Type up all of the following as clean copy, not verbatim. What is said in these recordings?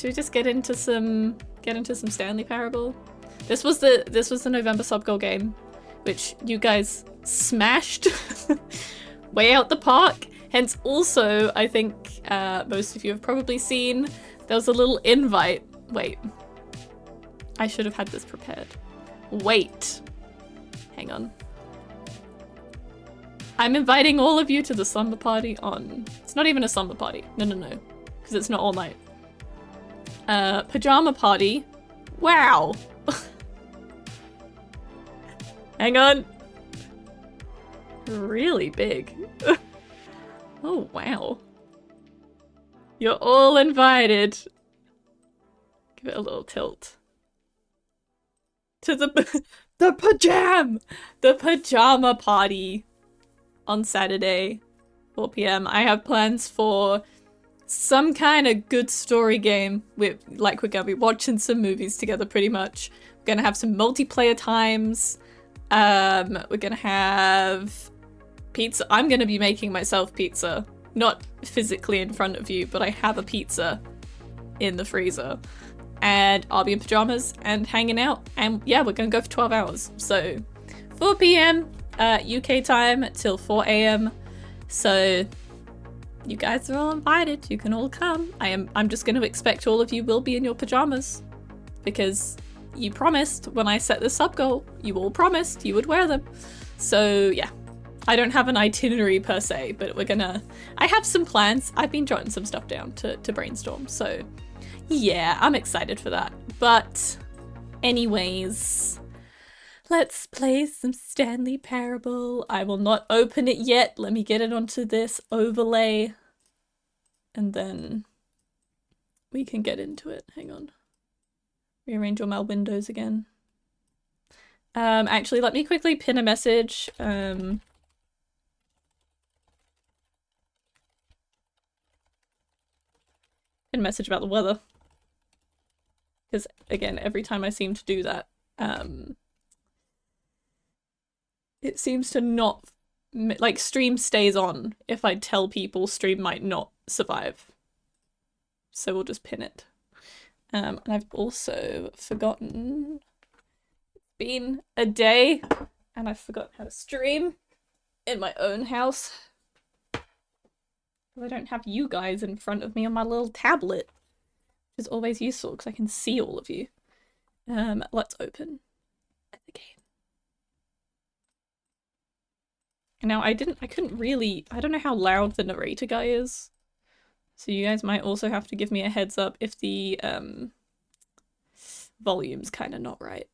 Should we just get into some Stanley Parable? This was the November sub goal game, which you guys smashed way out the park. Hence, also, I think most of you have probably seen there was a little invite. Wait, I should have had this prepared. Wait, hang on. I'm inviting all of you to the slumber party on. It's not even a slumber party. No, because it's not all night. Pajama party. Wow. Hang on. Really big. Oh, wow. You're all invited. Give it a little tilt. To the pajama party on Saturday, 4 PM. I have plans for some kind of good story game. We're gonna be watching some movies together pretty much. We're gonna have some multiplayer times. We're gonna have pizza. I'm gonna be making myself pizza. Not physically in front of you, but I have a pizza in the freezer. And I'll be in pajamas and hanging out. And yeah, we're gonna go for 12 hours. So 4 PM UK time till 4 AM. So you guys are all invited. You can all come. I'm just gonna expect all of you will be in your pajamas. Because you promised when I set this sub goal, you all promised you would wear them. So yeah. I don't have an itinerary per se, but I have some plans. I've been jotting some stuff down to brainstorm, so yeah, I'm excited for that. But anyways, let's play some Stanley Parable. I will not open it yet. Let me get it onto this overlay and then we can get into it. Hang on. Rearrange all my windows again. Actually, let me quickly pin a message. A message about the weather, because again, every time I seem to do that, it seems to not, like, stream stays on if I tell people stream might not survive, so we'll just pin it. And I've also forgotten, it's been a day and I've forgotten how to stream in my own house. I don't have you guys in front of me on my little tablet, which is always useful because I can see all of you. Let's open the game. Now I couldn't really, I don't know how loud the narrator guy is. So you guys might also have to give me a heads up if the volume's kind of not right.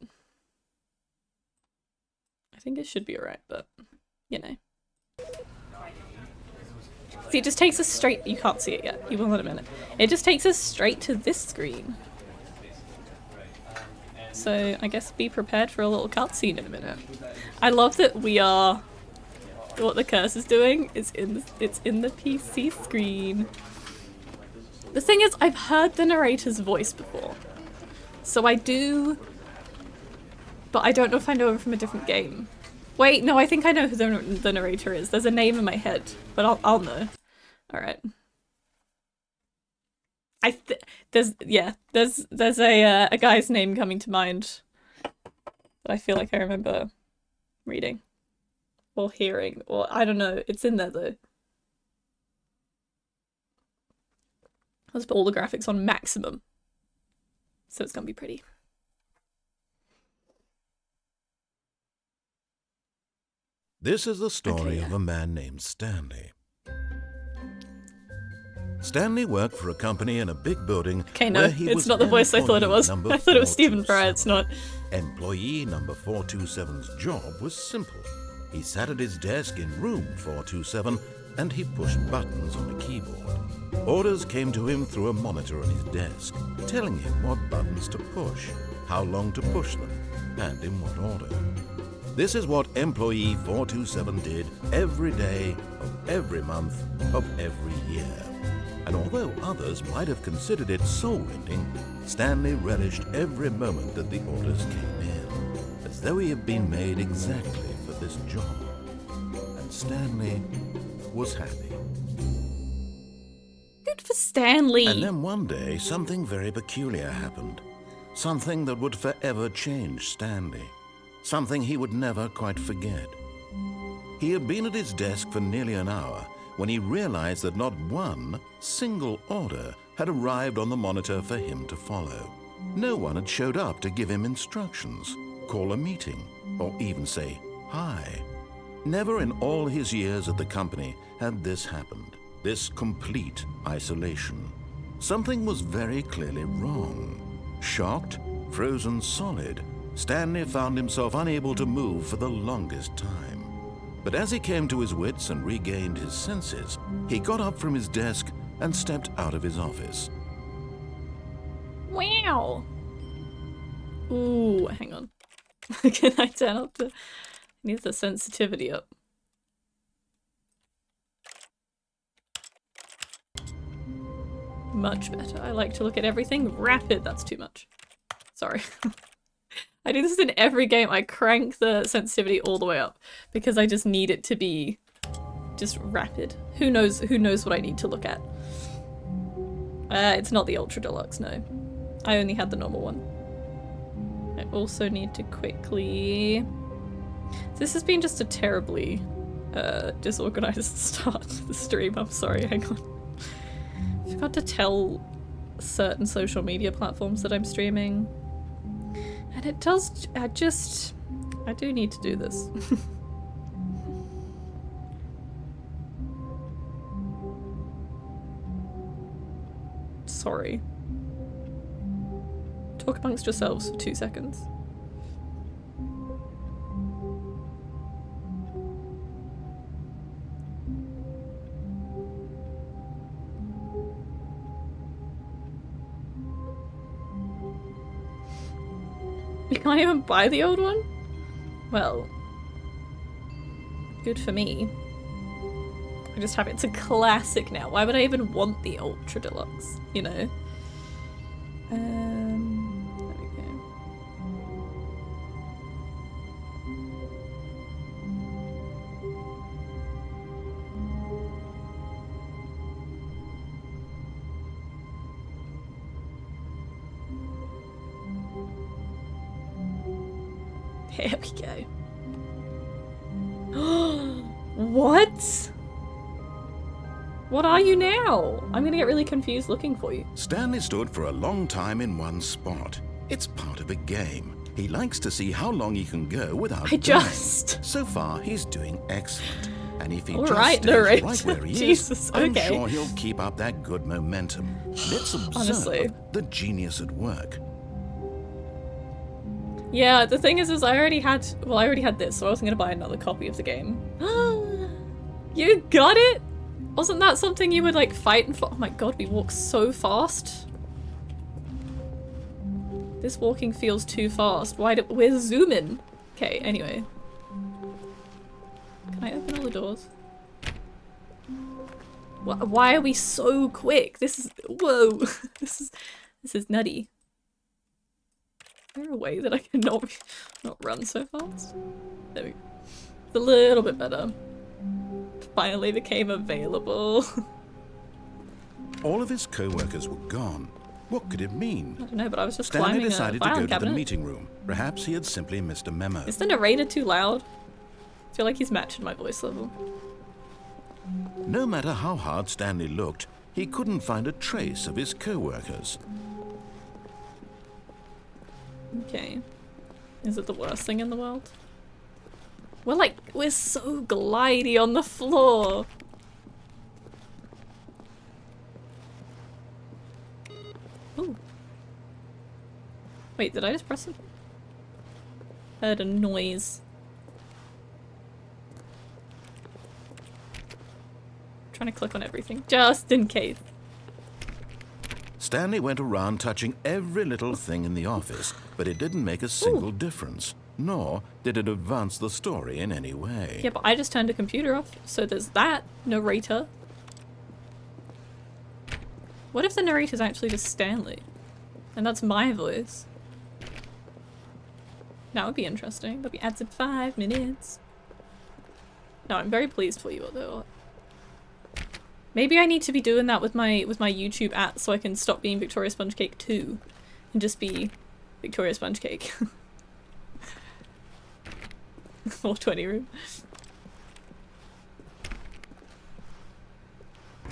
I think it should be alright, but you know. See, it just takes us straight, you can't see it yet, you will in a minute. It just takes us straight to this screen. So I guess be prepared for a little cutscene in a minute. I love that we are, what the curse is doing is it's in the PC screen. The thing is, I've heard the narrator's voice before. So I do, but I don't know if I know him from a different game. Wait, no, I think I know who the narrator is. There's a name in my head, but I'll know. All right. There's a guy's name coming to mind that I feel like I remember reading or hearing, or I don't know. It's in there though. Let's put all the graphics on maximum, so it's gonna be pretty. This is the story of a man named Stanley. Stanley worked for a company in a big building. Okay, no, it's not the voice I thought it was. I thought it was Stephen Fry, it's not. Employee number 427's job was simple. He sat at his desk in room 427 and he pushed buttons on a keyboard. Orders came to him through a monitor on his desk, telling him what buttons to push, how long to push them, and in what order. This is what employee 427 did every day of every month of every year. And although others might have considered it soul-rending, Stanley relished every moment that the orders came in, as though he had been made exactly for this job. And Stanley was happy. Good for Stanley? And then one day, something very peculiar happened. Something that would forever change Stanley. Something he would never quite forget. He had been at his desk for nearly an hour when he realized that not one single order had arrived on the monitor for him to follow. No one had showed up to give him instructions, call a meeting, or even say hi. Never in all his years at the company had this happened. This complete isolation. Something was very clearly wrong. Shocked, frozen solid, Stanley found himself unable to move for the longest time. But as he came to his wits and regained his senses, he got up from his desk and stepped out of his office. Wow. Ooh, hang on. Can I turn up the... I need the sensitivity up. Much better. I like to look at everything rapid. That's too much. Sorry. I do this in every game. I crank the sensitivity all the way up because I just need it to be just rapid. Who knows what I need to look at. It's not the Ultra Deluxe, no. I only had the normal one. I also need to quickly... This has been just a terribly disorganized start to the stream. I'm sorry, hang on. I forgot to tell certain social media platforms that I'm streaming. And it does... I do need to do this. Sorry. Talk amongst yourselves for 2 seconds. You can't even buy the old one? Well, good for me. I just have it's a classic now. Why would I even want the Ultra Deluxe, you know? There we go. There we go. What? What are you now? I'm gonna get really confused looking for you. Stanley stood for a long time in one spot. It's part of a game. He likes to see how long he can go without dying. So far, he's doing excellent. And if he just stays right where he Jesus, is, I'm sure he'll keep up that good momentum. Let's observe the genius at work. Yeah, the thing is I already had this, so I wasn't gonna buy another copy of the game. You got it? Wasn't that something you would like fight and oh my god, we walk so fast. This walking feels too fast. We're zooming. Okay, anyway. Can I open all the doors? Why are we so quick? This is, whoa. This is nutty. Is there a way that I can not run so fast? There we go. It's a little bit better. Finally became available. All of his co-workers were gone. What could it mean? I don't know, but I was just Stanley climbing decided a to go cabinet. to the meeting room. Perhaps he had simply missed a memo. Is the narrator too loud? I feel like he's matching my voice level. No matter how hard Stanley looked, he couldn't find a trace of his co-workers. Okay. Is it the worst thing in the world? We're so glidey on the floor. Ooh. Wait, did I just press it? Heard a noise. I'm trying to click on everything, just in case. Stanley went around touching every little thing in the office, but it didn't make a single difference, nor did it advance the story in any way. Yeah, but I just turned the computer off, so there's that narrator. What if the narrator's actually just Stanley? And that's my voice. That would be interesting. That'd be ads in 5 minutes. No, I'm very pleased for you, although. Maybe I need to be doing that with my YouTube @ so I can stop being Victoria Sponge Cake 2 and just be Victoria Sponge Cake. 420 room.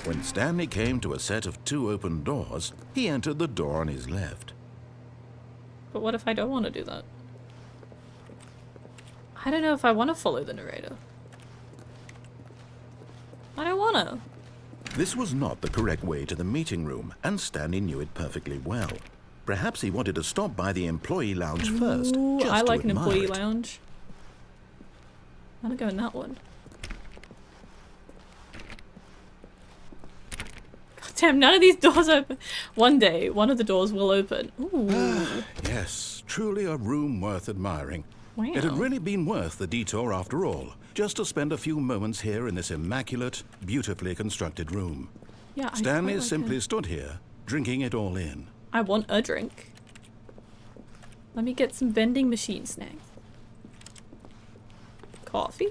When Stanley came to a set of 2 open doors, he entered the door on his left. But what if I don't want to do that? I don't know if I want to follow the narrator. I don't want to. This was not the correct way to the meeting room, and Stanley knew it perfectly well. Perhaps he wanted to stop by the employee lounge first. Ooh, just I like to an admire employee it. lounge. I'm gonna go in that one. God damn, none of these doors open. One day, one of the doors will open. Ooh. Yes, truly a room worth admiring. Wow. It had really been worth the detour after all, just to spend a few moments here in this immaculate, beautifully constructed room. Yeah, Stanley I quite like simply it. stood here, drinking it all in. I want a drink. Let me get some vending machine snacks. Coffee?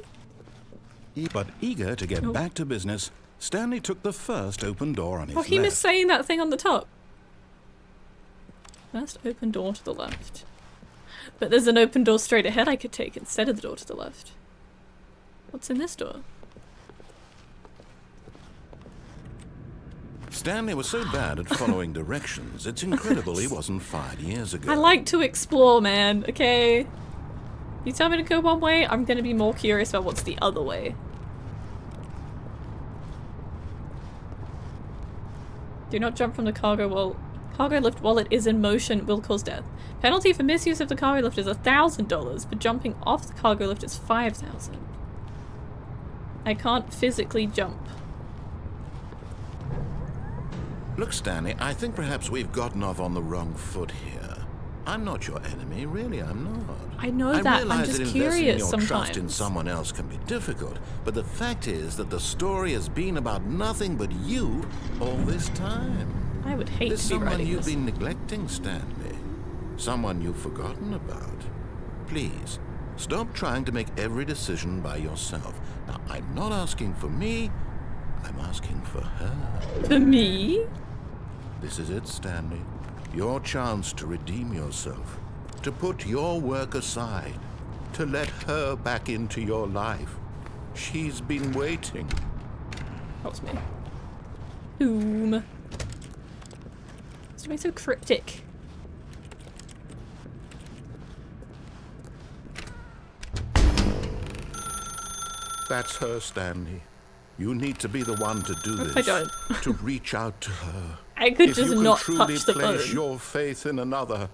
But eager to get Oh. back to business, Stanley took the first open door on his Oh, he left. missed saying that thing on the top. First open door to the left. But there's an open door straight ahead I could take instead of the door to the left. What's in this door? Stanley was so bad at following directions, it's incredible he wasn't fired years ago. I like to explore, man, okay? You tell me to go one way, I'm gonna be more curious about what's the other way. Do not jump from the cargo lift while it is in motion will cause death. Penalty for misuse of the cargo lift is $1,000, but jumping off the cargo lift is $5,000. I can't physically jump. Look, Stanley, I think perhaps we've gotten off on the wrong foot here. I'm not your enemy, really, I'm not. I know that, I'm realize just that investing curious your trust in sometimes. someone else can be difficult, but the fact is that the story has been about nothing but you all this time. I would hate There's to be someone writing you've this. been neglecting, Stanley. Someone you've forgotten about. Please, stop trying to make every decision by yourself. Now, I'm not asking for me, I'm asking for her. For me? This is it, Stanley. Your chance to redeem yourself. To put your work aside. To let her back into your life. She's been waiting. That was me. Boom. It's doing so cryptic. That's her, Stanley. You need to be the one to do What this. if I don't? To reach out to her. I could If just you can not truly touch the place phone. your faith in another,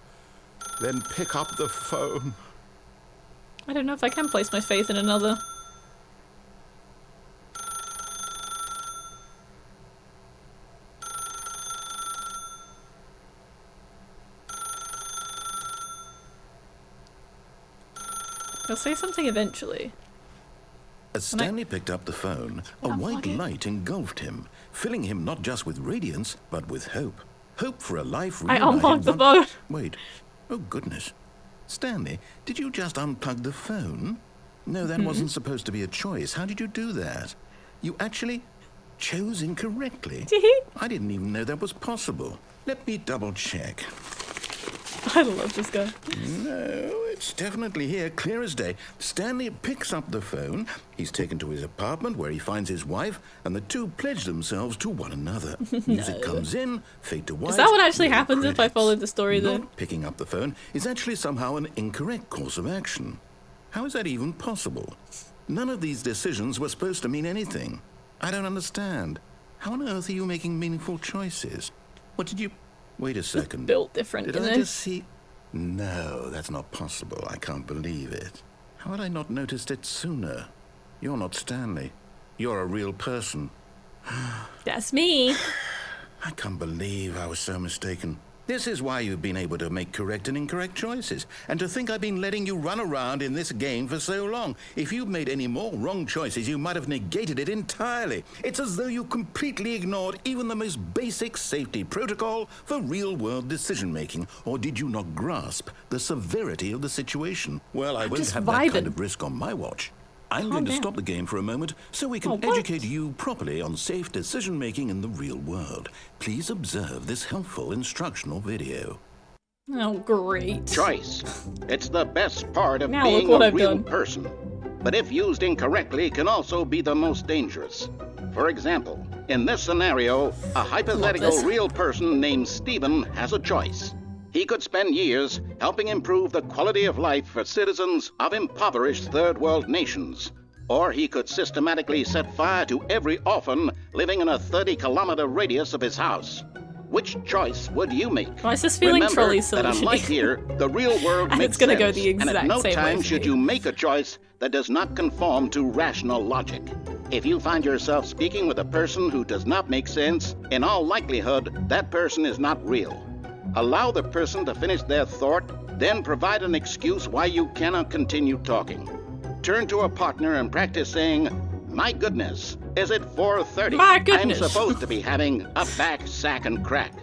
then pick up the phone. I don't know if I can place my faith in another. He'll say something eventually. As Stanley picked up the phone, a white light engulfed him, filling him not just with radiance, but with hope. Hope for a life I reunited unlocked the once- phone. Wait. Oh, goodness. Stanley, did you just unplug the phone? No, that wasn't supposed to be a choice. How did you do that? You actually chose incorrectly. I didn't even know that was possible. Let me double check. I love this guy. No, it's definitely here, clear as day. Stanley picks up the phone. He's taken to his apartment where he finds his wife, and the two pledge themselves to one another. Music comes in, fade to white. Is that what actually roll happens if I credits. followed the story though? Not picking up the phone is actually somehow an incorrect course of action. How is that even possible? None of these decisions were supposed to mean anything. I don't understand. How on earth are you making meaningful choices? What did you... Wait a second. Built different, Did you I know? just see... No, that's not possible. I can't believe it. How had I not noticed it sooner? You're not Stanley. You're a real person. That's me. I can't believe I was so mistaken. This is why you've been able to make correct and incorrect choices. And to think I've been letting you run around in this game for so long. If you'd made any more wrong choices, you might have negated it entirely. It's as though you completely ignored even the most basic safety protocol for real-world decision-making. Or did you not grasp the severity of the situation? Well, I won't just have that kind vibing. of risk on my watch. I'm going to stop the game for a moment so we can what? educate you properly on safe decision-making in the real world. Please observe this helpful instructional video. Oh, great. Choice. It's the best part of Now being look what a I've real done. person. But if used incorrectly, can also be the most dangerous. For example, in this scenario, a hypothetical real person named Stephen has a choice. He could spend years helping improve the quality of life for citizens of impoverished third world nations. Or he could systematically set fire to every orphan living in a 30-kilometer radius of his house. Which choice would you make? Why is this feeling Remember trolley that unlike solution-y? here, the real world And makes it's gonna sense, go the and at exact no same way time for should me. you make a choice that does not conform to rational logic. If you find yourself speaking with a person who does not make sense, in all likelihood, that person is not real. Allow the person to finish their thought, then provide an excuse why you cannot continue talking. Turn to a partner and practice saying, "My goodness, is it 4:30? My goodness." I'm supposed to be having a back, sack, and crack."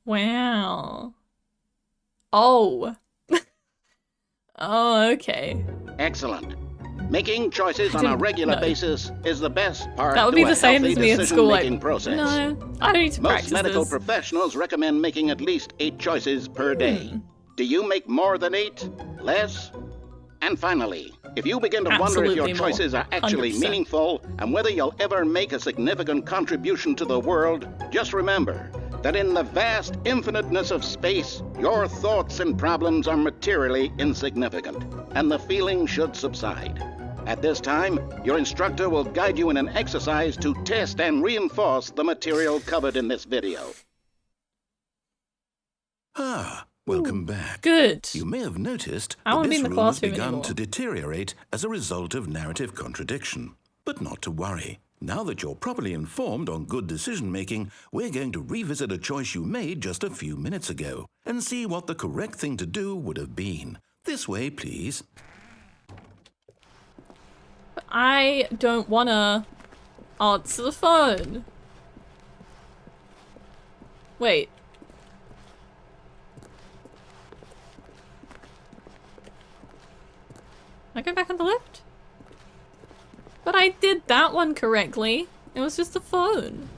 Wow. Oh. Oh, okay. Excellent. Making choices on a regular basis is the best part That would to be a the same healthy as me at school, like, decision-making process. no, I don't need to Most practice medical this. professionals recommend making at least 8 choices per day. Do you make more than 8? Less? And finally, if you begin to wonder if your Absolutely more. choices are actually 100%. meaningful and whether you'll ever make a significant contribution to the world, just remember that in the vast infiniteness of space, your thoughts and problems are materially insignificant, and the feeling should subside. At this time, your instructor will guide you in an exercise to test and reinforce the material covered in this video. Ah, welcome back. Good. You may have noticed I that won't be this in the room has classroom begun anymore. to deteriorate as a result of narrative contradiction. But not to worry. Now that you're properly informed on good decision-making, we're going to revisit a choice you made just a few minutes ago and see what the correct thing to do would have been. This way, please. I don't wanna answer the phone. Wait. Can I go back on the left? But I did that one correctly. It was just the phone.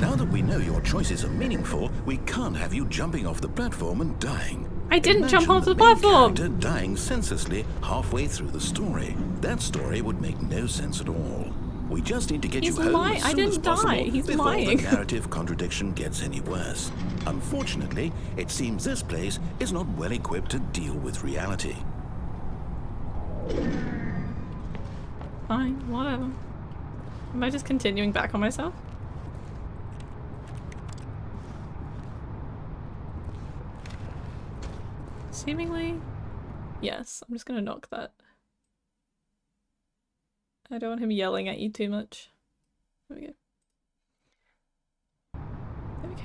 Now that we know your choices are meaningful, we can't have you jumping off the platform and dying. I didn't jump Imagine off the main platform. character dying senselessly halfway through the story. That story would make no sense at all. We just need to get He's you home lying. as I soon didn't as possible die. He's before lying. the narrative contradiction gets any worse. Unfortunately, it seems this place is not well equipped to deal with reality. Fine, whatever. Am I just continuing back on myself? Seemingly, yes. I'm just gonna knock that. I don't want him yelling at you too much. There we go. There we go.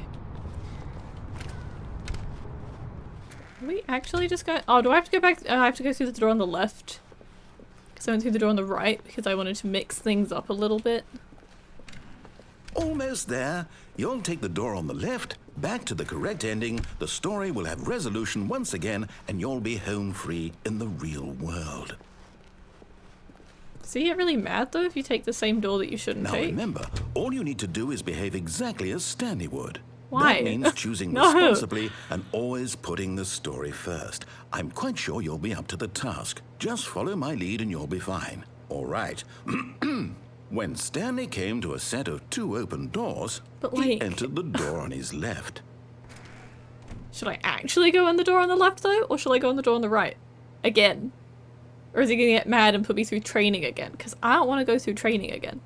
Are we actually just go? Oh, do I have to go back? I have to go through the door on the left. Because I went through the door on the right because I wanted to mix things up a little bit. Almost there. You'll take the door on the left, back to the correct ending, the story will have resolution once again, and you'll be home free in the real world. Does he get really mad though if you take the same door that you shouldn't Now take? remember, all you need to do is behave exactly as Stanley would. Why? That means choosing No. responsibly and always putting the story first. I'm quite sure you'll be up to the task. Just follow my lead and you'll be fine. All right. When Stanley came to a set of 2 open doors, But, he like- entered the door on his left. Should I actually go in the door on the left though? Or should I go in the door on the right? Again? Or is he gonna get mad and put me through training again? Because I don't want to go through training again.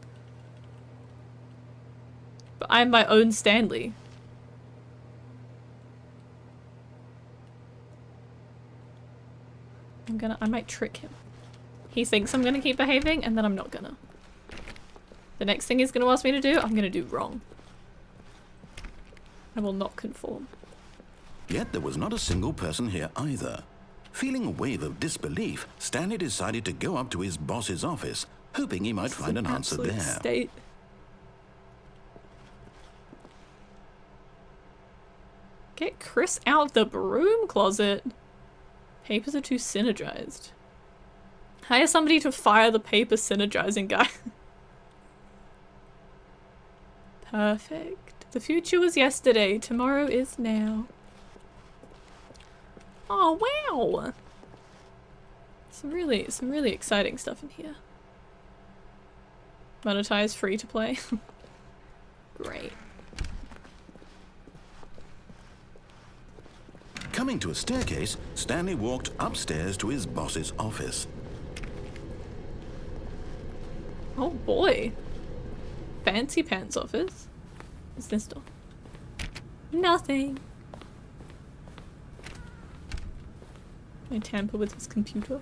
But I'm my own Stanley. I might trick him. He thinks I'm gonna keep behaving and then I'm not gonna. The next thing he's gonna ask me to do, I'm gonna do wrong. I will not conform. Yet there was not a single person here either. Feeling a wave of disbelief, Stanley decided to go up to his boss's office, hoping he might This is find an an answer absolute there. state. Get Chris out of the broom closet. Papers are too synergized. Hire somebody to fire the paper synergizing guy. Perfect. The future was yesterday. Tomorrow is now. Oh, wow. Some really exciting stuff in here. Monetize, free to play. Great. Coming to a staircase, Stanley walked upstairs to his boss's office. Oh boy. Fancy pants office. What's this door? Nothing. Can I tamper with his computer?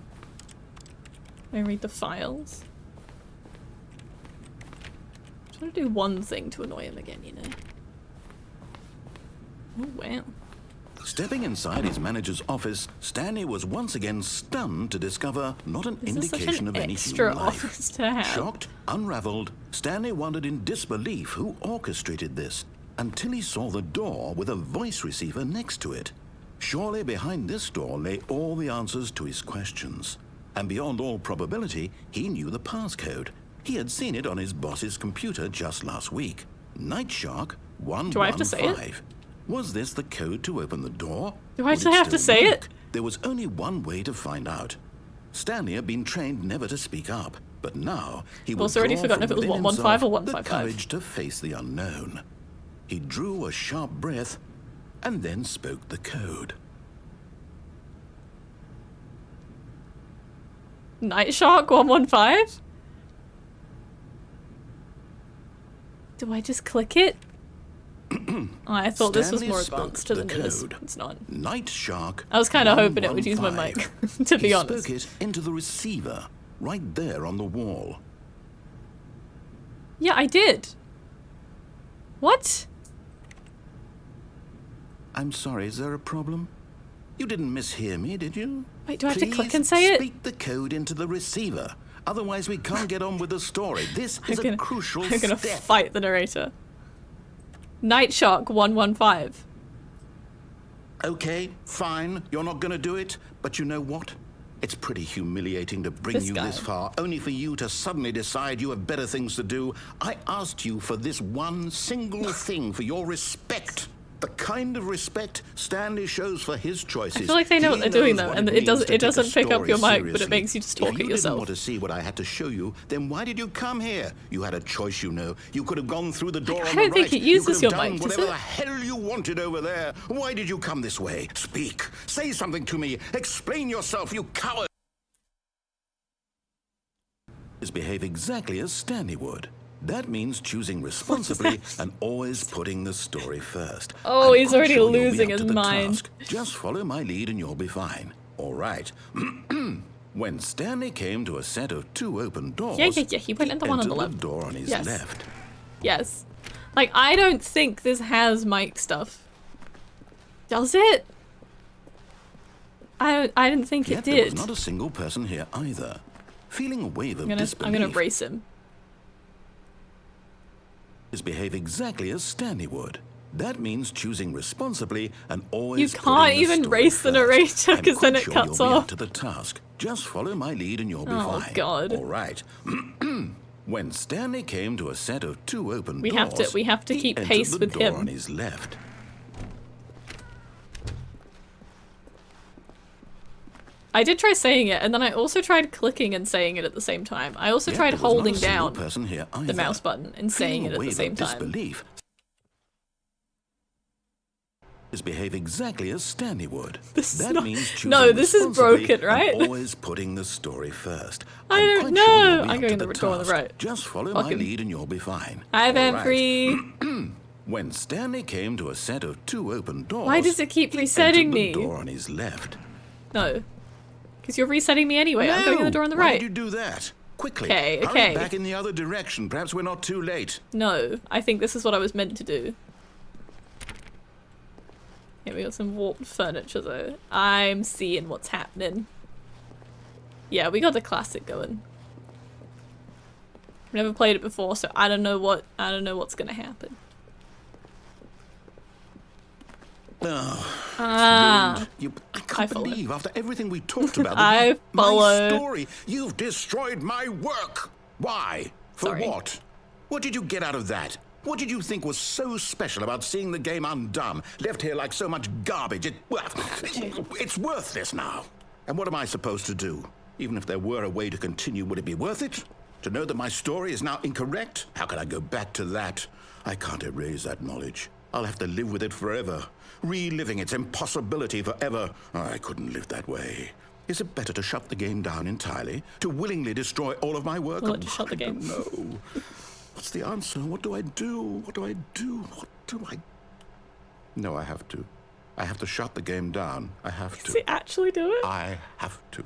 Can I read the files? I'm trying to do one thing to annoy him again, you know. Oh wow. Stepping inside his manager's office, Stanley was once again stunned to discover not an indication of any human life. Office to have. Shocked, unraveled, Stanley wondered in disbelief who orchestrated this, until he saw the door with a voice receiver next to it. Surely behind this door lay all the answers to his questions. And beyond all probability, he knew the passcode. He had seen it on his boss's computer just last week. Nightshark 115. Do I have to say it? Was this the code to open the door? Do I actually have to say it? There was only one way to find out. Stanley had been trained never to speak up, but now he was already forgotten if it was 115 or 155. the courage to face the unknown. He drew a sharp breath and then spoke the code. Nightshark 115? Do I just click it? Oh, I thought this was more advanced than it is. It's not. Nightshark. I was kind of hoping it would use my mic, to be honest. He spoke it into the receiver, right there on the wall. Yeah, I did. What? I'm sorry, is there a problem? You didn't mishear me, did you? Wait, do I have to click and say it? Speak the code into the receiver. Otherwise, we can't get on with the story. This is a crucial step. I'm gonna fight the narrator. Nightshark 115. Okay, fine. You're not gonna do it. But you know what? It's pretty humiliating to bring This you guy. this far, only for you to suddenly decide you have better things to do. I asked you for this one single thing, for your respect. The kind of respect Stanley shows for his choices. I feel like they know what they're doing though, and it doesn't pick up your mic, but it seriously. makes you just talk If at you didn't yourself. want to see what I had to show you, then why did you come here? You had a choice, you know. You could have gone through the door on the right. I don't think it uses you your could have mic, done does whatever it? the hell you wanted over there. Why did you come this way? Speak. Say something to me. Explain yourself, you coward. Behave exactly as Stanley would. That means choosing responsibly and always putting the story first. Oh, I'm he's quite already sure you'll be losing up his to the mind. task. Just follow my lead and you'll be fine. All right. When Stanley came to a set of two open doors, Yeah, he went in the one on the entered left. door on his Yes. left. Yes. Like, I don't think this has mic stuff. Does it? I didn't think Yet it there was did. not a single person here either. Feeling a wave of disbelief, I'm gonna race him. behave exactly as Stanley would. That means choosing responsibly and always. You putting can't the even story race the first. narrator, I'm 'cause then quite it sure cuts you'll be off. up to the task. Just follow my lead and you'll be Oh, fine. God. All right. When Stanley came to a set of two open We doors, have to he keep entered pace the with door him. on his left. I did try saying it, and then I also tried clicking and saying it at the same time. I also Yet tried there was not holding a single down person here the either. mouse button and saying Feeling it a at the wave same of time. disbelief, behave exactly as Stanley would. This is that not- means choosing No, this is responsibly broken, right? and always putting the story first. I I'm don't quite know. sure you'll be I'm up going to the door on the task. right. Just follow Fuck my him. lead and you'll be fine. I've All been right. free. When Stanley came to a set of two open doors, Why does it keep he resetting entered me? the door on his left. No. Because you're resetting me anyway. I'm going in the door on the Why right. did you do that? Quickly. Okay, Hurry okay. back in the other direction. Perhaps we're not too late. No. I think this is what I was meant to do. Yeah, we got some warped furniture though. I'm seeing what's happening. Yeah, we got the classic going. I've never played it before, so I don't know what's gonna happen. Oh, Ah. I can't believe after everything we talked about, I follow. my story, you've destroyed my work. Why? For Sorry. what? What did you get out of that? What did you think was so special about seeing the game undone, left here like so much garbage? It's worthless now. And what am I supposed to do? Even if there were a way to continue, would it be worth it? To know that my story is now incorrect? How can I go back to that? I can't erase that knowledge. I'll have to live with it forever, reliving its impossibility forever. I couldn't live that way. Is it better to shut the game down entirely? To willingly destroy all of my work? Well, to shut the game. No. What's the answer? What do I do? What do I do? What do I... No, I have to. I have to shut the game down. I have to. Does he actually do it? I have to.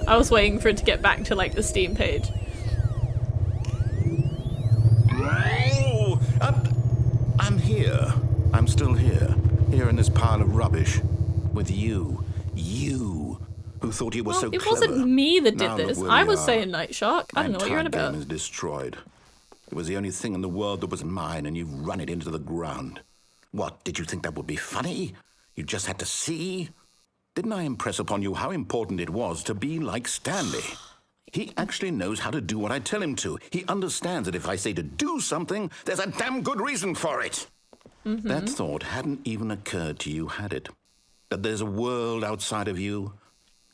I was waiting for it to get back to like the Steam page. Oh, I'm here. I'm still here. Here in this pile of rubbish. With you. You. Who thought you were so it clever. wasn't me that did Now look this. where I we was are. saying Night Shark. I don't know what you're on entire about. game is destroyed. It was the only thing in the world that was mine, and you've run it into the ground. What, did you think that would be funny? You just had to see? Didn't I impress upon you how important it was to be like Stanley? He actually knows how to do what I tell him to. He understands that if I say to do something, there's a damn good reason for it. That thought hadn't even occurred to you, had it? That there's a world outside of you?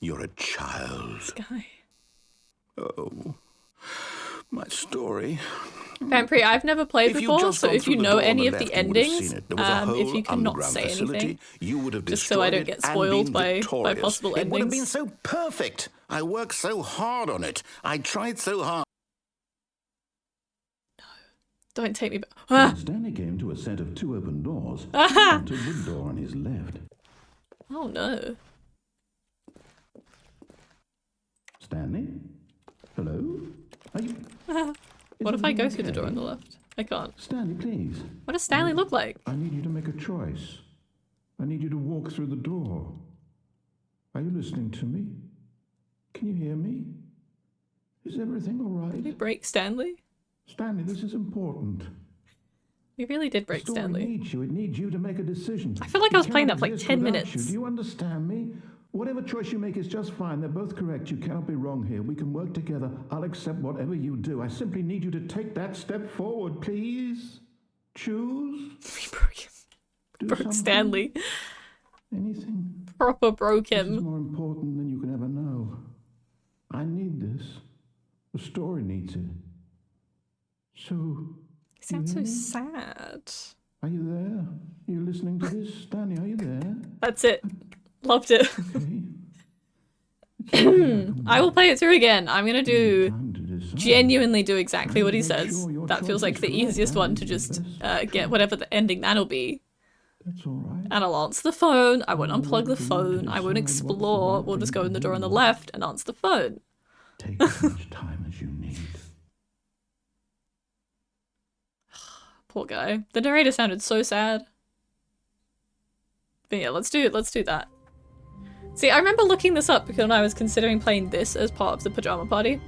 You're a child. Sky. Oh, my story. Vampire, I've never played If you'd before, just so gone if through you the know door on any the of the left, you would have endings, seen it. There was a if whole you cannot underground say facility. anything, You would have just so I don't destroyed get it spoiled and by been victorious. possible It would have been endings. so perfect. I worked so hard on it. I tried so hard. Don't take me back. When Stanley came to a set of 2 open doors. He entered the door on his left. Oh no. Stanley? Hello? Are you... What if Is I go everything through the door okay? on the left? I can't. Stanley, please. What does Stanley look like? I need you to make a choice. I need you to walk through the door. Are you listening to me? Can you hear me? Is everything all Did we right? break Stanley? Stanley, this is important. We really did break The story Stanley. needs you. It needs you to make a decision. I feel like I was playing that for like 10 minutes. minutes. Do you understand me? Whatever choice you make is just fine. They're both correct. You cannot be wrong here. We can work together. I'll accept whatever you do. I simply need you to take that step forward, please. Choose. We broke him. Do Broke something. Stanley. Anything. Proper broke This is him. more important than you can ever know. I need this. The story needs it. So, He sounds so hear me? sad. Are you there? You listening to this? Stanley, are you there? That's it. Loved it. Okay. I will play it through again. I'm gonna do Time to decide. genuinely do exactly what he Make says. sure your That feels choice like is the correct, easiest one and to just best. get whatever the ending that'll be. That's all right. And I'll answer the phone. I won't I'll unplug the wait for you to phone. I won't decide what's the explore. right We'll just thing go in to the door on the do. left and answer the phone. Take as much time as you need. Poor guy. The narrator sounded so sad. But yeah, let's do that. See, I remember looking this up because I was considering playing this as part of the pajama party.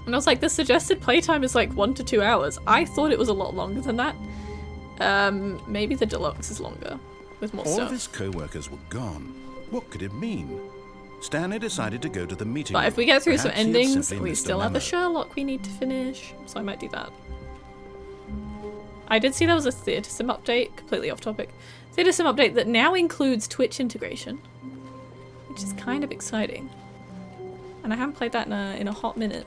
And I was like, the suggested playtime is like 1 to 2 hours. I thought it was a lot longer than that. Maybe the deluxe is longer with more All stuff. of his co-workers were gone. What could it mean? Stanley decided to go to the meeting But room. if we get through some Perhaps he had endings, simply we missed a still have the memo. Sherlock we need to finish. So I might do that. I did see there was a Theatre Sim update, completely off topic. Theatre Sim update that now includes Twitch integration, which is kind of exciting. And I haven't played that in a hot minute.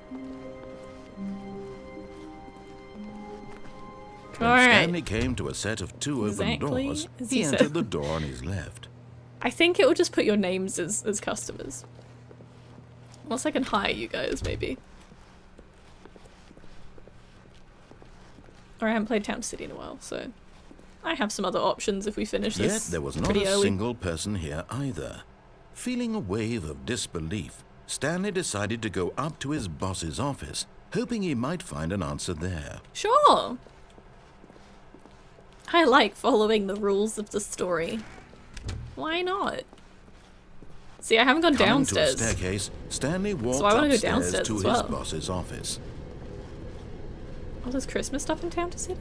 When Alright. Stanley came to a set of 2 Exactly open doors, as he you said. entered the door on his left. I think it will just put your names as customers. Unless I can hire you guys, maybe. Or I haven't played Town City in a while, so I have some other options if we finish Yet this there was not pretty a early. single person here either. Feeling a wave of disbelief, Stanley decided to go up to his boss's office, hoping he might find an answer there. Sure! I like following the rules of the story. Why not? See, I haven't gone Coming downstairs. to a staircase, Stanley walked So I wanna go upstairs downstairs to as his well. boss's office. Oh, there's Christmas stuff in town to see?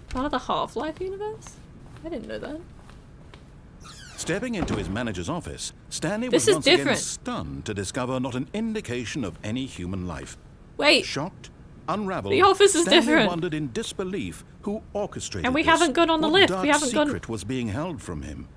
Part of the Half-Life universe? I didn't know that. Stepping into his manager's office, Stanley This was is once again different. stunned to discover not an indication of any human life. Wait, Shocked, unraveled, The office is Stanley different. wondered in disbelief who orchestrated And we this. haven't gone on the What lift. dark We haven't gone- secret was being held from him.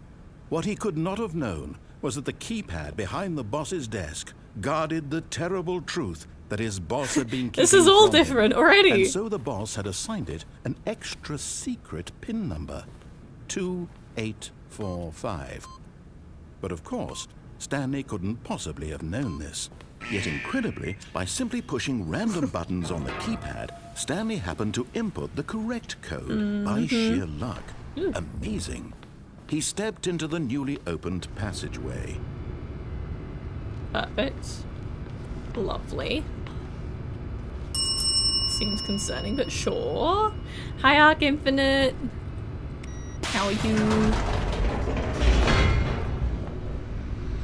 What he could not have known was that the keypad behind the boss's desk guarded the terrible truth that his boss had been keeping this is all from him. different already. And so the boss had assigned it an extra secret PIN number, 2845. But of course, Stanley couldn't possibly have known this. Yet incredibly, by simply pushing random buttons on the keypad, Stanley happened to input the correct code by sheer luck. Amazing. He stepped into the newly opened passageway. Perfect. Lovely. Seems concerning, but sure. Hi, Arc Infinite. How are you?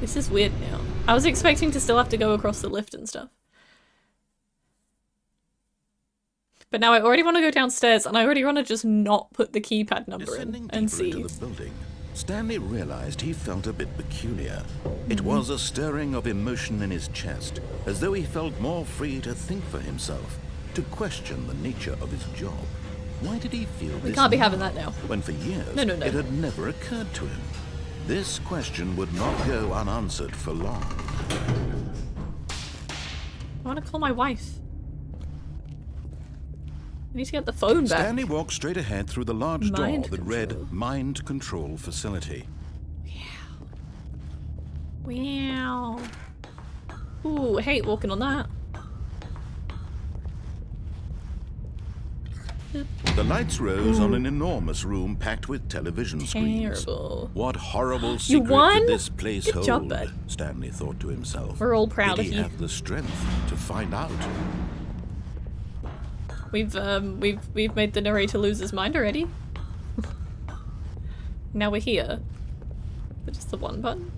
This is weird now. I was expecting to still have to go across the lift and stuff. But now I already want to go downstairs, and I already want to just not put the keypad number Descending in and deeper see. into the building, Stanley realized he felt a bit peculiar. It was a stirring of emotion in his chest, as though he felt more free to think for himself, to question the nature of his job. Why did he feel this We can't be now, having that now. when for years No. it had never occurred to him? This question would not go unanswered for long. I want to call my wife. I need to get the phone back. Stanley walked straight ahead through the large door Mind that read Mind Control Facility. Wow. Ooh, I hate walking on that. The lights rose on an enormous room packed with television screens. Terrible. What horrible secret won? did this place Good hold? job, bud. Stanley thought to himself. We're all proud did of he you. have the strength to find out? We've made the narrator lose his mind already. Now we're here. But just the one button.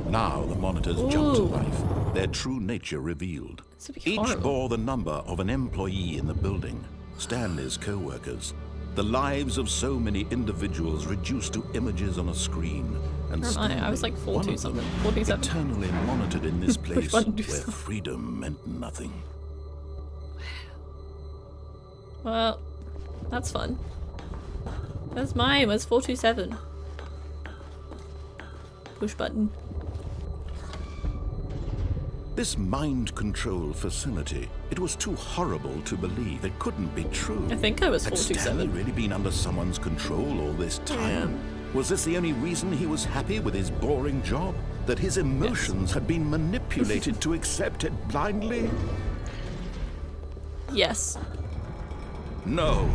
Now the monitors jumped to Ooh. life, their true nature revealed. This would be Each horrible. bore the number of an employee in the building, Stanley's co-workers. The lives of so many individuals reduced to images on a screen. And Where am I? I was like Stanley, one 40 of them, something, 47. eternally monitored in this place where button do something? freedom meant nothing. Well, that's fun. Where's mine? Where's 427? Push button. This mind control facility, it was too horrible to believe. It couldn't be true. I think I was Had Stanley 427. really been under someone's control all this time? Was this the only reason he was happy with his boring job? That his emotions had been manipulated to accept it blindly? Yes. No.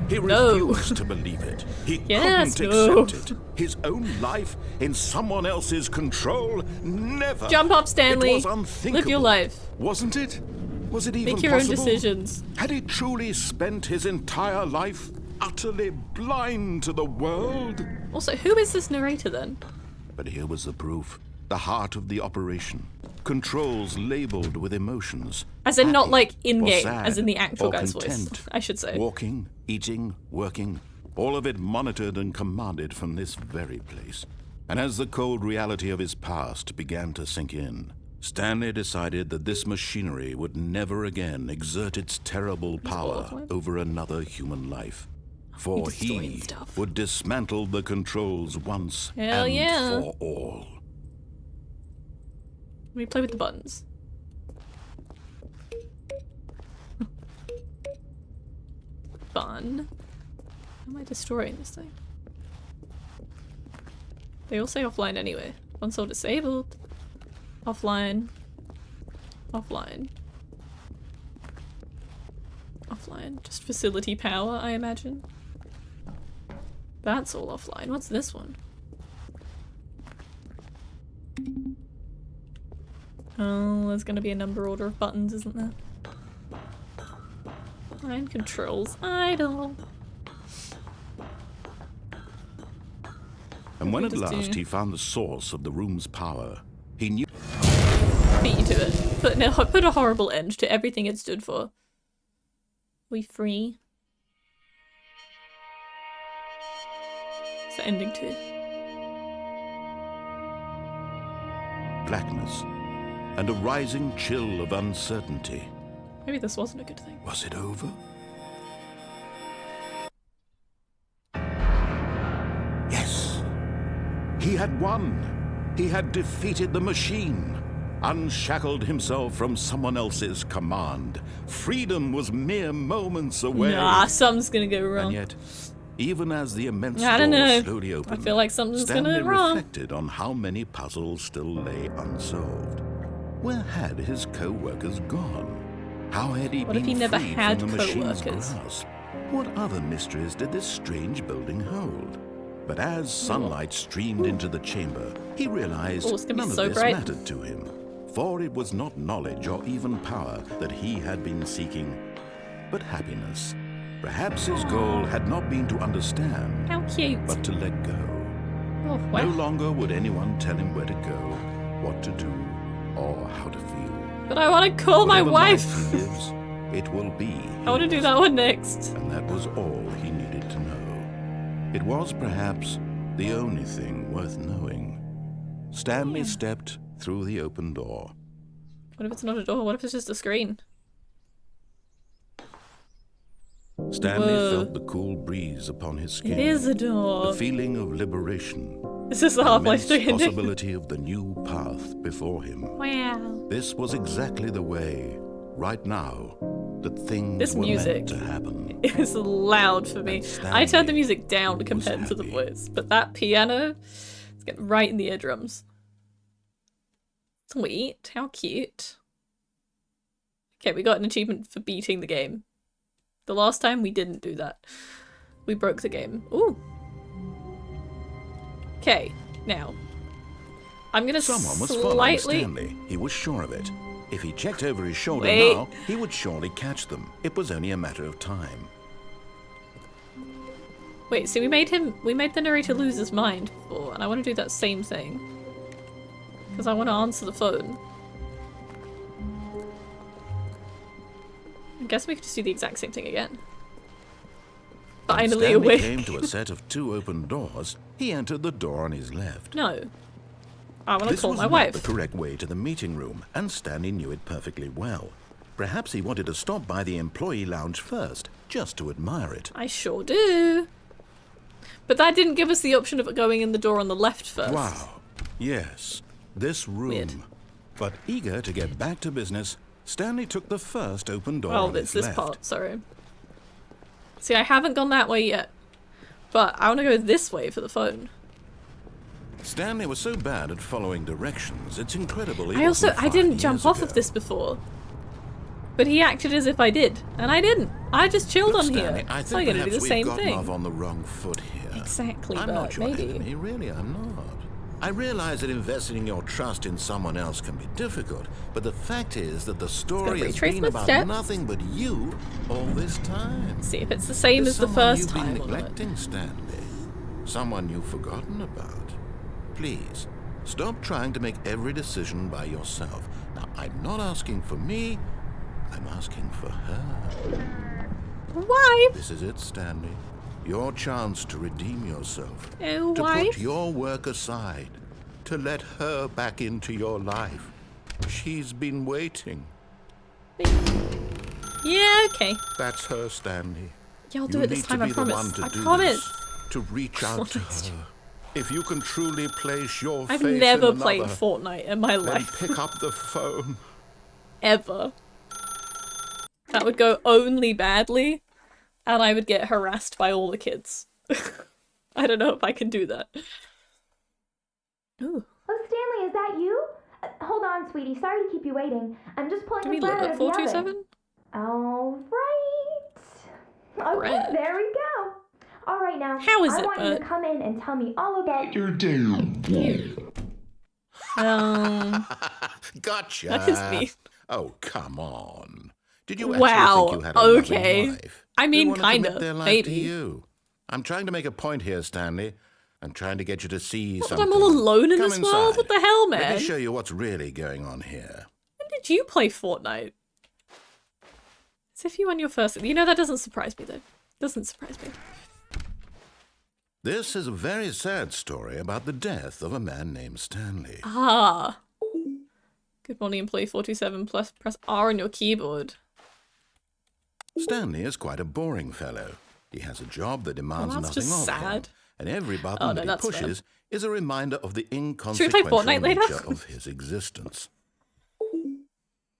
He No. refused to believe it. He Yes, couldn't no. accept it. His own life in someone else's control? Never. Jump up, Stanley. It was unthinkable. Live your life. Wasn't it? Was it even Make your own possible? decisions. Had he truly spent his entire life utterly blind to the world? Also, who is this narrator then? But here was the proof. The heart of the operation. Controls labeled with emotions. As in not Happy like or in-game, sad as in the actual or guy's content. voice, I should say. Walking, eating, working. All of it monitored and commanded from this very place. And as the cold reality of his past began to sink in, Stanley decided that this machinery would never again exert its terrible power awful. over another human life. For destroying he stuff. would dismantle the controls once Hell and yeah. for all. Let me play with the buttons. Fun. How am I destroying this thing? They all say offline anyway. Console disabled. Offline. Offline. Offline. Just facility power, I imagine. That's all offline. What's this one? Oh, there's gonna be a number order of buttons, isn't there? Mind controls idle. And when at last he found the source of the room's power, he knew... Beat you to it. Put a horrible end to everything it stood for. We free? It's the ending too. Blackness and a rising chill of uncertainty. Maybe this wasn't a good thing. Was it over? Yes! He had won! He had defeated the machine! Unshackled himself from someone else's command. Freedom was mere moments away. Nah, something's gonna go wrong. And yet, even as the immense I don't know. door slowly opened, I feel like something's Stanley gonna go wrong. reflected on how many puzzles still lay unsolved. Where had his co-workers gone? How had he What been if he never freed had from the machine's co-workers? grasp? What other mysteries did this strange building hold? But as sunlight streamed into the chamber, he realized it's gonna be none so of this bright. mattered to him. For it was not knowledge or even power that he had been seeking, but happiness. Perhaps his goal had not been to understand, How cute. but to let go. Oh, No wow. longer would anyone tell him where to go, what to do, or how to feel. But I want to call my Whatever wife. life he lives, it will be. I want to do his. that one next. And that was all he needed to know. It was perhaps the only thing worth knowing. Stanley stepped through the open door. What if it's not a door? What if it's just a screen? Stanley Whoa. felt the cool breeze upon his skin. It is a The door. feeling of liberation. This is the The Half-Life immense 3 ending. possibility of the new path before him. Wow. This was exactly the way, right now, that things This were music. meant to happen. It is loud for me. And Stanley I turned the music down was compared to the happy. voice, but that piano, it's getting right in the eardrums. Sweet. How cute. Okay, we got an achievement for beating the game. The last time we didn't do that. We broke the game. Ooh. Okay, now. I'm gonna Someone was following slightly... Stanley. He was sure of it. If he checked over his shoulder Wait. now, he would surely catch them. It was only a matter of time. Wait, so we made the narrator lose his mind before, and I want to do that same thing. Because I want to answer the phone. I guess we could just do the exact same thing again. Finally Stanley awake. came to a set of 2 open doors. He entered the door on his left. No. I want to This call was my not wife. the correct way to the meeting room, and Stanley knew it perfectly well. Perhaps he wanted to stop by the employee lounge first, just to admire it. I sure do. But that didn't give us the option of going in the door on the left first. Wow. Yes, this room. Weird. But eager to get back to business, Stanley took the first open door Oh, on it's his this left. part, sorry. See, I haven't gone that way yet. But I want to go this way for the phone. Stanley was so bad at following directions, it's incredible he I wasn't 5 didn't jump years off ago. of this before. But he acted as if I did, and I didn't. I just chilled Look, on Stanley, here. I So I'm think gonna do perhaps the we've same gotten off thing. on the wrong foot here. Exactly, I'm but not your maybe. enemy, really, I'm not. I realize that investing your trust in someone else can be difficult, but the fact is that the story has retrace been my about steps. nothing but you all this time. See if it's the same There's as the someone first you've been time or not. neglecting, Stanley. Someone you've forgotten about. Please, stop trying to make every decision by yourself. Now, I'm not asking for me, I'm asking for her. Wife! This is it, Stanley. Your chance to redeem yourself. Oh, To wife? put your work aside. To let her back into your life. She's been waiting. Yeah, okay. That's her, Stanley. Yeah, I'll do You it this need time, to I be the promise. one to I do promise. this, to reach out to Promised. her. If you can truly place your I've faith never in played another, Fortnite in my then life. pick up the phone. Ever. That would go only badly, and I would get harassed by all the kids. I don't know if I can do that. Ooh. Oh, Stanley, is that you? Hold on, sweetie. Sorry to keep you waiting. I'm just pulling Do the we bread live out at of the oven. 427? All right. Okay, Bread. there we go. All right, now. How is I it, want you Bert? to come in and tell me all about your Gotcha. That is mean. Oh, come on. Did you Wow, actually think you had a okay. loving life? I They mean, wanna commit kinda, their life maybe. to you. I'm trying to make a point here, Stanley. I'm trying to get you to see What, something. I'm all alone in Come this world? inside. What the hell, man? Let me show you what's really going on here. When did you play Fortnite? As if you won your first... You know, that doesn't surprise me, though. Doesn't surprise me. This is a very sad story about the death of a man named Stanley. Ah. Good morning, employee 427 plus press R on your keyboard. Stanley is quite a boring fellow. He has a job that demands that's nothing just of sad. him, and every button that he pushes is a reminder of the inconsequential Fortnite later? nature of his existence.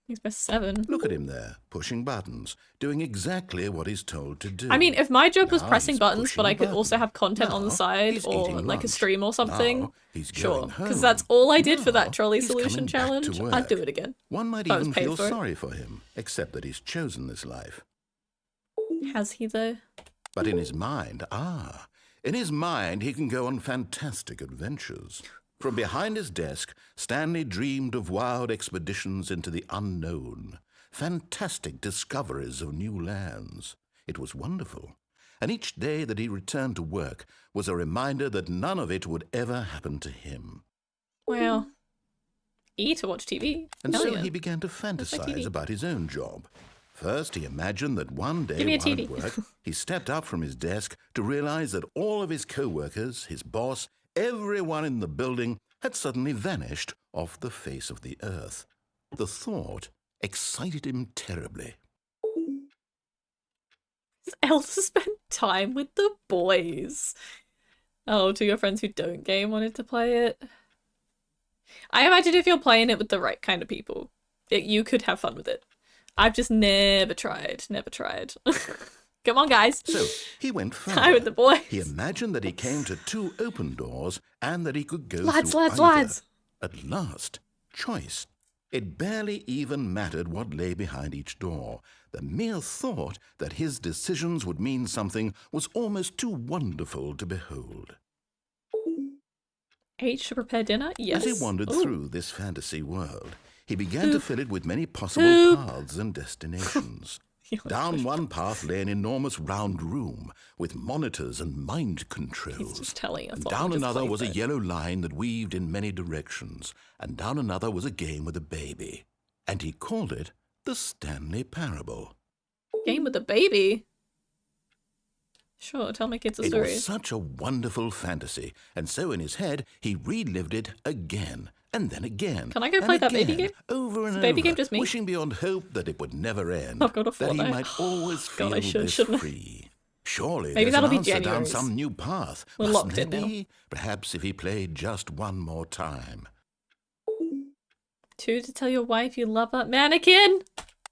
He's best 7. Look at him there, pushing buttons, doing exactly what he's told to do. I mean, if my job was Now pressing he's buttons, pushing but I a could also button. have content on the Now side, he's or eating like a lunch. stream or something, Now he's sure. going Because home. that's all I did for Now that trolley he's solution coming back to challenge. work. I'd do it again. One might If I was even paid feel for it. sorry for him, except that he's chosen this life. Has he, though? But in his mind, he can go on fantastic adventures. From behind his desk, Stanley dreamed of wild expeditions into the unknown, fantastic discoveries of new lands. It was wonderful, and each day that he returned to work was a reminder that none of it would ever happen to him. Well, to watch TV. And Hell so yeah. he began to my fantasize TV? about his own job. First, he imagined that one day Give me a while at TV. work, he stepped up from his desk to realize that all of his co-workers, his boss, everyone in the building had suddenly vanished off the face of the earth. The thought excited him terribly. Elsa spent time with the boys. Oh, do your friends who don't game wanted to play it? I imagine if you're playing it with the right kind of people, you could have fun with it. I've just never tried. Never tried. Come on, guys. So he went further. Time with the boys. He imagined that he came to 2 open doors and that he could go Lads, through lads, either. lads. At last, choice. It barely even mattered what lay behind each door. The mere thought that his decisions would mean something was almost too wonderful to behold. H to prepare dinner? Yes. As he wandered Ooh. through this fantasy world, he began to Poop. fill it with many possible Poop. paths and destinations. He almost Down pushed one path lay an enormous round room with monitors and mind He's controls. just telling us And what down we just another played was a then. yellow line that weaved in many directions. And down another was a game with a baby. And he called it the Stanley Parable. Game with the baby? Sure, tell my kids a It story. was such a wonderful fantasy, and so in his head he relived it again and then again. Can I go and play that baby again, game? Over and the baby over, game just me? wishing beyond hope that it would never end. I've got a that he Fortnite. might always feel God, I should, this shouldn't I? free. Surely Maybe there's that'll an be answer down January's. some new path. We're Mustn't locked in there now. be? Perhaps if he played just one more time. 2 to tell your wife you love her. Mannequin!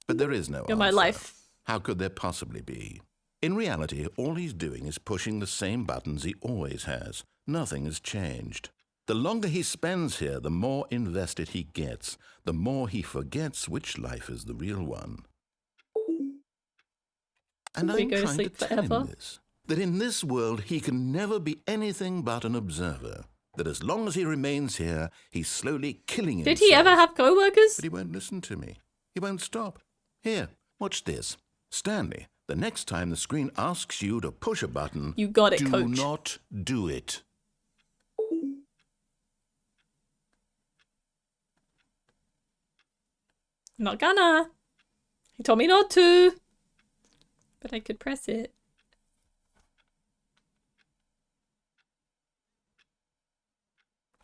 But there is no You're my answer. life. How could there possibly be? In reality, all he's doing is pushing the same buttons he always has. Nothing has changed. The longer he spends here, the more invested he gets, the more he forgets which life is the real one. And We I'm go to trying to sleep tell forever? him this, that in this world he can never be anything but an observer, that as long as he remains here, he's slowly killing himself. Did he ever have co-workers? But he won't listen to me. He won't stop. Here, watch this. Stanley, the next time the screen asks you to push a button, You got it, do coach. not do it. I'm not gonna. He told me not to. But I could press it.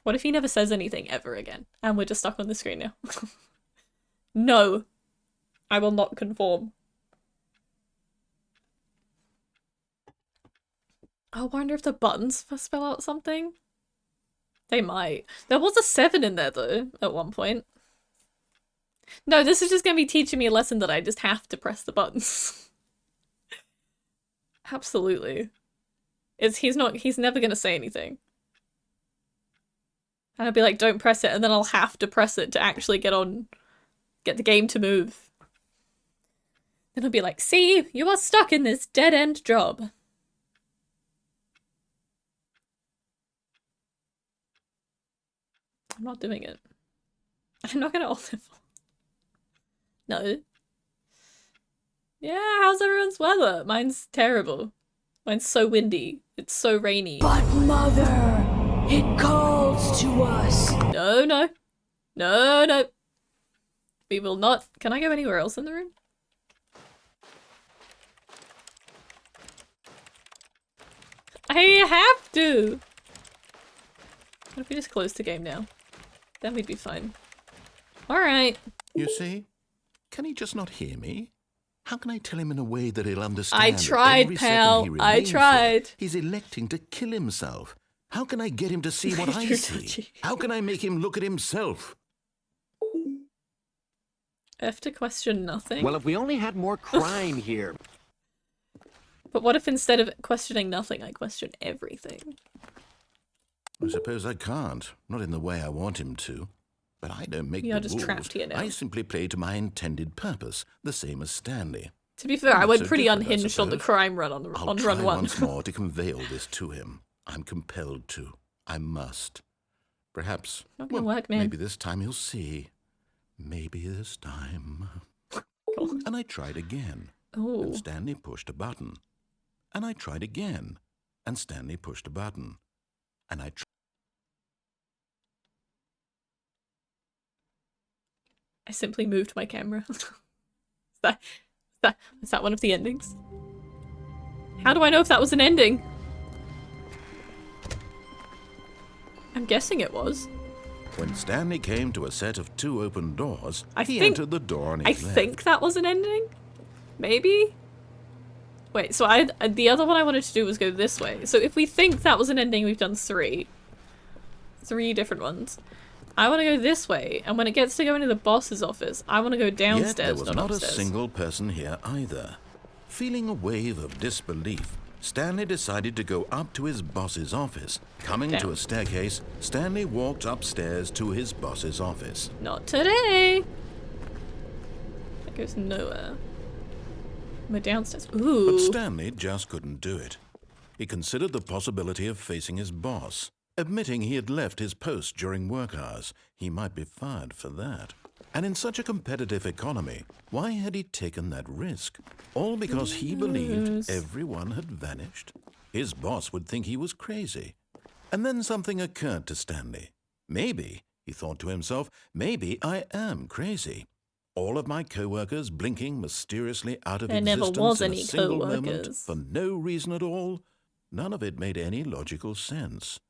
What if he never says anything ever again? And we're just stuck on the screen now. No. I will not conform. I wonder if the buttons spell out something. They might. There was a 7 in there though, at one point. No, this is just going to be teaching me a lesson that I just have to press the buttons. Absolutely. He's never going to say anything. And I'll be like, don't press it, and then I'll have to press it to actually get the game to move. Then I'll be like, see, you are stuck in this dead-end job. I'm not doing it. I'm not going to alt F. No. Yeah, how's everyone's weather? Mine's terrible. When it's so windy. It's so rainy. But Mother, it calls to us. No, no. No, no. We will not. Can I go anywhere else in the room? I have to! What if we just close the game now? Then we'd be fine. Alright. You see? Can he just not hear me? How can I tell him in a way that he'll understand? I tried, pal. I tried. He's electing to kill himself. How can I get him to see what I see? How can I make him look at himself? F to question nothing. Well, if we only had more crime here. But what if instead of questioning nothing, I question everything? I suppose I can't. Not in the way I want him to. But I don't make the You're just rules. trapped here now. I simply play to my intended purpose, the same as Stanley. To be fair, I went So pretty different, I unhinged on the suppose. crime run on I'll run try one. once more to convey all this to him. I'm compelled to. I must. Perhaps. Not gonna work, man. Maybe this time he'll see. Maybe this time. And I tried again. Oh. And Stanley pushed a button. And I tried again. And Stanley pushed a button. And I tried. I simply moved my camera. is that one of the endings? How do I know if that was an ending? I'm guessing it was. When Stanley came to a set of 2 open doors, he think- entered the door on I his left. think that was an ending? Maybe? Wait, so the other one I wanted to do was go this way. So if we think that was an ending, we've done 3. 3 different ones. I want to go this way, and when it gets to go into the boss's office, I want to go downstairs, Yet there was not upstairs. a single person here either. Feeling a wave of disbelief, Stanley decided to go up to his boss's office. Coming to Down. a staircase, Stanley walked upstairs to his boss's office. Not today! That goes nowhere. We're downstairs. Ooh. But Stanley just couldn't do it. He considered the possibility of facing his boss. Admitting he had left his post during work hours, he might be fired for that. And in such a competitive economy, why had he taken that risk? All because he believed everyone had vanished? His boss would think he was crazy. And then something occurred to Stanley. Maybe, he thought to himself, maybe I am crazy. All of my co-workers blinking mysteriously out of There never existence was in any a single moment co-workers. for no reason at all. None of it made any logical sense.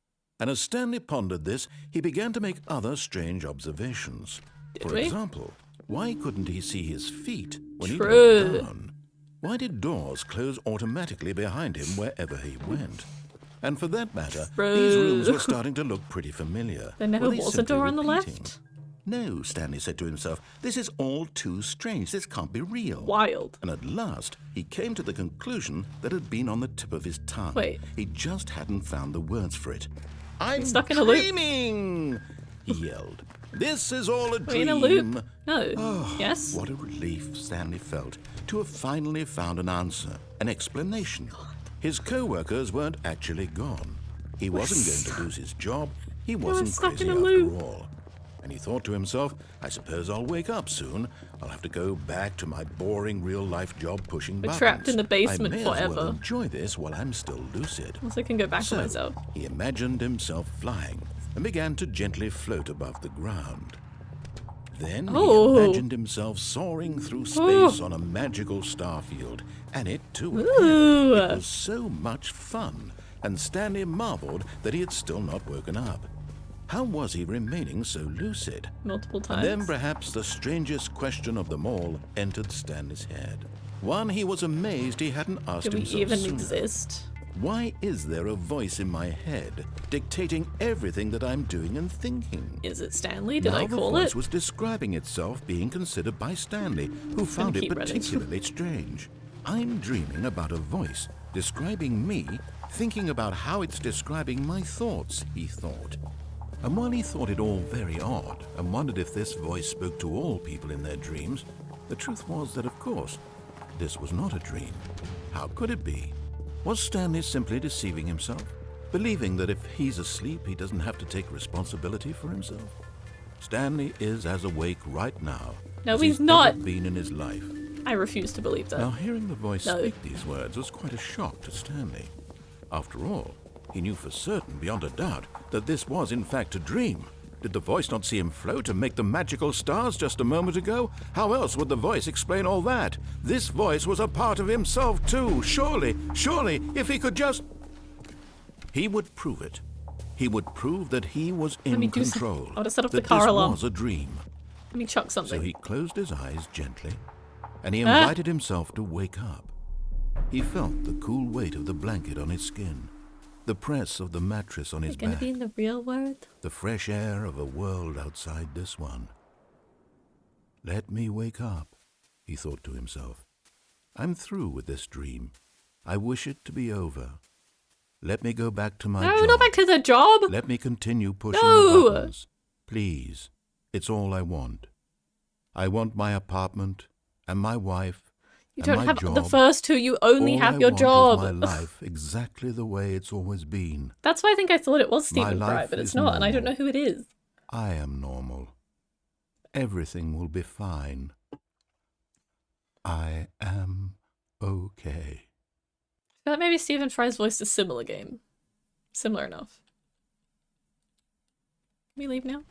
And as Stanley pondered this, he began to make other strange observations. For we? example, why couldn't he see his feet when he True. looked down? Why did doors close automatically behind him wherever he went? And for that matter, these rooms were starting to look pretty familiar. There never Were they was a simply door on the repeating? left? No, Stanley said to himself, this is all too strange. This can't be real. Wild. And at last, he came to the conclusion that had been on the tip of his tongue. Wait. He just hadn't found the words for it. I'm stuck in a loop. dreaming! He yelled. This is all a We're dream. in a loop. No. Oh, Yes? What a relief Stanley felt to have finally found an answer, an explanation. His co-workers weren't actually gone. He wasn't going to lose his job. He wasn't stuck crazy in a after loop. all. And he thought to himself, I suppose I'll wake up soon. I'll have to go back to my boring real-life job pushing We're buttons. trapped in the basement I may as well forever. enjoy this while I'm still lucid. Also can go back to So, myself. he imagined himself flying and began to gently float above the ground. Then Oh. he imagined himself soaring through space on a magical starfield, and it too had. Ooh. It was so much fun, and Stanley marveled that he had still not woken up. How was he remaining so lucid? Multiple And then times. perhaps the strangest question of them all entered Stanley's head. One he was amazed he hadn't asked Do we himself even sooner. exist? Why is there a voice in my head dictating everything that I'm doing and thinking? Is it Stanley? Did I Now call the voice it? was describing itself being considered by Stanley, who found it keep running. particularly strange. I'm dreaming about a voice describing me, thinking about how it's describing my thoughts, he thought. And while he thought it all very odd and wondered if this voice spoke to all people in their dreams, the truth was that, of course, this was not a dream. How could it be? Was Stanley simply deceiving himself, believing that if he's asleep, he doesn't have to take responsibility for himself? Stanley is as awake right now No, as he's ever not. been in his life. I refuse to believe that. Now, hearing the voice No. speak these words was quite a shock to Stanley. After all, he knew for certain, beyond a doubt, that this was in fact a dream. Did the voice not see him float and make the magical stars just a moment ago? How else would the voice explain all that? This voice was a part of himself too. Surely, if he could just... He would prove it. He would prove that he was Let me in do control. I want to set off the That car this alarm. was a dream. Let me chuck So something. he closed his eyes gently, and he invited himself to wake up. He felt the cool weight of the blanket on his skin, the press of the mattress on his It's gonna back, be in the real world? the fresh air of a world outside this one. Let me wake up, he thought to himself. I'm through with this dream. I wish it to be over. Let me go back to my No, job. not back to the job! Let me continue pushing No! the buttons. Please. It's all I want. I want my apartment and my wife You and don't my have job. the first two, you only All have I your want job. Is my life exactly the way it's always been. That's why I think I thought it was My Stephen Fry, life but it's is not, and I don't know normal. who it is. I am normal. Everything will be fine. I am okay. I thought maybe Stephen Fry's voice is similar game. Similar enough. Can we leave now?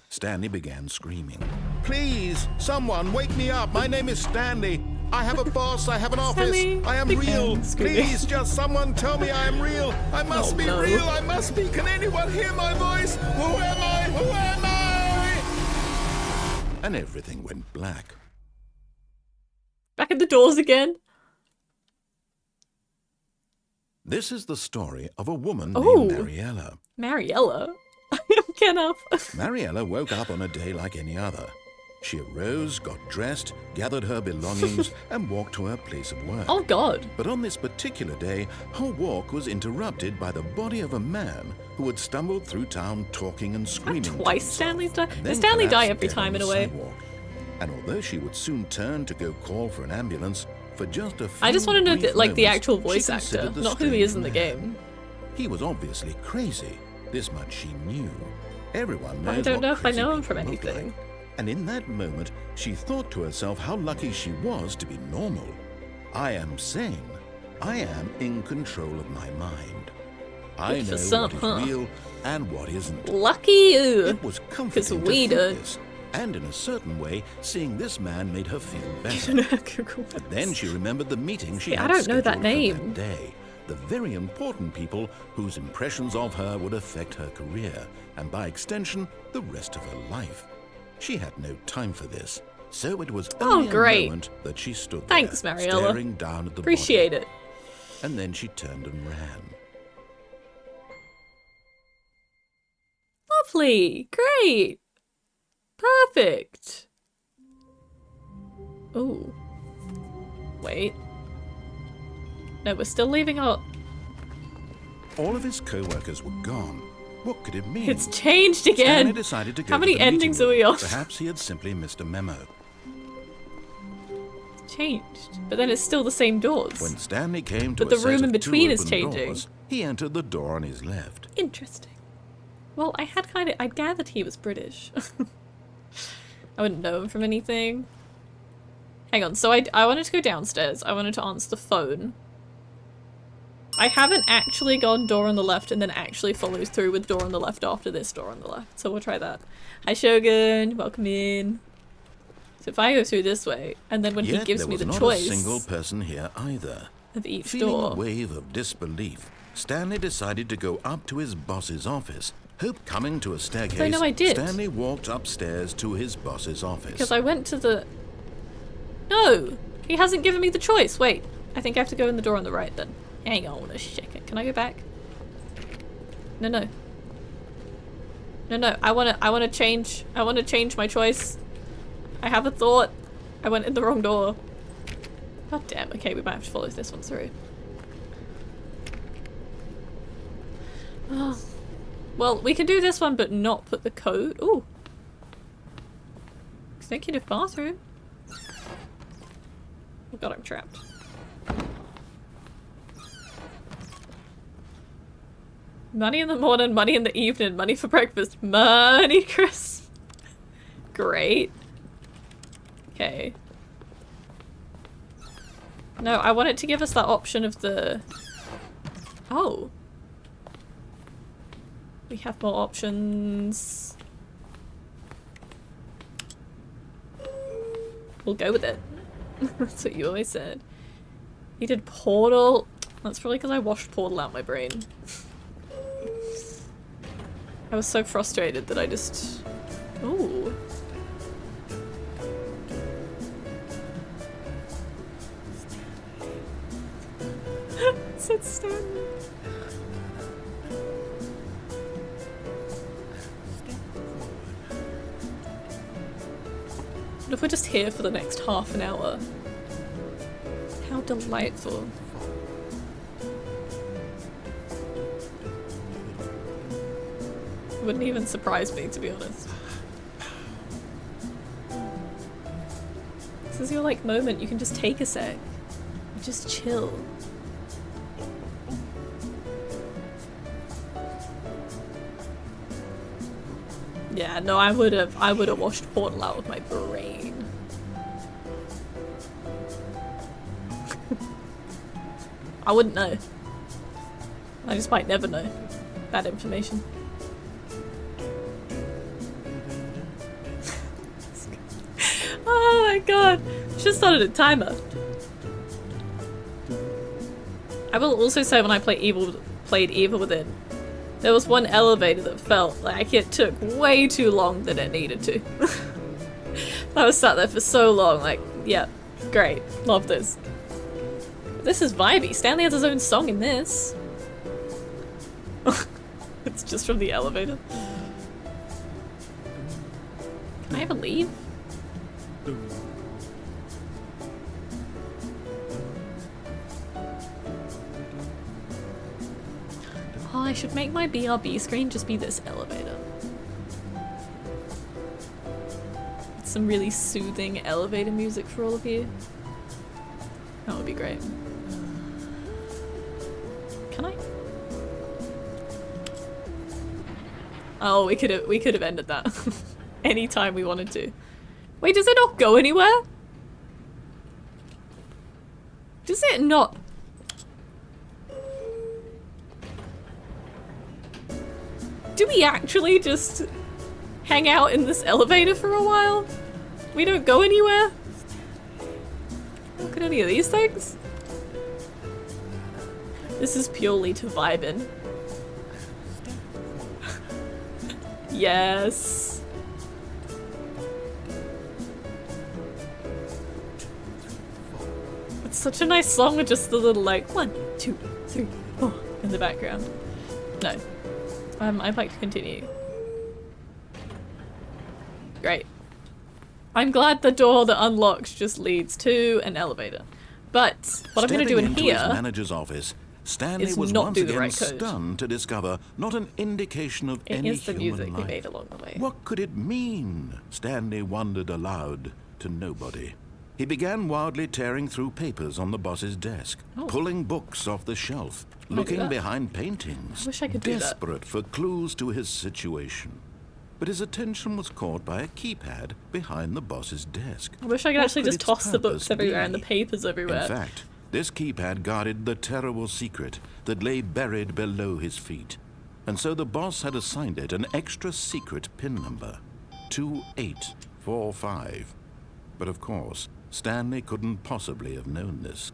Stanley began screaming. Please, someone wake me up. My name is Stanley. I have a boss. I have an office. Stanley I am began real. screaming. Please, just someone tell me I am real. I must be no. real. I must be. Can anyone hear my voice? Who am I? Who am I? And everything went black. Back at the doors again. This is the story of a woman Oh. named Mariella. Mariella? I don't get up. Mariella woke up on a day like any other. She arose, got dressed, gathered her belongings, and walked to her place of work. Oh god. But on this particular day, her walk was interrupted by the body of a man who had stumbled through town talking and screaming. to Twice himself, Stanley's died? and Does then Stanley die collapsed every dead time on in the a way? sidewalk. And although she would soon turn to go call for an ambulance, for just a few I just want to know brief the, like the moments, actual she voice actor, considered the not who he is in the strange game. man. He was obviously crazy. This much she knew. Everyone knows I don't what know if I crazy know him from people look anything. like. And in that moment, she thought to herself how lucky she was to be normal. I am sane. I am in control of my mind. I Good for know some, what is huh? real and what isn't. Lucky you. It was comforting to we think don't. this. And in a certain way, seeing this man made her feel I better. don't know how Google works. Then she remembered the meeting she Yeah, I had don't know that scheduled for name. day. The very important people whose impressions of her would affect her career, and by extension, the rest of her life. She had no time for this, so it was Oh, only great. a moment that she stood Thanks, there, Mariella. staring down at the Appreciate body. it. And then she turned and ran. Lovely. Great. Perfect. Ooh. Wait. No, we're still leaving out. All of his co-workers were gone. What could it mean? It's changed Stanley again. decided to go How to many the meeting endings room. are we on? Perhaps he had simply missed a memo. Changed. But then it's still the same doors. When Stanley came to But the a set room of in between two is open changing. doors, he entered the door on his left. Interesting. Well, I gathered he was British. I wouldn't know him from anything. Hang on, so I wanted to go downstairs. I wanted to answer the phone. I haven't actually gone door on the left and then actually follows through with door on the left after this door on the left. So we'll try that. Hi Shogun, welcome in. So if I go through this way, and then when he Yet gives there me was the not choice a single person here either. of each Feeling door. a wave of disbelief, Stanley decided to go up to his boss's office. Hope coming to a staircase, I know I did. Stanley walked upstairs to his boss's office. Because I went to the... No! He hasn't given me the choice. Wait, I think I have to go in the door on the right then. Hang on a second. Can I go back? No, no. No, no. I wanna change my choice. I have a thought. I went in the wrong door. God damn. Okay, we might have to follow this one through. Oh. Well, we can do this one, but not put the code. Ooh. Executive bathroom. Oh god, I'm trapped. Money in the morning, money in the evening, money for breakfast, money crisp. Great. Okay. No, I want it to give us that option of the... Oh. We have more options. We'll go with it. That's what you always said. You did Portal. That's probably because I washed Portal out my brain. I was so frustrated that I just... Ooh. It said Stanley. What if we're just here for the next half an hour? How delightful. Wouldn't even surprise me, to be honest. This is your like moment, you can just take a sec. Just chill. Yeah, no, I would have washed Portal out of my brain. I wouldn't know. I just might never know that information. Oh my god, should have started a timer. I will also say when I played Evil Within, there was one elevator that felt like it took way too long than it needed to. I was sat there for so long, like, yeah, great, love this. This is vibey. Stanley has his own song in this. It's just from the elevator. Can I ever leave? Oh, I should make my BRB screen just be this elevator. Some really soothing elevator music for all of you. That would be great. Can I? Oh, we could have ended that anytime we wanted to. Wait, does it not go anywhere? Does it not? Do we actually just hang out in this elevator for a while? We don't go anywhere? Look at any of these things. This is purely to vibe in. Yes. It's such a nice song with just the little like 1, 2, 3, 4 in the background. No. I'd like to continue. Great. I'm glad the door that unlocks just leads to an elevator. But what I'm going to do in here his manager's office, Stanley was not once do the again right code. stunned to discover not an indication of any is the music human we life. made along the way. What could it mean? Stanley wondered aloud to nobody. He began wildly tearing through papers on the boss's desk, pulling books off the shelf, looking behind paintings, I wish I could do that. desperate for clues to his situation. But his attention was caught by a keypad behind the boss's desk. I wish I could What actually could just its toss the books purpose everywhere and the be? papers everywhere. In fact, this keypad guarded the terrible secret that lay buried below his feet. And so the boss had assigned it an extra secret PIN number, 2845. But of course, Stanley couldn't possibly have known this.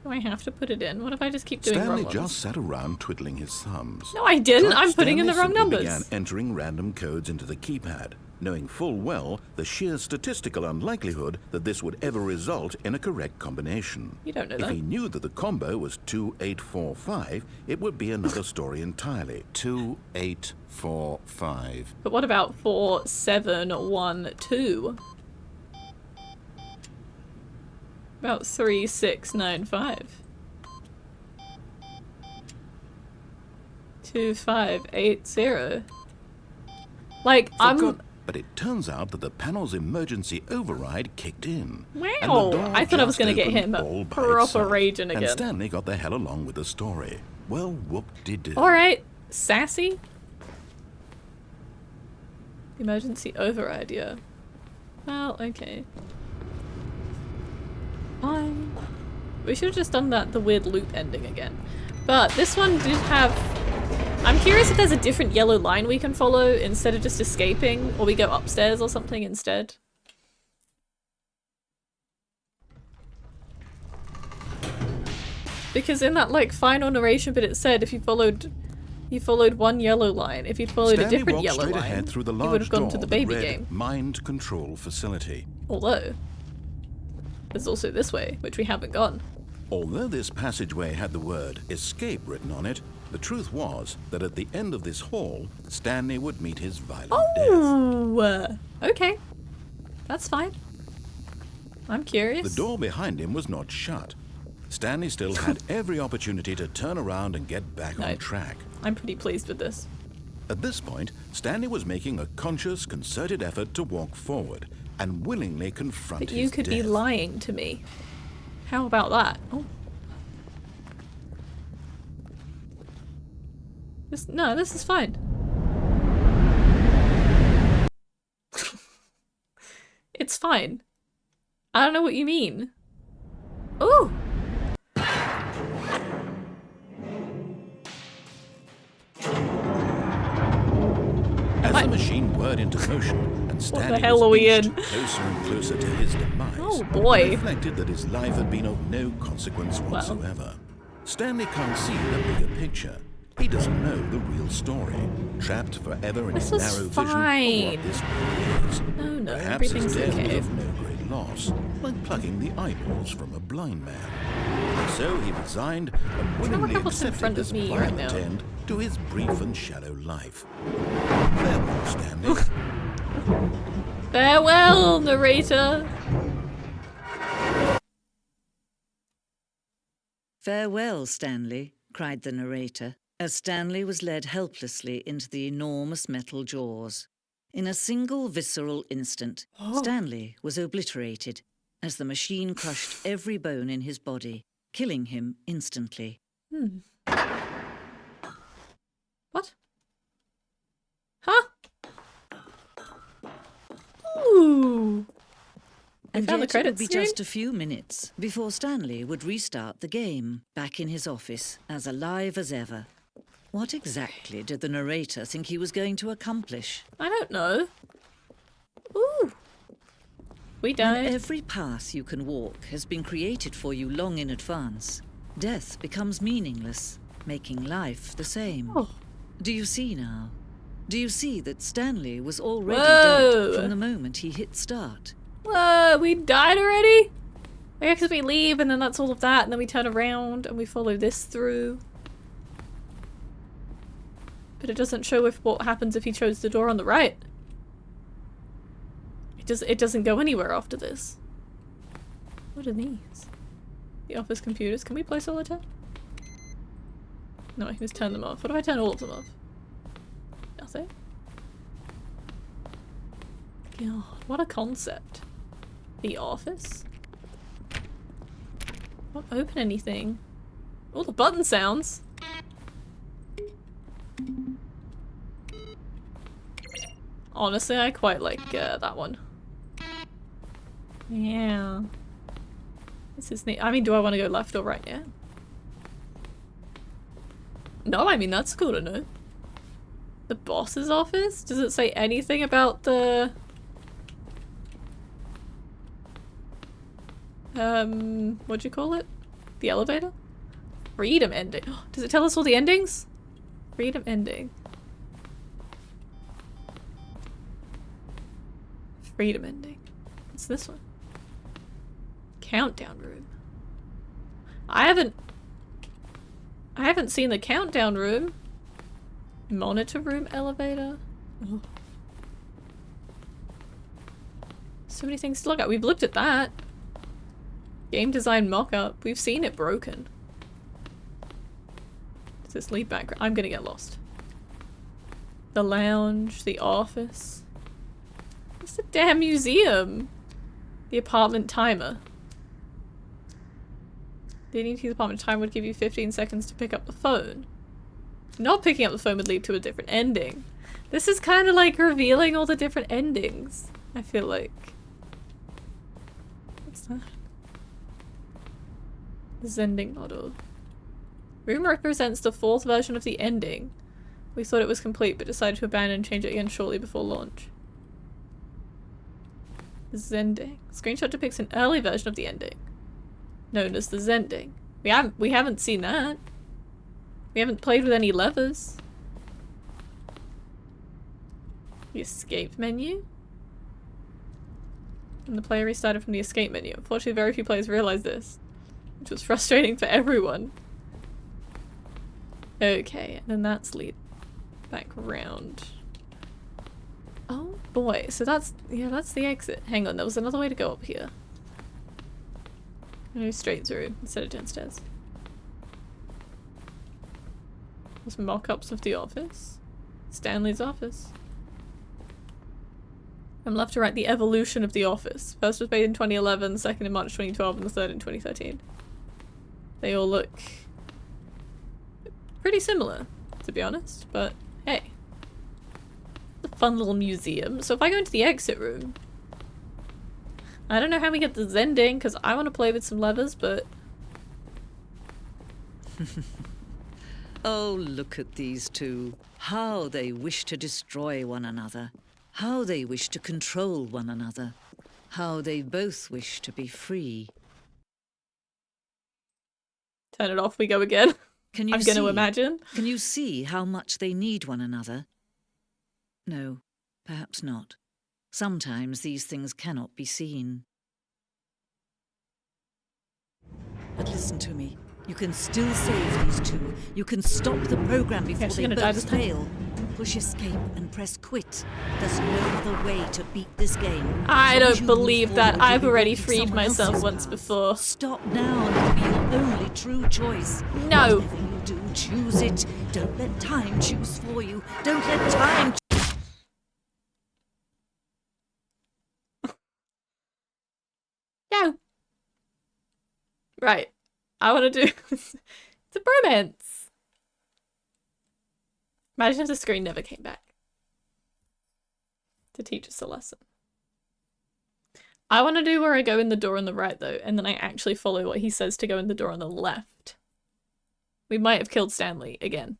Do I have to put it in? What if I just keep doing Stanley wrong just ones? sat around twiddling his thumbs. No, I didn't. But I'm putting in the Stanley wrong simply numbers. began entering random codes into the keypad, knowing full well the sheer statistical unlikelihood that this would ever result in a correct combination. You don't know If that. he knew that the combo was 2845, it would be another story entirely. 2845. But what about 4712? About 3695. 2580. Like, But it turns out that the panel's emergency override kicked in. Wow, and the door I thought I was just gonna get opened him all by proper itself. raging And again. Stanley got the hell along with the story. Well, whoop-de-doo. Alright, sassy. Emergency override, yeah. Well, okay. Fine. We should have just done the weird loop ending again. But this one did have... I'm curious if there's a different yellow line we can follow instead of just escaping, or we go upstairs or something instead. Because in that like final narration bit it said if you followed one yellow line, if you'd followed Stanley a different walked yellow straight line, ahead through the you large would have gone door to the that baby read game. Mind Control Facility. Although, there's also this way, which we haven't gone. Although this passageway had the word escape written on it, the truth was that at the end of this hall, Stanley would meet his violent death. Oh, okay. That's fine. I'm curious. The door behind him was not shut. Stanley still had every opportunity to turn around and get back on track. I'm pretty pleased with this. At this point, Stanley was making a conscious, concerted effort to walk forward and willingly confront But his you could be death. lying to me. How about that? Oh. No, this is fine. It's fine. I don't know what you mean. Ooh! As the machine whirred into motion and Stanley hell was are we inched in? closer and closer to his demise, Oh, boy. he reflected that his life had been of no consequence whatsoever. Stanley can't see the bigger picture. He doesn't know the real story, trapped forever in This his is narrow vision fine. of what this world is. No, Perhaps his everything's death was okay. of no great loss, like plucking the eyeballs from a blind man. So he resigned and willingly look what's in accepted front of this me right violent now. end to his brief and shallow life. Farewell, Stanley. Farewell, narrator! "Farewell, Stanley," cried the narrator, as Stanley was led helplessly into the enormous metal jaws. In a single visceral instant, Stanley was obliterated as the machine crushed every bone in his body, killing him instantly. What? Huh? Ooh! And found the yet it would credits be screen? just a few minutes before Stanley would restart the game, back in his office, as alive as ever. What exactly did the narrator think he was going to accomplish? I don't know. Ooh! We When died. every path you can walk has been created for you long in advance, death becomes meaningless, making life the same. Oh. Do you see now? Do you see that Stanley was already Whoa. dead from the moment he hit start? Whoa, we died already? Yeah, because we leave and then that's all of that, and then we turn around and we follow this through. But it doesn't show if what happens if he chose the door on the right. It doesn't go anywhere after this. What are these? The office computers. Can we play solitaire? No, I can just turn them off. What if I turn all of them off? Nothing. God, what a concept. The office? Not open anything. All the button sounds. Honestly, I quite like that one. Yeah. This is neat. I mean, do I want to go left or right now? No, I mean, that's cool to know. The boss's office? Does it say anything about the... what'd you call it? The elevator? Freedom ending. Does it tell us all the endings? Freedom ending. Freedom ending. What's this one? Countdown room. I haven't seen the countdown room. Monitor room elevator. Oh. So many things to look at. We've looked at that. Game design mock-up. We've seen it broken. Does this lead back? I'm gonna get lost. The lounge. The office. It's the damn museum. The apartment timer. The the apartment timer would give you 15 seconds to pick up the phone. Not picking up the phone would lead to a different ending. This is kind of like revealing all the different endings, I feel like. What's that? The Zending model. Room represents the 4th version of the ending. We thought it was complete, but decided to abandon and change it again shortly before launch. The Zending. Screenshot depicts an early version of the ending, known as the Zending. We haven't seen that. We haven't played with any levers. The escape menu? And the player restarted from the escape menu. Unfortunately, very few players realized this, which was frustrating for everyone. Okay, and then that's lead back round. Oh boy, so that's, yeah, that's the exit. Hang on, there was another way to go up here. I go straight through instead of downstairs. There's mock-ups of the office. Stanley's office. I'm left to write the evolution of the office. First was made in 2011, second in March 2012, and the third in 2013. They all look pretty similar, to be honest, but hey. It's a fun little museum. So if I go into the exit room, I don't know how we get the Zending, because I want to play with some levers, but... Oh, look at these two. How they wish to destroy one another. How they wish to control one another. How they both wish to be free. Turn it off, we go again. Can you I'm going to imagine. Can you see how much they need one another? No, perhaps not. Sometimes these things cannot be seen. But listen to me. You can still save these two. You can stop the program before they both fail. Push escape and press quit. There's no other way to beat this game. I don't believe that. I've already freed myself once before. Stop now and it'll be your only true choice. No. Whatever you do, choose it. Don't let time choose for you. Don't let time. No. Right. I want to do... It's a bromance. Imagine if the screen never came back to teach us a lesson. I want to do where I go in the door on the right, though, and then I actually follow what he says to go in the door on the left. We might have killed Stanley again.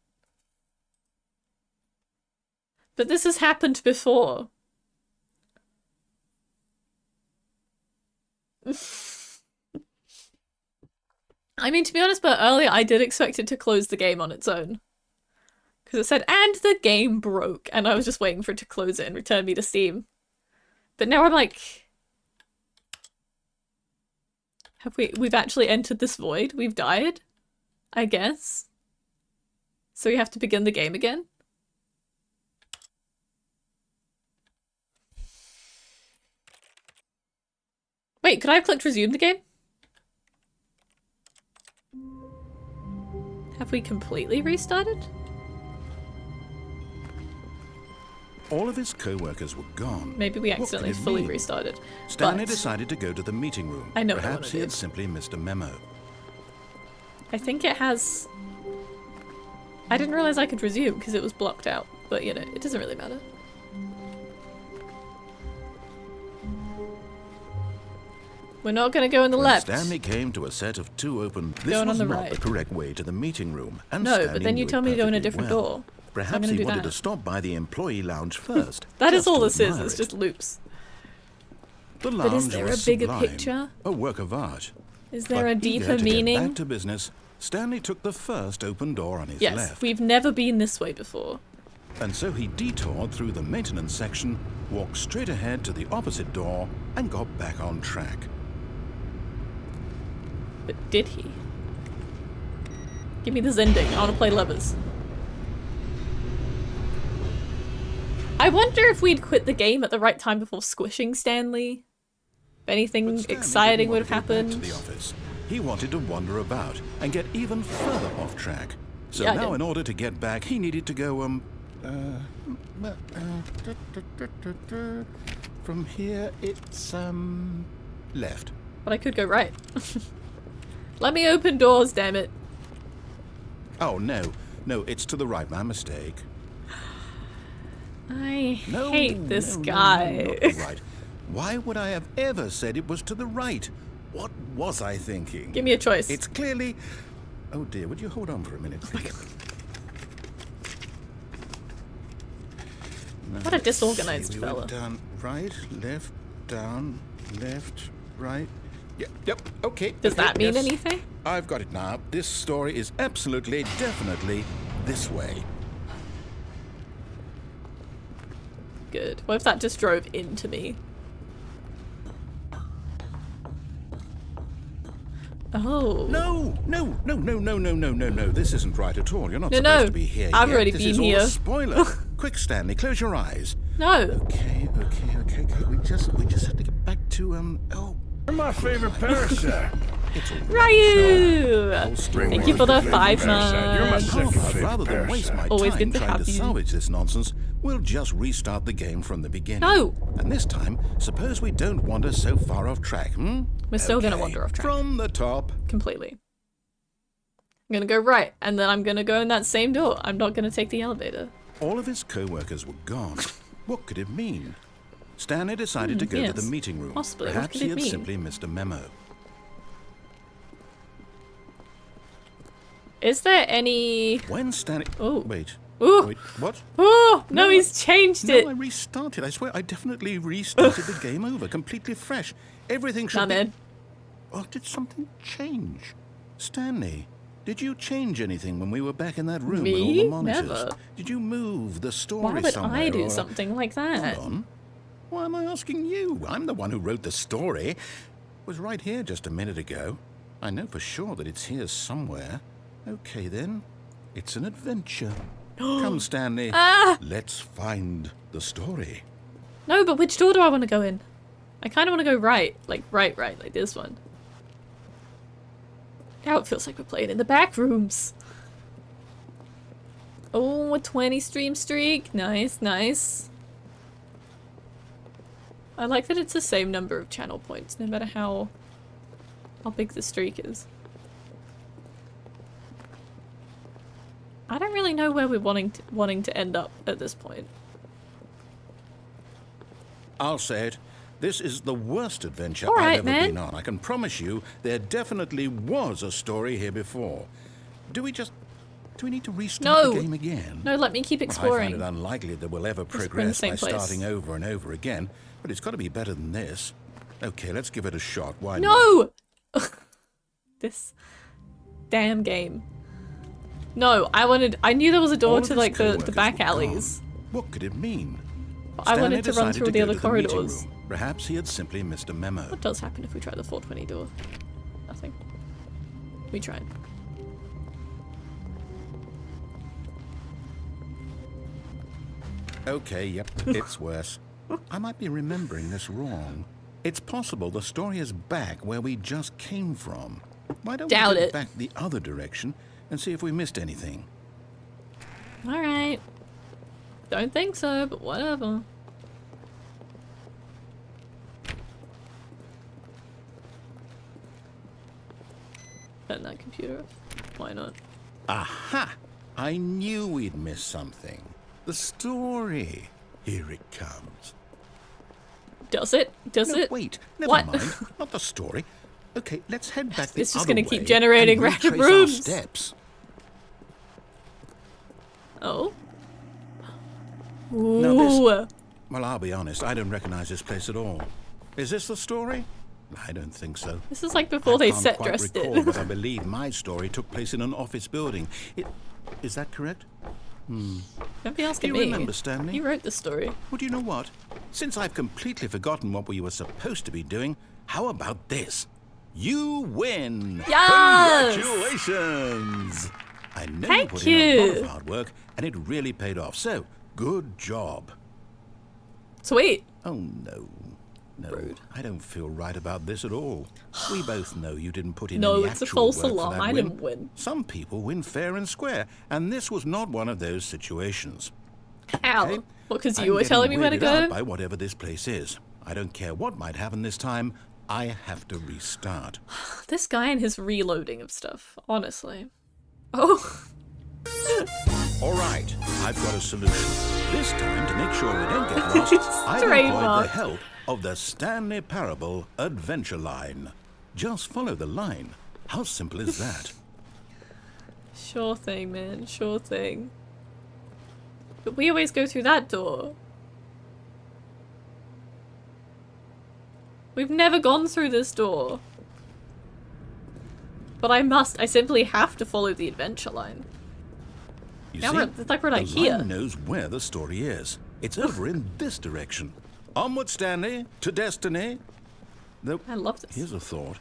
But this has happened before. I mean, to be honest, but earlier I did expect it to close the game on its own. Because it said, and the game broke, and I was just waiting for it to close it and return me to Steam. But now I'm like... We've actually entered this void? We've died? I guess? So we have to begin the game again? Wait, could I have clicked resume the game? Have we completely restarted? All of his co-workers were gone. Maybe we accidentally fully restarted. Stanley decided to go to the meeting room. I know. Perhaps he had simply missed a memo. I think it has... I didn't realize I could resume because it was blocked out. But, you know, it doesn't really matter. We're not going to go in the left. Stanley came to a set of two open... This was not the correct way to the meeting room. And no, Stanley but then you tell me to go in a different door. Perhaps he wanted to stop by the employee lounge first. That is all this is. It's just loops. The lounge but is there a bigger picture? A work of art. Is there a deeper meaning? To get back to business, Stanley took the first open door on his left. Yes, we've never been this way before. And so he detoured through the maintenance section, walked straight ahead to the opposite door, and got back on track. But did he? Give me the Zending. I want to play levers. I wonder if we'd quit the game at the right time before squishing Stanley. If anything exciting would have happened. To the office. He wanted to wander about and get even further off track. So now in order to get back, he needed to go, from here it's, left. But I could go right. Let me open doors, damn it. Oh, no. No, it's to the right. My mistake. I No, hate this no, guy. not the right. Why would I have ever said it was to the right? What was I thinking? Give me a choice. It's clearly... Oh dear, would you hold on for a minute, please? What a disorganized we fella. went down, right, left, down, left, right. Yep, okay. Does okay, that mean yes. anything? I've got it now. This story is absolutely, definitely this way. Good. What if that just drove into me? Oh. No. This isn't right at all. You're not No, supposed no. to be here I've yet. already This been is all here. a spoiler. Quick, Stanley, close your eyes. No. Okay. We just have to get back to, You're my favorite parasite. It's all Ryu! Story. Thank you for the 5 You're my months. second But favorite rather than waste my Always time good to trying have to you. salvage this nonsense, we'll just restart the game from the beginning. No. And this time, suppose we don't wander so far off track, We're still gonna Okay, wander off track. From the top. Completely. I'm gonna go right, and then I'm gonna go in that same door. I'm not gonna take the elevator. All of his co-workers were gone. What could it mean? Stanley decided to go to the yes. meeting room. Possibly. What Perhaps could he it had mean? simply missed a memo. Is there any... When Stanley... Oh. Wait. Ooh. Wait, what? Oh, no, No, he's changed it. No, I restarted. I swear, I definitely restarted the game over, completely fresh. Everything should Come in. Oh, did something change? Stanley, did you change anything when we were back in that room with all Me? the monitors? Never. Did you move the story Why would somewhere? I do or- something like that? Hold on. Why am I asking you? I'm the one who wrote the story. It was right here just a minute ago. I know for sure that it's here somewhere. Okay, then. It's an adventure. Come, Stanley. Ah! Let's find the story. No, but which door do I want to go in? I kind of want to go right. Like, right, like this one. Now it feels like we're playing in the back rooms. Oh, a 20 stream streak. Nice, nice. I like that it's the same number of channel points, no matter how big the streak is. I don't really know where we're wanting to end up at this point. I'll say it. This is the worst adventure All right, I've ever man. been on. I can promise you there definitely was a story here before. Do we need to restart No. the game again? No, let me keep Well, I exploring. find it unlikely that we'll ever we're in the progress same by place. starting over and over again, but it's got to be better than this. Okay, let's give it a shot. Why not? No! This damn game. No, I knew there was a All door of to his like the co-workers back were alleys. gone. What could it mean? I wanted to run Stanley through decided the to other go to meeting corridors. room. Perhaps he had simply missed a memo. What does happen if we try the 420 door? Nothing. We tried. Okay, yep, it's worse. I might be remembering this wrong. It's possible the story is back where we just came from. Why don't Doubt we go it. back the other direction and see if we missed anything? Alright. Don't think so, but whatever. Turn that computer off. Why not? Aha! I knew we'd miss something. The story. Here it comes. Does it? Does No, it? wait, never What? mind. Not the story. Okay, let's head back the It's just other gonna keep way generating and random retrace our rooms. steps. Oh? Now this- Ooh. Well, I'll be honest, I don't recognize this place at all. Is this the story? I don't think so. This is like before they I can't set quite dressed recall, it. but I believe my story took place in an office building. Is that correct? Don't be Do asking you me. remember, Stanley? You wrote the story. Well, do you know what? Since I've completely forgotten what we were supposed to be doing, how about this? You win! Yes! Congratulations! I know Thank you put in a lot you. of hard work, and it really paid off. So, good job. Sweet. Oh, no. No, Rude. I don't feel right about this at all. We both know you didn't put in No, any it's a actual false work for alarm. that I win. didn't win. Some people win fair and square, and this was not one of those situations. Ow. Okay? Well, because I'm you were getting telling me where to weirded out go? by whatever this place is. I don't care what might happen this time. I have to restart. This guy and his reloading of stuff, honestly. Oh. All right, I've got a solution. This time, to make sure we don't get lost, I've employed the help of the Stanley Parable Adventure Line. Just follow the line. How simple is that? Sure thing, man. Sure thing. But we always go through that door. We've never gone through this door. But I simply have to follow the adventure line. You now see, it's like we're not the here. line knows where the story is. It's over in this direction. Onward, Stanley, to destiny. Though, I love this. Here's a thought.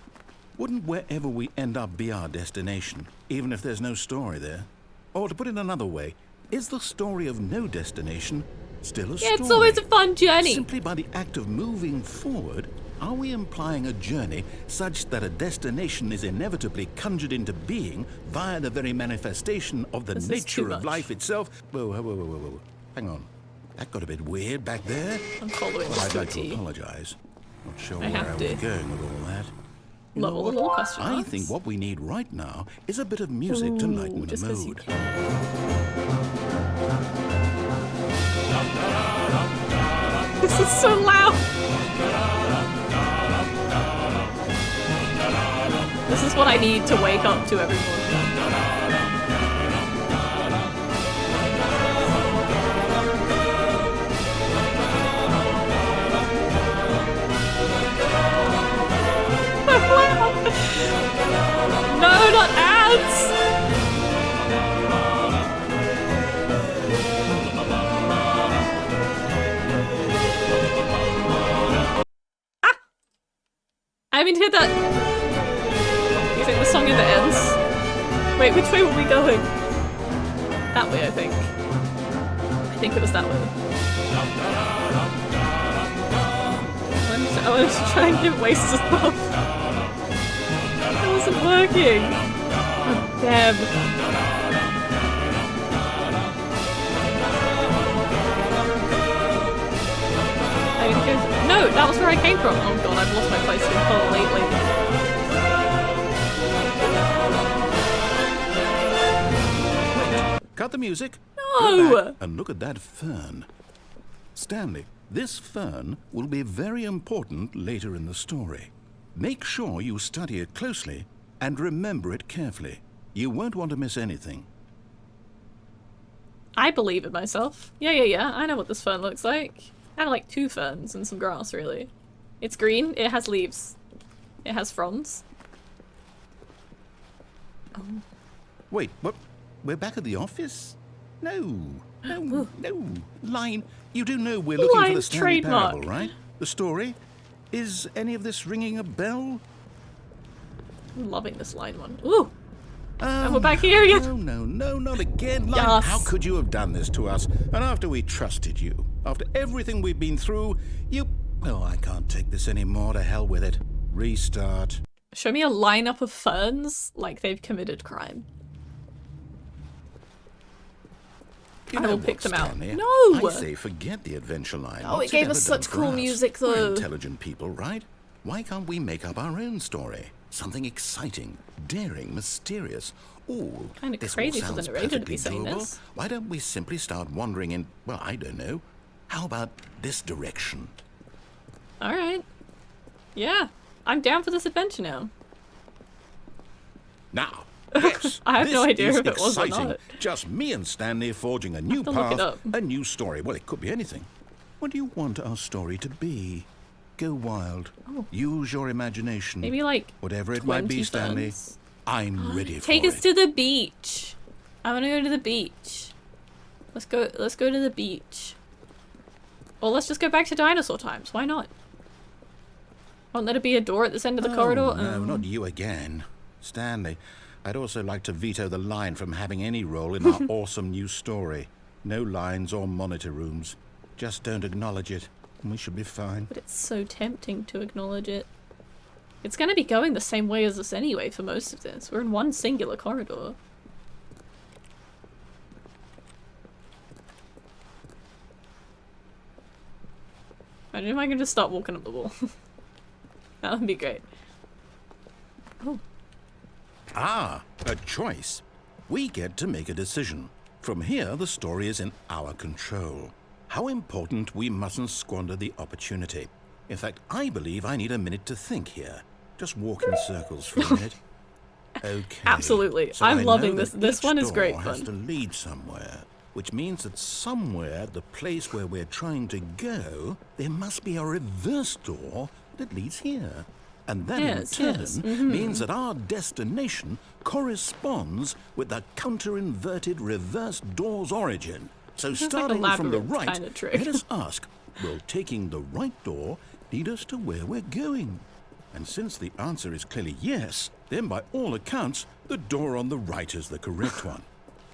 Wouldn't wherever we end up be our destination, even if there's no story there? Or to put it another way, is the story of no destination still a story? Yeah, it's always a fun journey. Simply by the act of moving forward, are we implying a journey such that a destination is inevitably conjured into being via the very manifestation of the nature of life itself? Whoa, whoa, whoa, whoa, whoa, whoa. Hang on. That got a bit weird back there. I'm following I'd like to the apologize. Not sure I where I was to. going with all that. You Level know the little question I marks. think what we need right now is a bit of music to lighten the just 'cause you mood. This is so loud. This is what I need to wake up to every morning. No, not ads! Ah! I haven't heard that. You think the song ever ends? Wait, which way were we going? That way, I think. I think it was that way. I was trying to give waste of love. It wasn't working. Oh, damn. I didn't go. No, that was where I came from. Oh god, I've lost my place completely. Cut the music. No! Go back and look at that fern. Stanley, this fern will be very important later in the story. Make sure you study it closely and remember it carefully. You won't want to miss anything. I believe in myself. Yeah. I know what this fern looks like. I have like 2 ferns and some grass, really. It's green. It has leaves. It has fronds. Oh. Wait, what? We're back at the office? No. Line, you do know we're looking for the Stanley Parable, right? The story? Is any of this ringing a bell? I'm loving this line one. Ooh! And we're back here again! No, not again. Line, Yes. how could you have done this to us? And after we trusted you, after everything we've been through, you... Oh, I can't take this anymore. To hell with it. Restart. Show me a lineup of ferns like they've committed crime. You I will know pick them out. Stanley? No! I say forget the adventure line. Oh, What's it gave ever us done such for cool us? music, We're though. intelligent people, right? Why can't we make up our own story? Something exciting, daring, mysterious. Ooh, Kinda this all crazy for the sounds narrator to be perfectly saying doable. this. Why don't we simply start wandering in, well, I don't know. How about this direction? Alright. Yeah. I'm down for this adventure now. Now, yes, I have no this idea is if it was or exciting. not. Just me and Stanley forging a new to look it path, up. a new story. Well, it could be anything. What do you want our story to be? Go wild. Oh. Use your imagination. Maybe like Whatever it might be, 20 Stanley, ferns. I'm ready for Take it. us to the beach. I want to go to the beach. Let's go to the beach. Or let's just go back to dinosaur times. Why not? Won't there be a door at this end of the corridor? No, not you again. Stanley, I'd also like to veto the line from having any role in our awesome new story. No lines or monitor rooms. Just don't acknowledge it, and we should be fine. But it's so tempting to acknowledge it. It's going to be going the same way as us anyway for most of this. We're in one singular corridor. Imagine if I can just start walking up the wall. That would be great. Oh. Ah, a choice. We get to make a decision. From here, the story is in our control. How important we mustn't squander the opportunity. In fact, I believe I need a minute to think here. Just walk in circles for a minute. Okay. Absolutely. So I'm I loving know this. that This each one is great door has fun. to lead somewhere, which means that somewhere, the place where we're trying to go, there must be a reverse door that leads here. And that in turn means that our destination corresponds with the counter-inverted reverse door's origin. So starting from the right, kind of trick. let us ask, will taking the right door lead us to where we're going? And since the answer is clearly yes, then by all accounts, the door on the right is the correct one.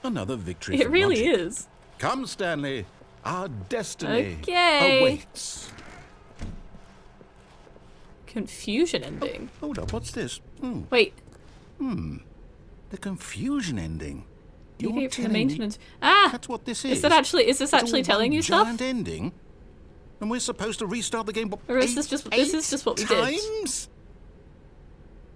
Another victory for It really logic. is. Come, Stanley. Our destiny Okay. awaits. Confusion ending. Hold up, what's this? Wait. The confusion ending. You You're gave the telling me maintenance. Ah! that's what this is. Is this actually It's all telling one you stuff? giant ending? And we're supposed to restart the game, what, Or is this just what we did? times?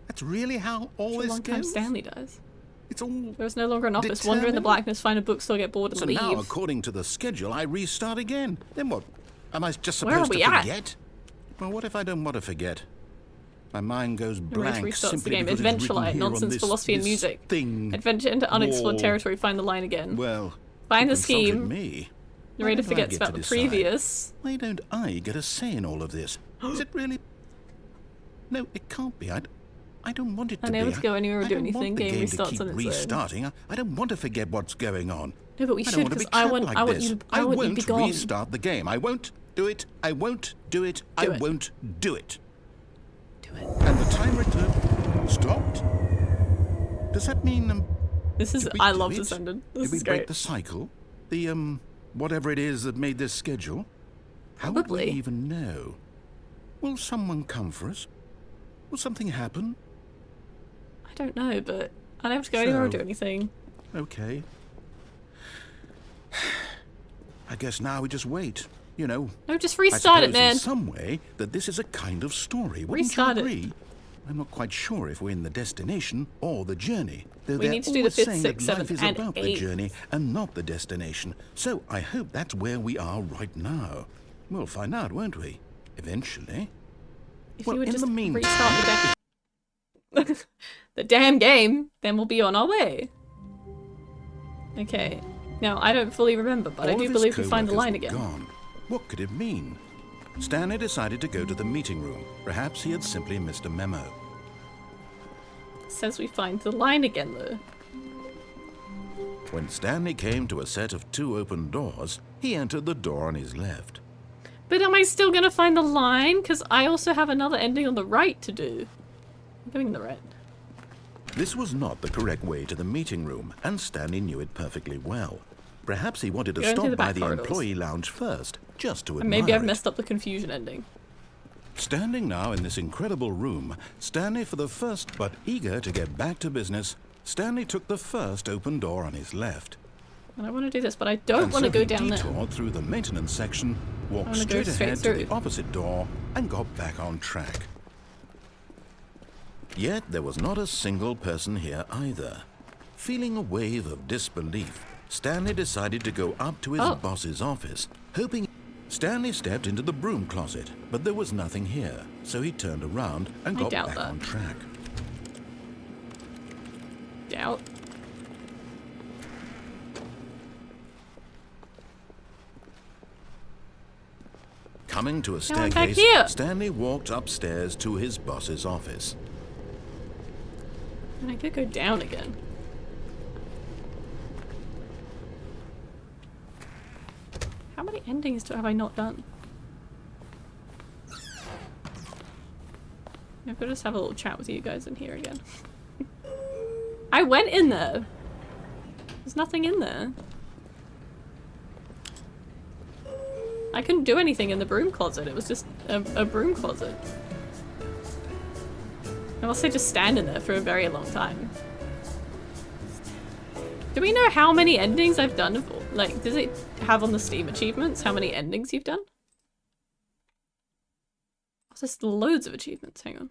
That's really how all For a this long time goes? Stanley dies. It's all There was no longer an office. Wander in the determined? blackness, find a bookstore, get bored, and So leave. now, according to the schedule, I restart again. Then what? Am I just Where are supposed to we at? forget? Well, what if I don't want to forget? My mind goes Race blank restarts the simply game. because it's Adventure written light, here on nonsense, this- philosophy, and this music. thing. Adventure into unexplored wall. territory, find the line again. Well, Find you the consulted scheme. Me. Why Narrator don't I forgets get about to the decide? previous. Why don't I get a say in all of this? Is it really? No, it can't be. I don't want it to be. Unable to go anywhere or I do don't anything, want the game game to restarts keep on its own. restarting. I don't want to forget what's going on. No, but we I don't should, want to be because I trapped want, like I want this. you, I want you to be won't gone. restart the game. I won't do it. I won't do it. I it. won't do it. Do it. And the timer stopped. Does that mean This is. did we I do love it? this ending. This Did we is break great. the cycle? The whatever it is that made this schedule? How would we Probably. even know? Will someone come for us? Will something happen? I don't know, but I don't have to go anywhere or So- do anything. Okay. I guess now we just wait. You know, No, just I restart it, suppose man. in some way that this is a kind of story. Wouldn't Restart you it. agree? I'm not quite sure if we're in the destination or the journey. Though We they're need to do the always 5th, saying 6th, that life 7th, is and about the 8th. journey and not the destination. So I hope that's where we are right now. We'll find out, won't we? Eventually. If Well, you would in just the meantime- restart the damn game, then we'll be on our way. Okay. Now, I don't fully remember, but I All do of his believe we find the co-workers line were again. Gone. What could it mean? Stanley decided to go to the meeting room. Perhaps he had simply missed a memo. Says we find the line again, though. When Stanley came to a set of 2 open doors, he entered the door on his left. But am I still gonna find the line? Because I also have another ending on the right to do. I'm going the right. This was not the correct way to the meeting room, and Stanley knew it perfectly well. Perhaps he wanted to Going through stop the by back the corridors. employee lounge first, just to And admire maybe I've it. messed up the confusion ending. Standing now in this incredible room, Stanley for the first, but eager to get back to business, Stanley took the first open door on his left. And I want to do this, but I don't And want to so go he down there. detoured through the maintenance section, walked wanna go straight straight ahead to through. the opposite door, and got back on track. Yet there was not a single person here either. Feeling a wave of disbelief, Stanley decided to go up to his Oh. boss's office, hoping... Stanley stepped into the broom closet, but there was nothing here, so he turned around and I got doubt back that. on track. Doubt. Coming to a Now I'm back staircase, here. Stanley walked upstairs to his boss's office. And I could go down again. How many endings have I not done? Maybe I'll just have a little chat with you guys in here again. I went in there. There's nothing in there. I couldn't do anything in the broom closet. It was just a broom closet. Unless I just stand in there for a very long time. Do we know how many endings I've done? Like, does it have on the Steam achievements how many endings you've done? Oh, there's loads of achievements. Hang on.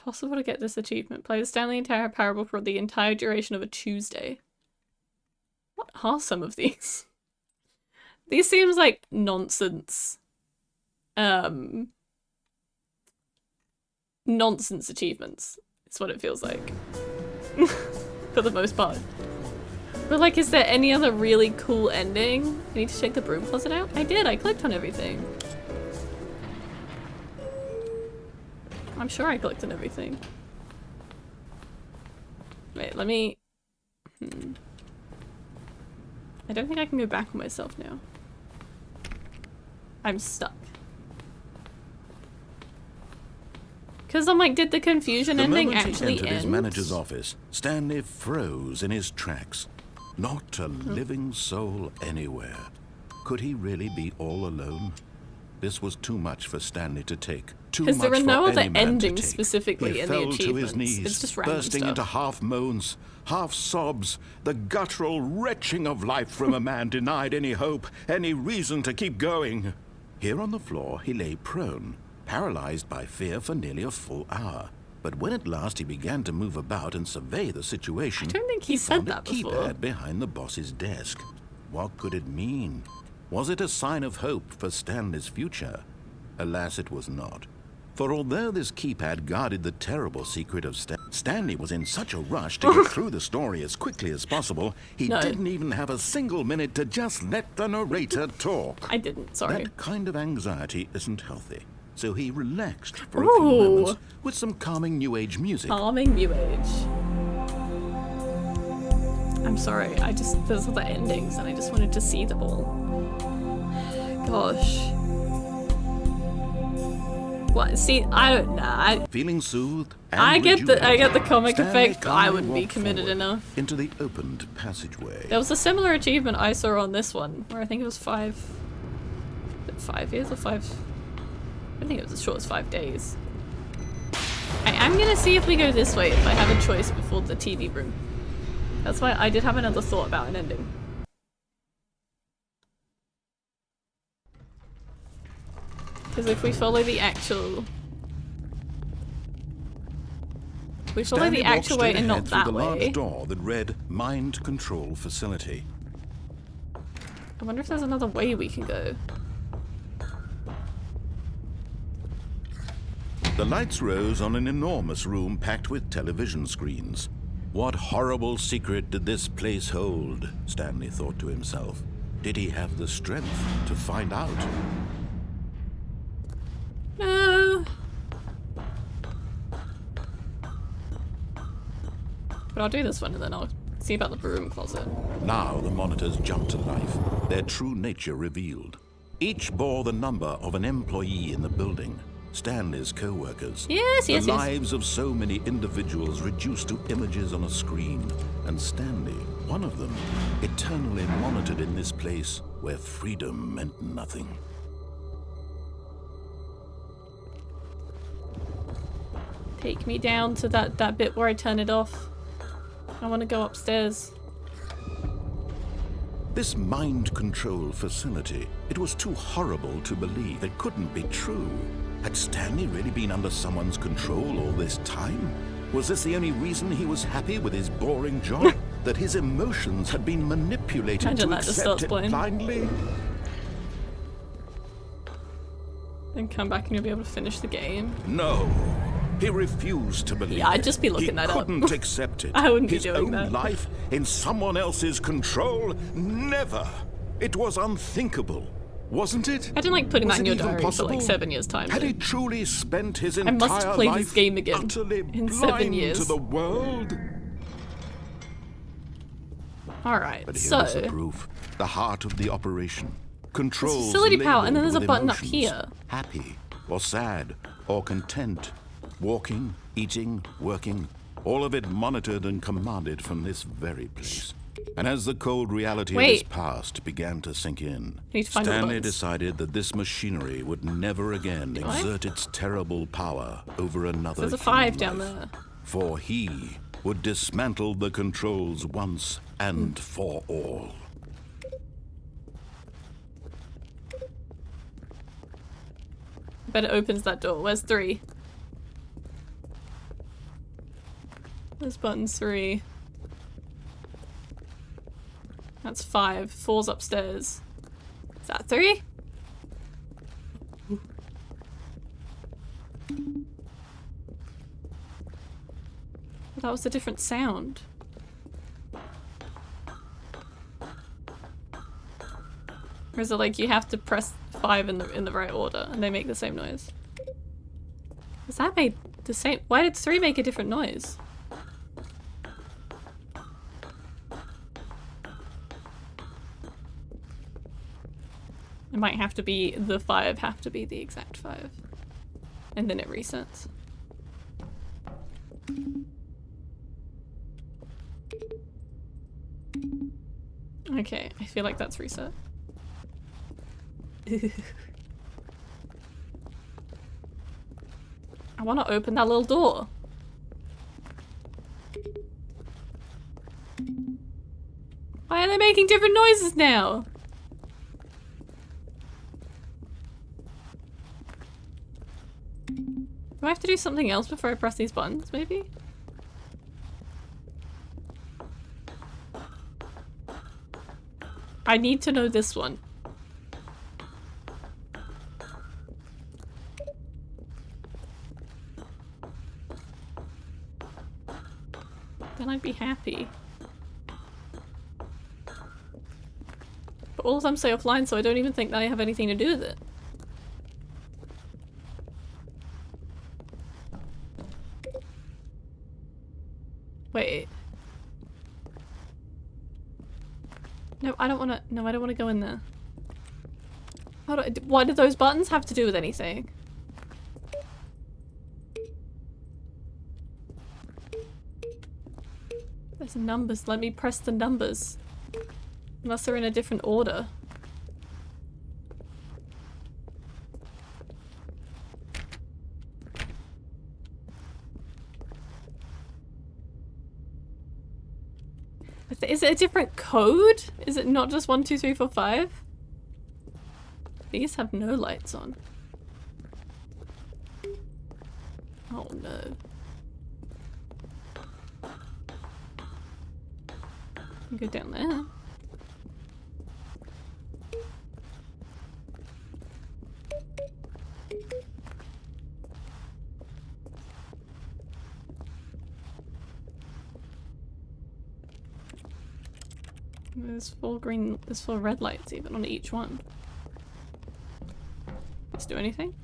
Possible to get this achievement. Play the Stanley entire parable for the entire duration of a Tuesday. What are some of these? These seems like nonsense. Nonsense achievements. It's what it feels like. For the most part. But like, is there any other really cool ending? I need to check the broom closet out? I did, I clicked on everything. I'm sure I clicked on everything. Wait, let me... I don't think I can go back on myself now. I'm stuck. Because I'm like, did the confusion ending actually end? The moment he entered his manager's office, Stanley froze in his tracks. Not a living soul anywhere. Could he really be all alone? This was too much for Stanley to take. Because there are no other endings specifically in the achievements. He fell to his knees, it's just random bursting stuff. into half moans, half sobs, the guttural retching of life from a man denied any hope, any reason to keep going. Here on the floor, he lay prone, paralyzed by fear for nearly a full hour. But when at last he began to move about and survey the situation, I don't think he said that found a before. keypad behind the boss's desk. What could it mean? Was it a sign of hope for Stanley's future? Alas, it was not. For although this keypad guarded the terrible secret of Stanley was in such a rush to get through the story as quickly as possible, he didn't even have a single minute to just let the narrator talk. I didn't, sorry. That kind of anxiety isn't healthy. So he relaxed for a few moments with some calming New Age music. Calming New Age. I'm sorry, there's other endings and I just wanted to see them all. Gosh. What? See, I don't know. Feeling soothed and I get the comic Stanley effect, but I wouldn't be walked committed forward enough. into the opened passageway. There was a similar achievement I saw on this one, where I think it was 5 years or 5... I think it was as short as 5 days. I am gonna see if we go this way if I have a choice before the TV room. That's why I did have another thought about an ending. Because if we follow the actual... If we follow the actual way and not that through the way... large door that read Mind Control Facility. I wonder if there's another way we can go. The lights rose on an enormous room packed with television screens. What horrible secret did this place hold? Stanley thought to himself. Did he have the strength to find out? No. But I'll do this one and then I'll see about the broom closet. Now the monitors jumped to life, their true nature revealed. Each bore the number of an employee in the building. Stanley's co-workers. The lives of so many individuals reduced to images on a screen. And Stanley, one of them, eternally monitored in this place where freedom meant nothing. Take me down to that bit where I turn it off. I want to go upstairs. This mind control facility, it was too horrible to believe. It couldn't be true. Had Stanley really been under someone's control all this time? Was this the only reason he was happy with his boring job? That his emotions had been manipulated to accept it blindly? Then come back and you'll be able to finish the game. No. He refused to believe I'd just be looking that up. He couldn't accept it. I wouldn't be his doing own that. life in someone else's control? Never. It was unthinkable. Wasn't it? I didn't like putting that in your even diary possible? for like 7 years' time. Had he truly spent his entire life must play this game again utterly in 7 blind years. to the world? Alright, But here so... was the proof. The heart of the operation. Controls facility power, and then labeled there's a with button up emotions. here. Happy, or sad, or content. Walking, eating, working. All of it monitored and commanded from this very place. And as the cold reality of his past began to sink in, need to find all the Stanley buttons. decided that this machinery would never again exert its terrible power over another There's a human 5 down life. there. For he would dismantle the controls once and for all. Bet it opens that door. Where's 3? There's button 3. That's 5. 4's upstairs. Is that 3? That was a different sound. Or is it like you have to press 5 in the right order and they make the same noise? Does that make the same? Why did 3 make a different noise? It might have to be the 5, have to be the exact 5. And then it resets. Okay, I feel like that's reset. I want to open that little door. Why are they making different noises now? Do I have to do something else before I press these buttons, maybe? I need to know this one. Then I'd be happy. But all of them say offline, so I don't even think that I have anything to do with it. Wait. No, I don't wanna- no, I don't wanna go in there. What did those buttons have to do with anything? There's numbers, let me press the numbers. Unless they're in a different order. Is it a different code? Is it not just 1, 2, 3, 4, 5? These have no lights on. Oh no. You go down there. There's 4 green, there's 4 red lights even on each one. Let's do anything.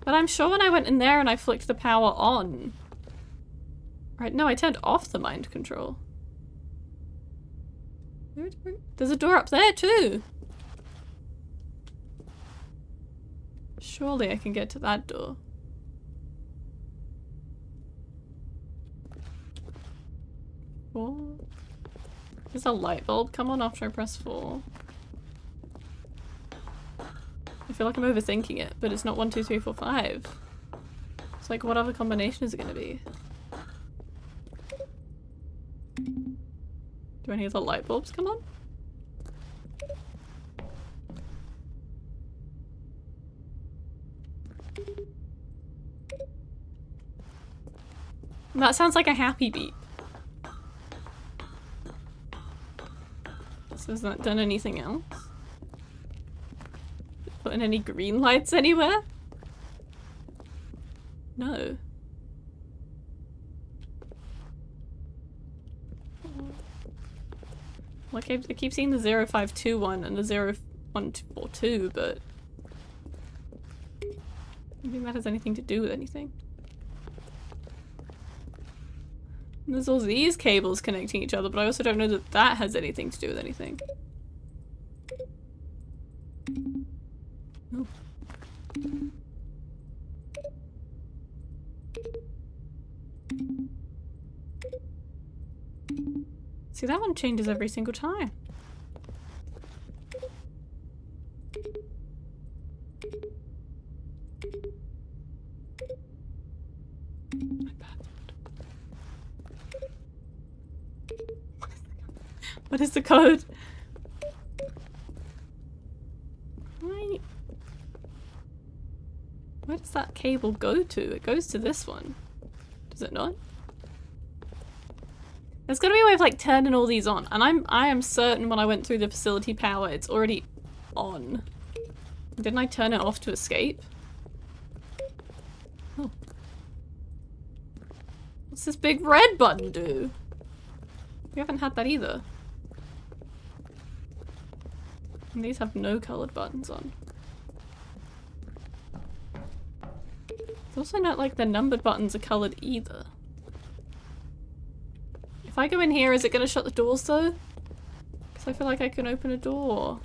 But I'm sure when I went in there and I flicked the power on. Right, no, I turned off the mind control. There's a door up there too. Surely I can get to that door. Does a light bulb come on after I press 4? I feel like I'm overthinking it, but it's not 1, 2, 3, 4, 5. It's like, what other combination is it gonna be? Do any of the light bulbs come on? That sounds like a happy beep. So has that done anything else? Put in any green lights anywhere? No. Like I keep seeing the 0521 and the 01242, but I don't think that has anything to do with anything. And there's all these cables connecting each other, but I also don't know that that has anything to do with anything. Oh. See, that one changes every single time. What is the code? does that cable go to? It goes to this one. Does it not? There's gotta be a way of like turning all these on. And I am certain when I went through the facility power, it's already on. Didn't I turn it off to escape? Oh. What's this big red button do? We haven't had that either. And these have no colored buttons on. It's also not like the numbered buttons are colored either. If I go in here, is it gonna shut the doors though? Because I feel like I can open a door.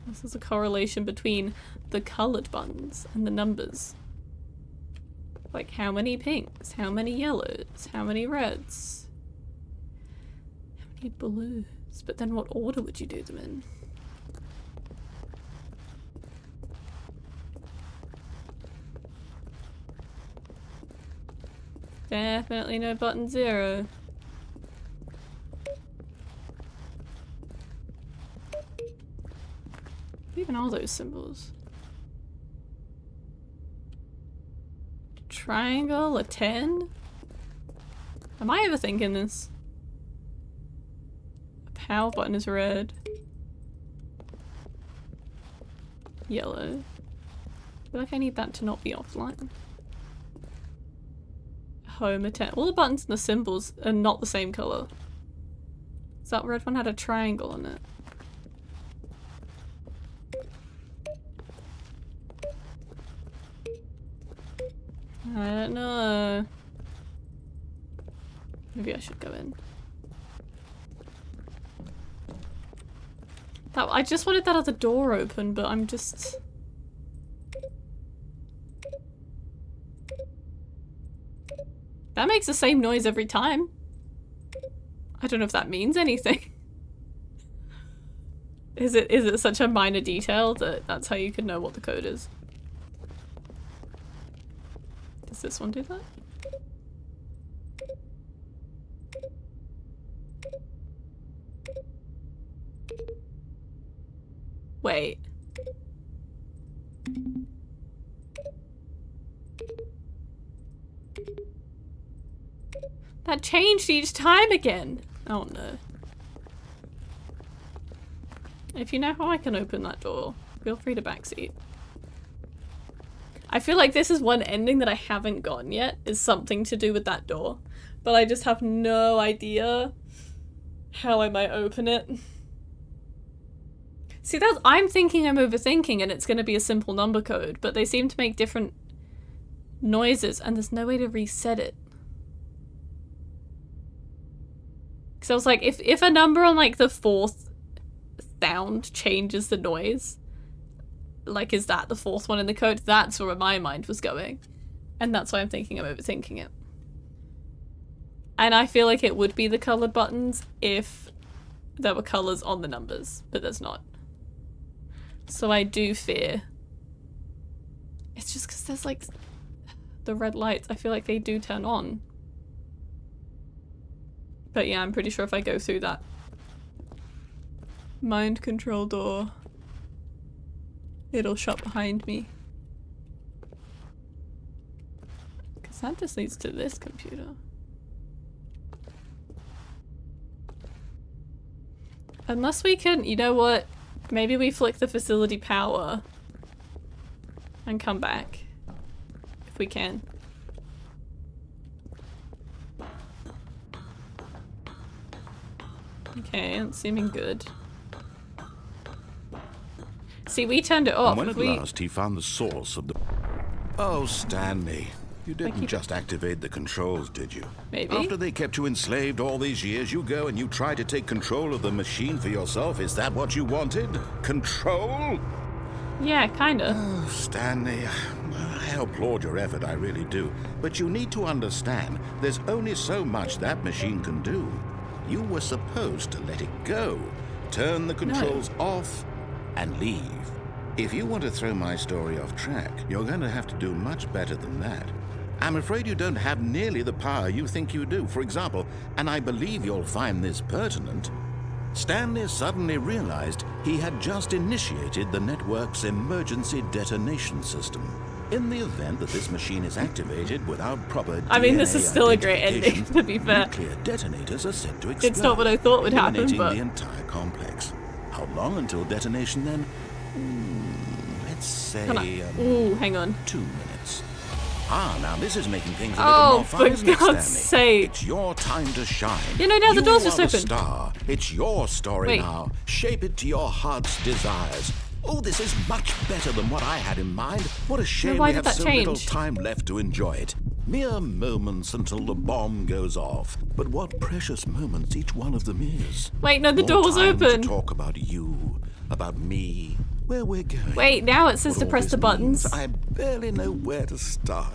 This is a correlation between the colored buttons and the numbers. Like how many pinks, how many yellows, how many reds, how many blues. But then what order would you do them in? Definitely no button 0. What even are those symbols? Triangle, a 10? Am I overthinking this? A power button is red. Yellow. I feel like I need that to not be offline. Home, a 10. All the buttons and the symbols are not the same color. So that red one had a triangle in it. I don't know. Maybe I should go in. I just wanted that other door open, but I'm just... That makes the same noise every time. I don't know if that means anything. Is it such a minor detail that that's how you can know what the code is? Does this one do that? Wait. That changed each time again. Oh no. If you know how I can open that door, feel free to backseat. I feel like this is one ending that I haven't gotten yet, is something to do with that door. But I just have no idea how I might open it. See, I'm thinking I'm overthinking and it's going to be a simple number code, but they seem to make different noises and there's no way to reset it. Because I was like, if a number on like the 4th sound changes the noise, like is that the 4th one in the code? That's where my mind was going. And that's why I'm thinking I'm overthinking it. And I feel like it would be the colored buttons if there were colors on the numbers, but there's not. So I do fear. It's just because there's like the red lights. I feel like they do turn on. But yeah, I'm pretty sure if I go through that mind control door, it'll shut behind me. Because that just leads to this computer. Unless we can, you know what? Maybe we flick the facility power and come back. If we can. Okay, it's seeming good. See, we turned it off. And when at last he found the source of the... Oh, Stanley. You didn't just activate the controls, did you? Maybe. After they kept you enslaved all these years, you go and you try to take control of the machine for yourself. Is that what you wanted? Control? Yeah, kinda. Oh, Stanley, I applaud your effort, I really do. But you need to understand, there's only so much that machine can do. You were supposed to let it go. Turn the controls off and leave. If you want to throw my story off track, you're going to have to do much better than that. I'm afraid you don't have nearly the power you think you do. For example, and I believe you'll find this pertinent, Stanley suddenly realized he had just initiated the network's emergency detonation system. In the event that this machine is activated without proper I mean, this DNA is still a great ending, identification, to be fair. nuclear detonators are set to explode. It's not what I thought would happen, eliminating but... the entire complex. How long until detonation then? Let's say... Ooh, hang on. 2 minutes. Ah, now this is making things a little Oh, more fun, isn't it, for God's Stanley? sake. It's your time to shine. You know, now the door's You just are open. the star. It's your story Wait. now. Shape it to your heart's desires. Oh, this is much better than what I had in mind. What a shame why we did have that so little change? time left to enjoy it. Mere moments until the bomb goes off. But what precious moments each one of them is. Wait, no, the More door was time open. to talk about you, about me, where we're going. Wait, now it says What to all press this the buttons. means, I barely know where to start.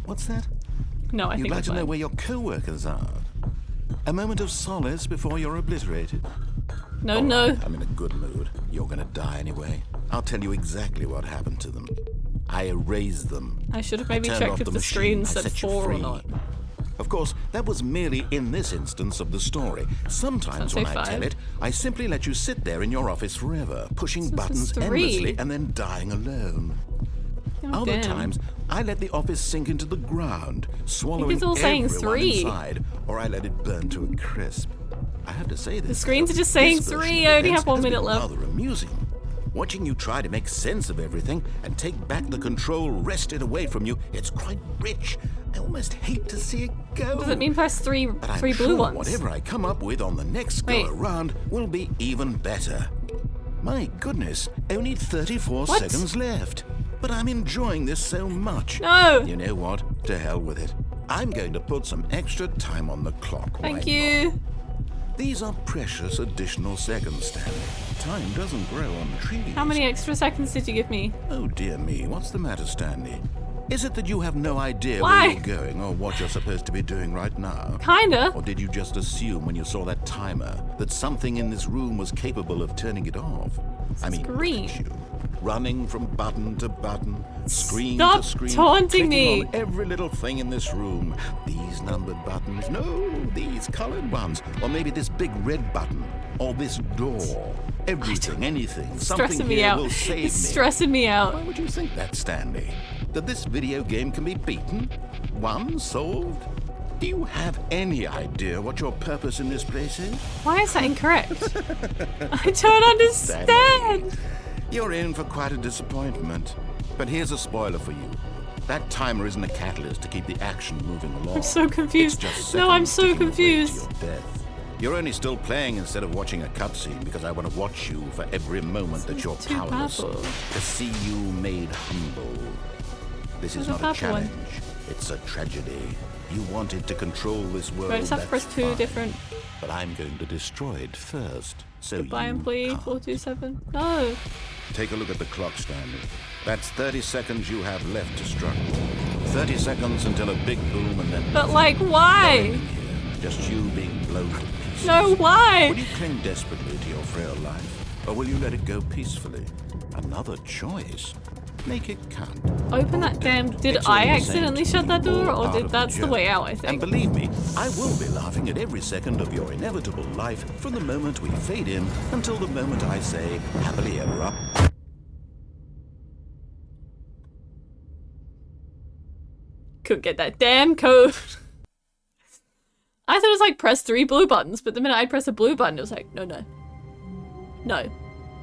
What's that? No, I You'd think like it's to know fine. where your co-workers are. A moment of solace before you're obliterated. No, All no. right, I'm in a good mood. You're gonna die anyway. I'll tell you exactly what happened to them. I erased them. I should have I maybe turned checked off if the machine. screen I said set you 4 or free. not. Of course, that was merely in this instance of the story. Sometimes Does when that say I tell 5? it, I simply let you sit there in your office forever, pushing This is buttons 3. endlessly and then dying alone. Oh, Other damn. times, I let the office sink into the ground, swallowing it's all saying everyone 3. inside, or I let it burn to a crisp. I have to say this. The screens though, are just saying this version 3. of I only events have 1 has minute been left. Rather amusing. Watching you try to make sense of everything and take back the control wrested away from you, it's quite rich. I almost hate to see it go. Does it mean press 3 But I'm blue sure ones? whatever I come up with on the next Wait. go around will be even better. My goodness, only 34 What? seconds left. But I'm enjoying this so much. No! You know what? To hell with it. I'm going to put some extra time on the clock. Why Thank you. not? These are precious additional seconds, Stanley. Time doesn't grow on trees. How many extra seconds did you give me? Oh dear me, what's the matter, Stanley? Is it that you have no idea Why? where you're going or what you're supposed to be doing right now? Kinda. Or did you just assume when you saw that timer that something in this room was capable of turning it off? I mean, green. look at you, running from button to button, screen Stop to screen, taunting clicking me. on every little thing in this room. These numbered buttons, no, these colored ones, or maybe this big red button, or this door. Everything, anything, something Stressing me here out. will save It's me. stressing me out. Why would you think that, Stanley? That this video game can be beaten? Won? Solved? Do you have any idea what your purpose in this place is? Why is that incorrect? I don't understand. You're in for quite a disappointment. But here's a spoiler for you. That timer isn't a catalyst to keep the action moving along. I'm so confused. It's just No, I'm seconds so ticking away to confused. your death. You're only still playing instead of watching a cutscene because I want to watch you for every moment that you're too powerless. purple. To see you made humble. This is There's a not a purple one. challenge. It's a tragedy. You wanted to control this world. Do I just have to that's press 2 fine. different... But I'm going to destroy it first. So Goodbye, you employee can't. 427. No. Take a look at the clock, Stanley. That's 30 seconds you have left to struggle. 30 seconds until a big boom and then... But like, why? nothing here. Just you being blown to pieces. No, why? Will you cling desperately to your frail life? Or will you let it go peacefully? Another choice. Make it count. Open that damn... Did It's all I the same accidentally to shut you, that door? all Or part did of that's the journey. way out, I And think. believe me, I will be laughing at every second of your inevitable life from the moment we fade in until the moment I say, happily ever up. Couldn't get that damn code. I thought it was like press 3 blue buttons, but the minute I press a blue button, it was like, no, no. No.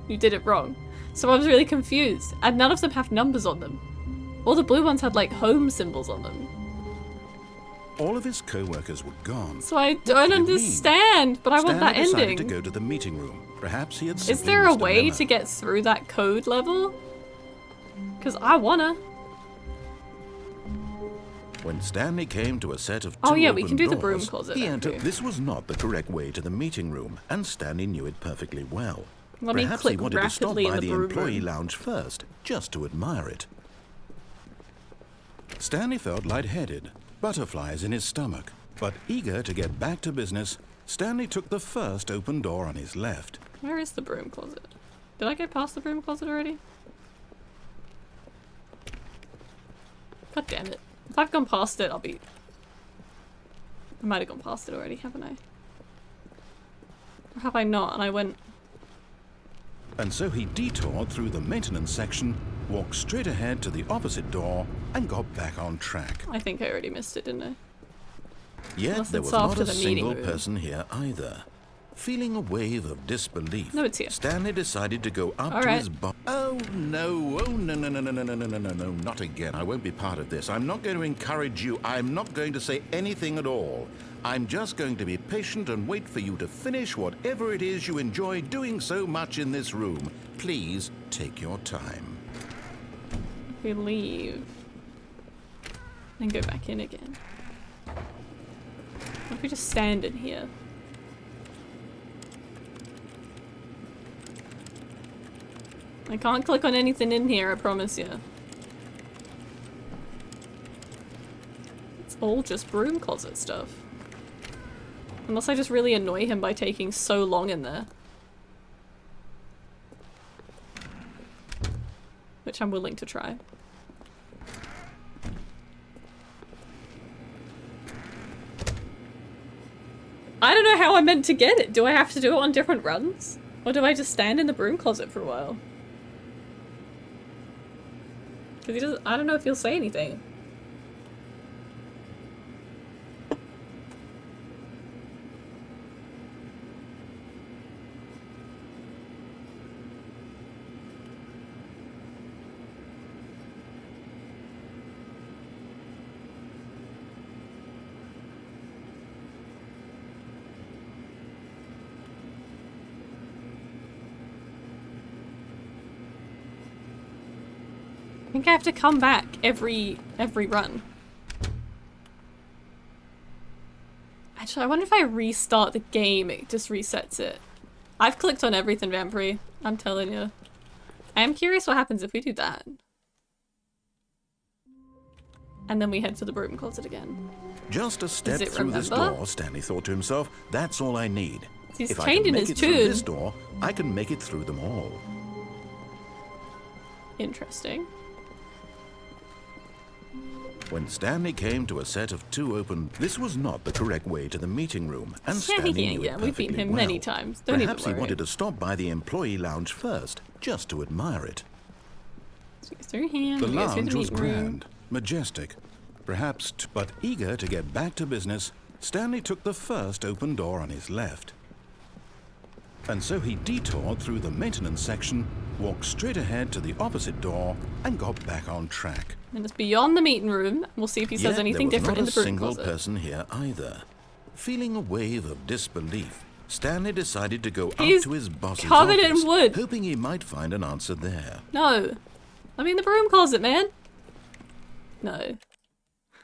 You did it wrong. So I was really confused. And none of them have numbers on them. All the blue ones had like home symbols on them. All of his co-workers were gone. So I What don't do you mean? understand, but I want that Stanley decided ending. to go to the meeting room. Perhaps he had Is simply there a missed way memo. to get through that code level? Because I wanna. When Stanley came to a set of two Oh, yeah, we open can do the doors, broom closet he then, entered. too. This was not the correct way to the meeting room, and Stanley knew it perfectly well. Let me Perhaps he click wanted to stop rapidly in by the the broom employee room. lounge first, just to admire it. Stanley felt lightheaded, butterflies in his stomach, but eager to get back to business, Stanley took the first open door on his left. Where is the broom closet? Did I get past the broom closet already? God damn it. If I've gone past it, I'll be... I might have gone past it already, haven't I? Or have I not? And I went... And so he detoured through the maintenance section, walked straight ahead to the opposite door, and got back on track. I think I already missed it, didn't I? Yet Unless there it's was not after a the meeting single room. person here either. Feeling a wave of disbelief, No, it's here. Stanley decided to go up All to right. his boss. Oh no, no, not again. I won't be part of this. I'm not going to encourage you. I'm not going to say anything at all. I'm just going to be patient and wait for you to finish whatever it is you enjoy doing so much in this room. Please take your time. We leave. And go back in again. What if we just stand in here? I can't click on anything in here, I promise you. It's all just broom closet stuff. Unless I just really annoy him by taking so long in there. Which I'm willing to try. I don't know how I'm meant to get it. Do I have to do it on different runs? Or do I just stand in the broom closet for a while? Because he doesn't- I don't know if he'll say anything. I think I have to come back every run. Actually, I wonder if I restart the game, it just resets it. I've clicked on everything, Vampire. I'm telling you. I am curious what happens if we do that. And then we head for the broom closet again. Just a step it through this remember? door, Stanley thought to himself. That's all I need. He's If I can changing make his it through tune. this door, I can make it through them all. Interesting. When Stanley came to a set of two open, this was not the correct way to the meeting room, and Yeah, Stanley knew yeah, it we've beaten perfectly him well. many times. Don't even Perhaps he worry. wanted to stop by the employee lounge first, just to admire it. So we go through here, The we go through lounge the was meeting room. grand, majestic, perhaps, but eager to get back to business, Stanley took the first open door on his left. And so he detoured through the maintenance section, walked straight ahead to the opposite door, and got back on track. And it's beyond the meeting room. We'll see if he says Yet anything there was different not in the broom a single closet. person here either. Feeling a wave of disbelief, Stanley decided to go He's up to his boss's covered in office, wood. hoping he might find an answer there. No. I'm in the broom closet, man. No.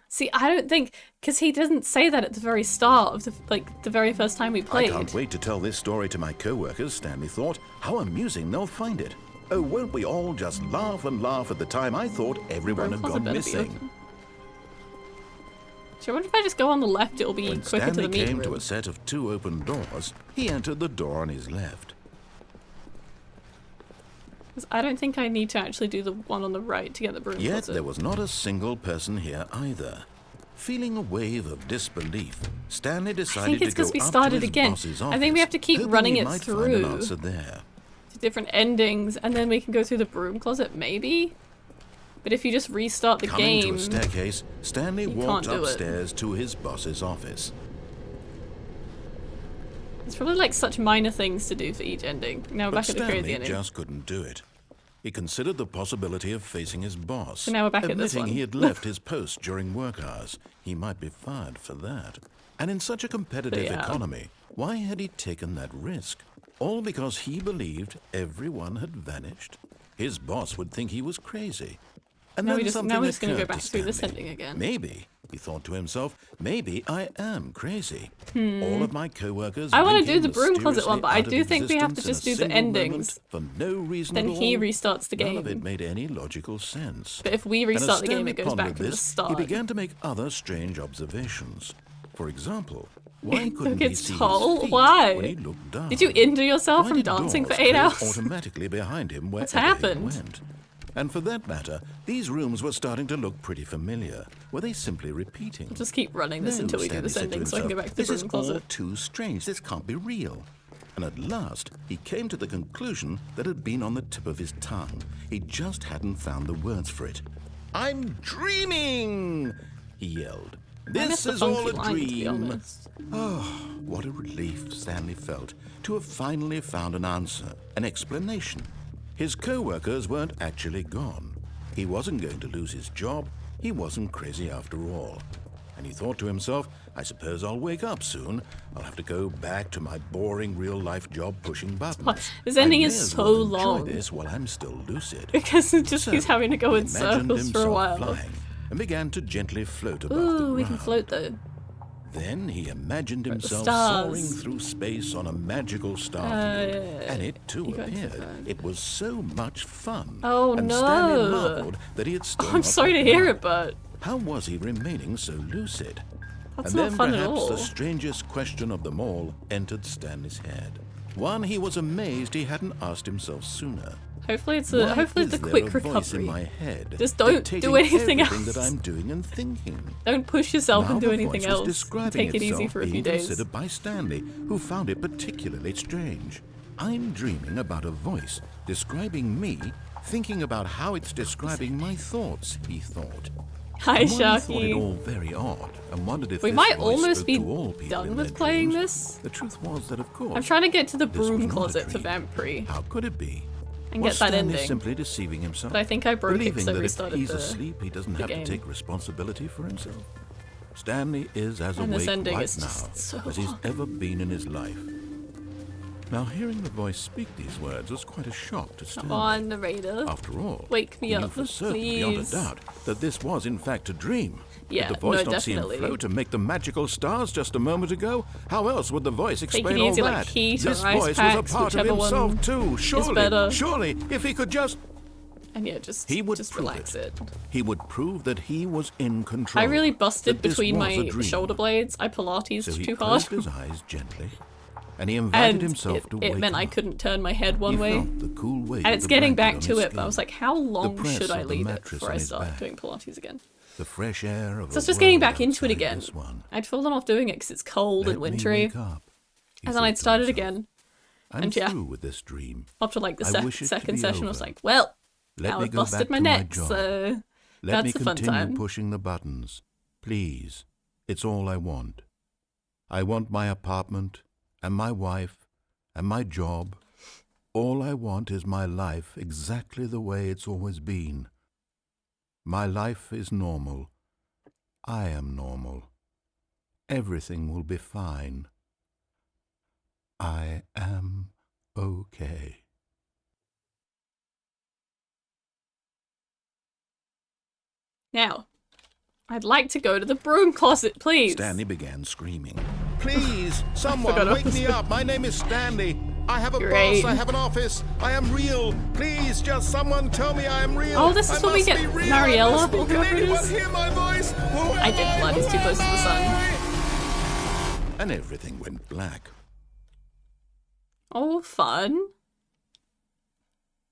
See, I don't think... Because he doesn't say that at the very start of the very first time we I played. can't wait to tell this story to my co-workers, Stanley thought. How amusing they'll find it. Oh, won't we all just laugh and laugh at the time I thought everyone Broom had closet gone better be missing. open. So I wonder if I just go on the left, it'll be When quicker to Stanley the meeting came room. to a set of two open doors, he entered the door on his left. 'Cause I don't think I need to actually do the one on the right to get the broom Yet closet. there was not a single person here either. Feeling a wave of disbelief, Stanley decided it's to go 'cause we up started to his again. boss's I think we have to keep hoping running he it might find an through. answer there. To different endings, and then we can go through the broom closet, maybe? But if you just restart the Coming game... to a staircase, Stanley you walked can't do it. upstairs to his boss's office. It's probably like such minor things to do for each ending. Now we're But back at the crazy Stanley ending. just couldn't do it. He considered the possibility of facing his boss. So now we're back at this admitting one. he had left his post during work hours. He might be fired for that. And in such a competitive Yeah. economy, why had he taken that risk? All because he believed everyone had vanished? His boss would think he was crazy. And Now then we're just something going to go occurred back through this Stanley. ending again. Maybe, he thought to himself, maybe I am crazy. All of my co-workers I wanna blinking do the broom closet one, mysteriously but I out of do think we have to existence just in a do the single endings. moment For no reason Then at he all. restarts the None of it game. made any logical sense. But if we And as restart the game, Stanley it goes pondered back from the this, start. He began to make other strange observations. For example, why couldn't Look, he it's see tall. his feet Why? when he looked down? Did you injure yourself Why from did dancing for doors 8 close hours? automatically behind him wherever happened? he went? And for that matter, these rooms were starting to look pretty familiar. Were they simply repeating? We'll just keep running this No, until we do Stanley this said to ending so I can go himself, back to the this is broom all closet. too strange. This can't be real. And at last, he came to the conclusion that had been on the tip of his tongue. He just hadn't found the words for it. "I'm dreaming!" he yelled. "This is all a dream." Oh, what a relief Stanley felt to have finally found an answer, an explanation. His co-workers weren't actually gone. He wasn't going to lose his job. He wasn't crazy after all. And he thought to himself, I suppose I'll wake up soon. I'll have to go back to my boring real-life job pushing buttons. This ending is so long. Enjoy this while I'm still lucid. Because it just keeps having to go in circles for a while. Flying and began to gently float above the ground. Ooh, we can float though. Then he imagined himself soaring through space on a magical starfield, and it too appeared. It was so much fun. Oh and no! Stanley marveled that he had still I'm sorry to hear it, but how was he remaining so lucid? that's and not then fun at all. perhaps the strangest question of them all entered Stanley's head. One he was amazed he hadn't asked himself sooner. Hopefully it's a quick voice in recovery. my head Just don't do anything else. that I'm doing and thinking. Don't push yourself and do anything else. Describing Take it easy for a few days. Considered by Stanley, who found it particularly strange. I'm dreaming about a voice describing me, thinking about how it's describing my thoughts, he thought. Hi, He thought it Sharky. all very odd and wondered if We this might voice almost spoke be to all people done in with their playing dreams. this. The truth was that, of course, I'm trying to get to the this was broom not a closet for dream. Vampire How could it be? and Was get that Stanley ending. simply deceiving himself? But I think I broke it Believing because I that if restarted he's the asleep, he doesn't have game. to take responsibility for himself. Stanley is as And this awake ending right is now just so as he's long. ever been in his life. Now, hearing the voice speak these words was quite a shock to Stanley. Come on, narrator. After all, Wake me he knew up, for certain, beyond a please. doubt, that this was in fact a dream. Yeah, Did the voice no, not see him definitely. float and make the magical stars just a moment ago? How else would the voice Take explain it all easy, that? like heat or This ice voice was a packs, part of whichever himself one too. is better. Surely, if he could just... And yeah, just He would just prove relax it. He would prove that he was in control. I really busted that this between was a my dream. shoulder blades. I Pilates So he too hard. closed his eyes gently, and he invited And himself to wake it meant I up. couldn't turn my head one He way. felt the cool weight And of it's the getting blanket back on to his it, but I was skin, like, how long press should I of the leave it mattress before on I his start back. doing Pilates again? the fresh air of So I was a just getting world back into it outside again. this one. I'd fallen off doing it because it's cold Let and me wintry. wake up, he And then thought I'd to started himself. again. I'm and yeah. through with this dream. After like the I wish it to second be session, I was over. like, well, Let now me I've go busted back my to neck, job. so Let that's me a fun continue time. pushing the buttons. Please. It's all I want. I want my apartment, and my wife, and my job. All I want is my life exactly the way it's always been. My life is normal. I am normal. Everything will be fine. I am okay. Now, I'd like to go to the broom closet, please. Stanley began screaming. Please, someone forgot wake me up. My name is Stanley. I have a Great. boss. I have an office. I am real. Please, just someone tell me I am real. Oh, this is I where we must get be real. Mariella, I must be. or Can whoever it anyone is? hear my voice? I did Pilates too close to the sun. And everything went black. Oh, fun.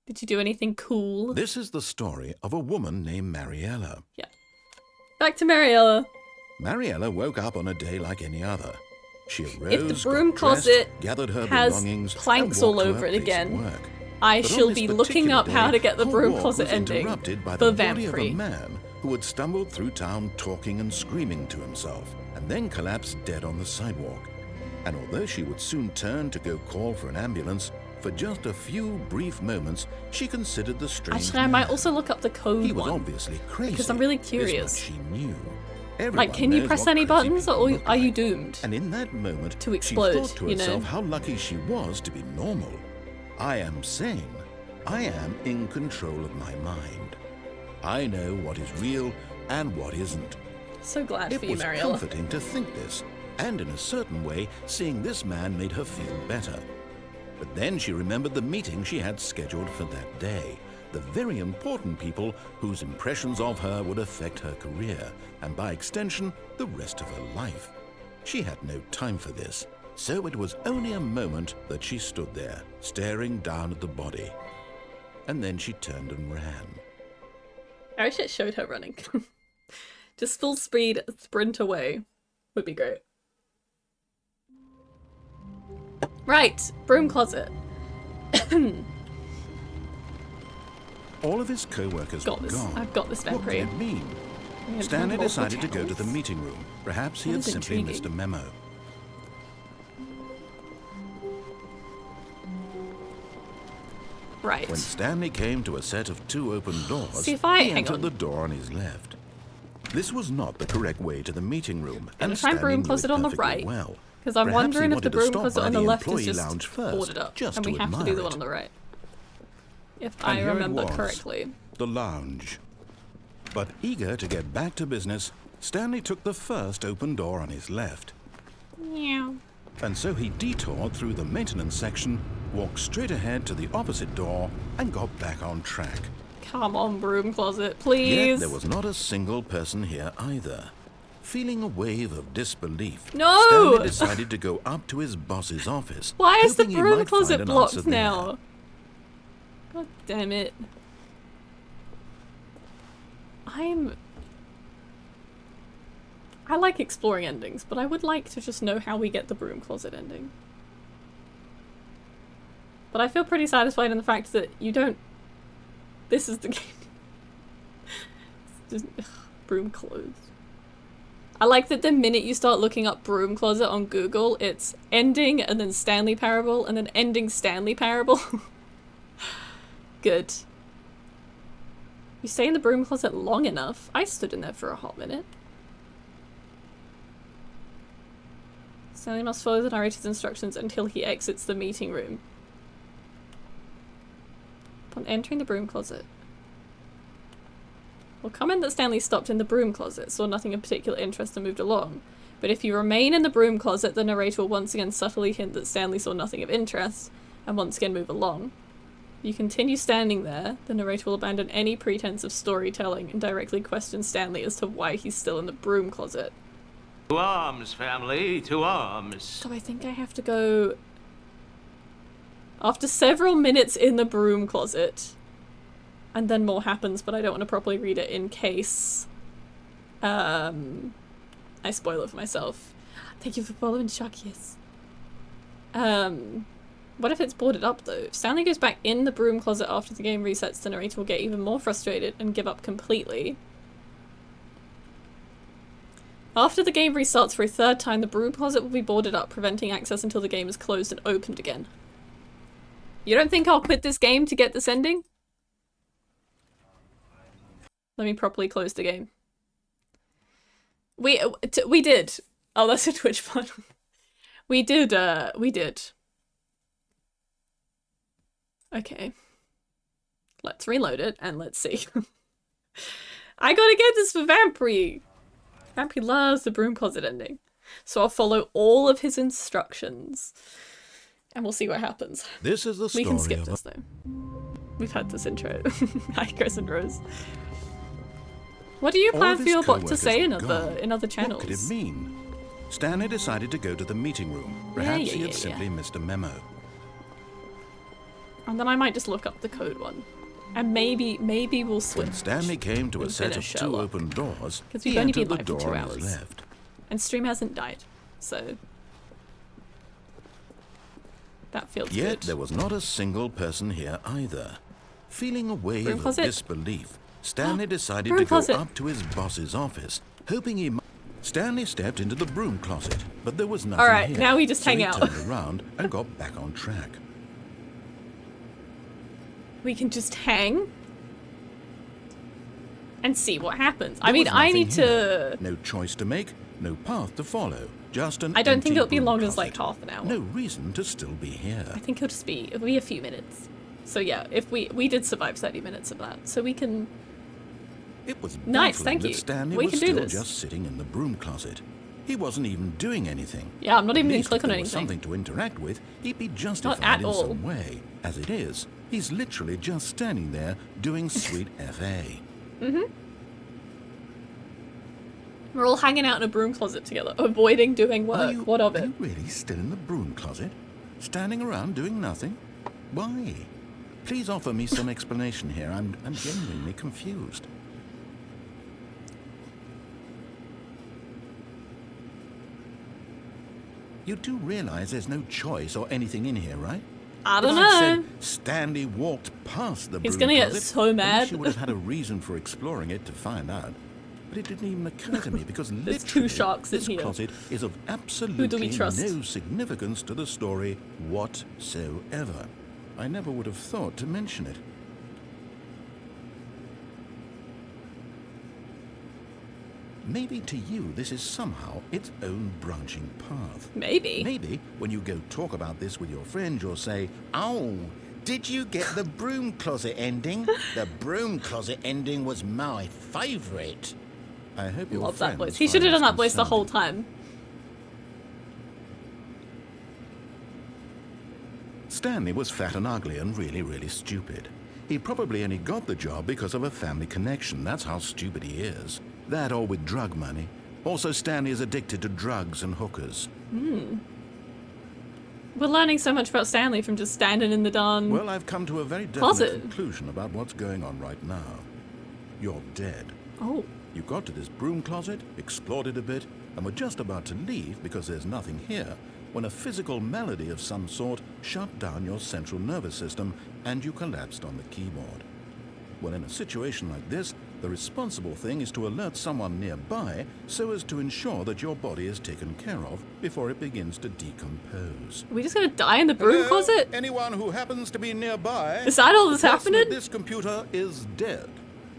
Did you do anything cool? This is the story of a woman named Mariella. Yeah. Back to Mariella. Mariella woke up on a day like any other. She arose, If the broom got closet dressed, gathered her has belongings, planks and all walked to over her it place again, of work. I But on shall this be looking particular up how day, to get the her broom walk closet was ending interrupted by for the body of a Vampire. man who had stumbled through town talking and screaming to himself, and then collapsed dead on the sidewalk. And although she would soon turn to go call for an ambulance, for just a few brief moments she considered the strange Actually, I might man. also look up the code He was one. obviously crazy. because I'm really This curious. much she knew. Everyone Like, can you knows press what any crazy buttons, people or look are you like. doomed? And in that moment, to explode, she thought to you know? herself how lucky she was to be normal. I am sane. I am in control of my mind. I know what is real and what isn't. So glad It for you, was Mariella. comforting to think this, and in a certain way, seeing this man made her feel better. But then she remembered the meeting she had scheduled for that day, the very important people whose impressions of her would affect her career, and by extension, the rest of her life. She had no time for this, so it was only a moment that she stood there, staring down at the body. And then she turned and ran. I wish it showed her running. Just full speed, sprint away. Would be great. Right, broom closet. All of his co-workers were Got this. gone. I've got this What could memory. it mean? We had Stanley multiple decided to go to the channels. meeting room. Perhaps he That had is simply missed a intriguing. memo. Right. When Stanley came to a set of 2 open doors, See, if I- he hang entered on. the door on his left. This was not the correct way to the meeting room, Gonna and try Stanley broom knew closet it on the perfectly right, well. Because I'm Perhaps he wondering if the wanted to broom stop closet by on the left is employee just lounge first, boarded up, just and we to have to do admire the one it. on the right. If And I here it remember was, correctly. the lounge. But eager to get back to business, Stanley took the first open door on his left. Yeah. And so he detoured through the maintenance section, walked straight ahead to the opposite door, and got back on track. Come on, broom closet, Yet please. there was not a single person here either. Feeling a wave of disbelief, No! Stanley decided to go up to his boss's office. Why is the hoping he broom might closet find an answer blocked there. now? God damn it. I like exploring endings, but I would like to just know how we get the broom closet ending. But I feel pretty satisfied in the fact that you don't... This is the game. It's just... broom clothes. I like that the minute you start looking up broom closet on Google, it's ending and then Stanley Parable and then ending Stanley Parable. Good. You stay in the broom closet long enough. I stood in there for a hot minute. Stanley must follow the narrator's instructions until he exits the meeting room. Upon entering the broom closet. We'll comment that Stanley stopped in the broom closet, saw nothing of particular interest and moved along. But if you remain in the broom closet, the narrator will once again subtly hint that Stanley saw nothing of interest, and once again move along. You continue standing there, the narrator will abandon any pretense of storytelling and directly question Stanley as to why he's still in the broom closet. To arms, family, to arms. So I think I have to go... After several minutes in the broom closet, and then more happens, but I don't want to properly read it in case I spoil it for myself. Thank you for following, Sharkius. What if it's boarded up though? If Stanley goes back in the broom closet after the game resets, the narrator will get even more frustrated and give up completely. After the game restarts for a third time, the broom closet will be boarded up, preventing access until the game is closed and opened again. You don't think I'll quit this game to get this ending? Let me properly close the game. We did. Oh, that's a Twitch pod. We did. Okay. Let's reload it and let's see. I gotta get this for Vampire. Vampire loves the broom closet ending. So I'll follow all of his instructions. And we'll see what happens. This is the story We can skip of this though. We've had this intro. Hi, Chris and Rose. What do you All plan of for his your bot to co-workers say were in other gone. channels? What could it mean? Stanley decided to go to the meeting room. Perhaps he had simply missed a memo. And then I might just look up the code one. And maybe we'll switch. When Stanley came to a and set of finish 2 Sherlock. open doors, 'Cause he we've only entered been the live for door 2 on his hours. left. And stream hasn't died. So that feels Yet good. there was not a single person here either. Feeling a wave Broom of closet. disbelief, Stanley decided Broom to go closet. up to his boss's office, hoping he might... Stanley stepped into the broom closet, but there was nothing Alright, here. now we just so hang he out. turned around and got back on track. We can just hang and see what happens. I There mean, was I nothing need here. to... No choice to make, no path to follow, just an I don't think empty it'll be broom long as closet. like half an hour. No reason to still be here. I think it'll be a few minutes. So yeah, if we did survive 30 minutes of that, so we can... It was Nice, baffling thank that you. Stanley We was can do still this. just sitting in the broom closet. He wasn't even doing anything. Yeah, I'm not even At gonna least click if on there was anything. something to interact with, he'd be justified at in all. some way. As it is, he's literally just standing there doing sweet FA. We're all hanging out in a broom closet together, avoiding doing work. What of Are it? you really still in the broom closet? Standing around doing nothing? Why? Please offer me some explanation here. I'm genuinely confused. You do realize there's no choice or anything in here, right? I don't If I'd know. said Stanley walked past the He's broom gonna get closet, so at mad. least you would have had a reason for exploring it to find out. But it didn't even occur to me because There's literally two sharks in this here. closet is of Who do we absolutely trust? no significance to the story whatsoever. I never would have thought to mention it. Maybe to you this is somehow its own branching path. Maybe. Maybe when you go talk about this with your friend, you'll say, "Oh, did you get the broom closet ending? The broom closet ending was my favourite." I hope your Love that friends voice. He should find have done this that voice the whole concerning. time. Stanley was fat and ugly and really, really stupid. He probably only got the job because of a family connection. That's how stupid he is. That or with drug money. Also, Stanley is addicted to drugs and hookers. We're learning so much about Stanley from just standing in the darn Well, I've come to a very definite closet. conclusion about what's going on right now. You're dead. Oh. You got to this broom closet, explored it a bit, and were just about to leave because there's nothing here, when a physical malady of some sort shut down your central nervous system and you collapsed on the keyboard. Well, in a situation like this, the responsible thing is to alert someone nearby so as to ensure that your body is taken care of before it begins to decompose. Are we just gonna die in the broom Hello? closet? Anyone who happens to be nearby, Is that all that's the person happening? at this computer is dead.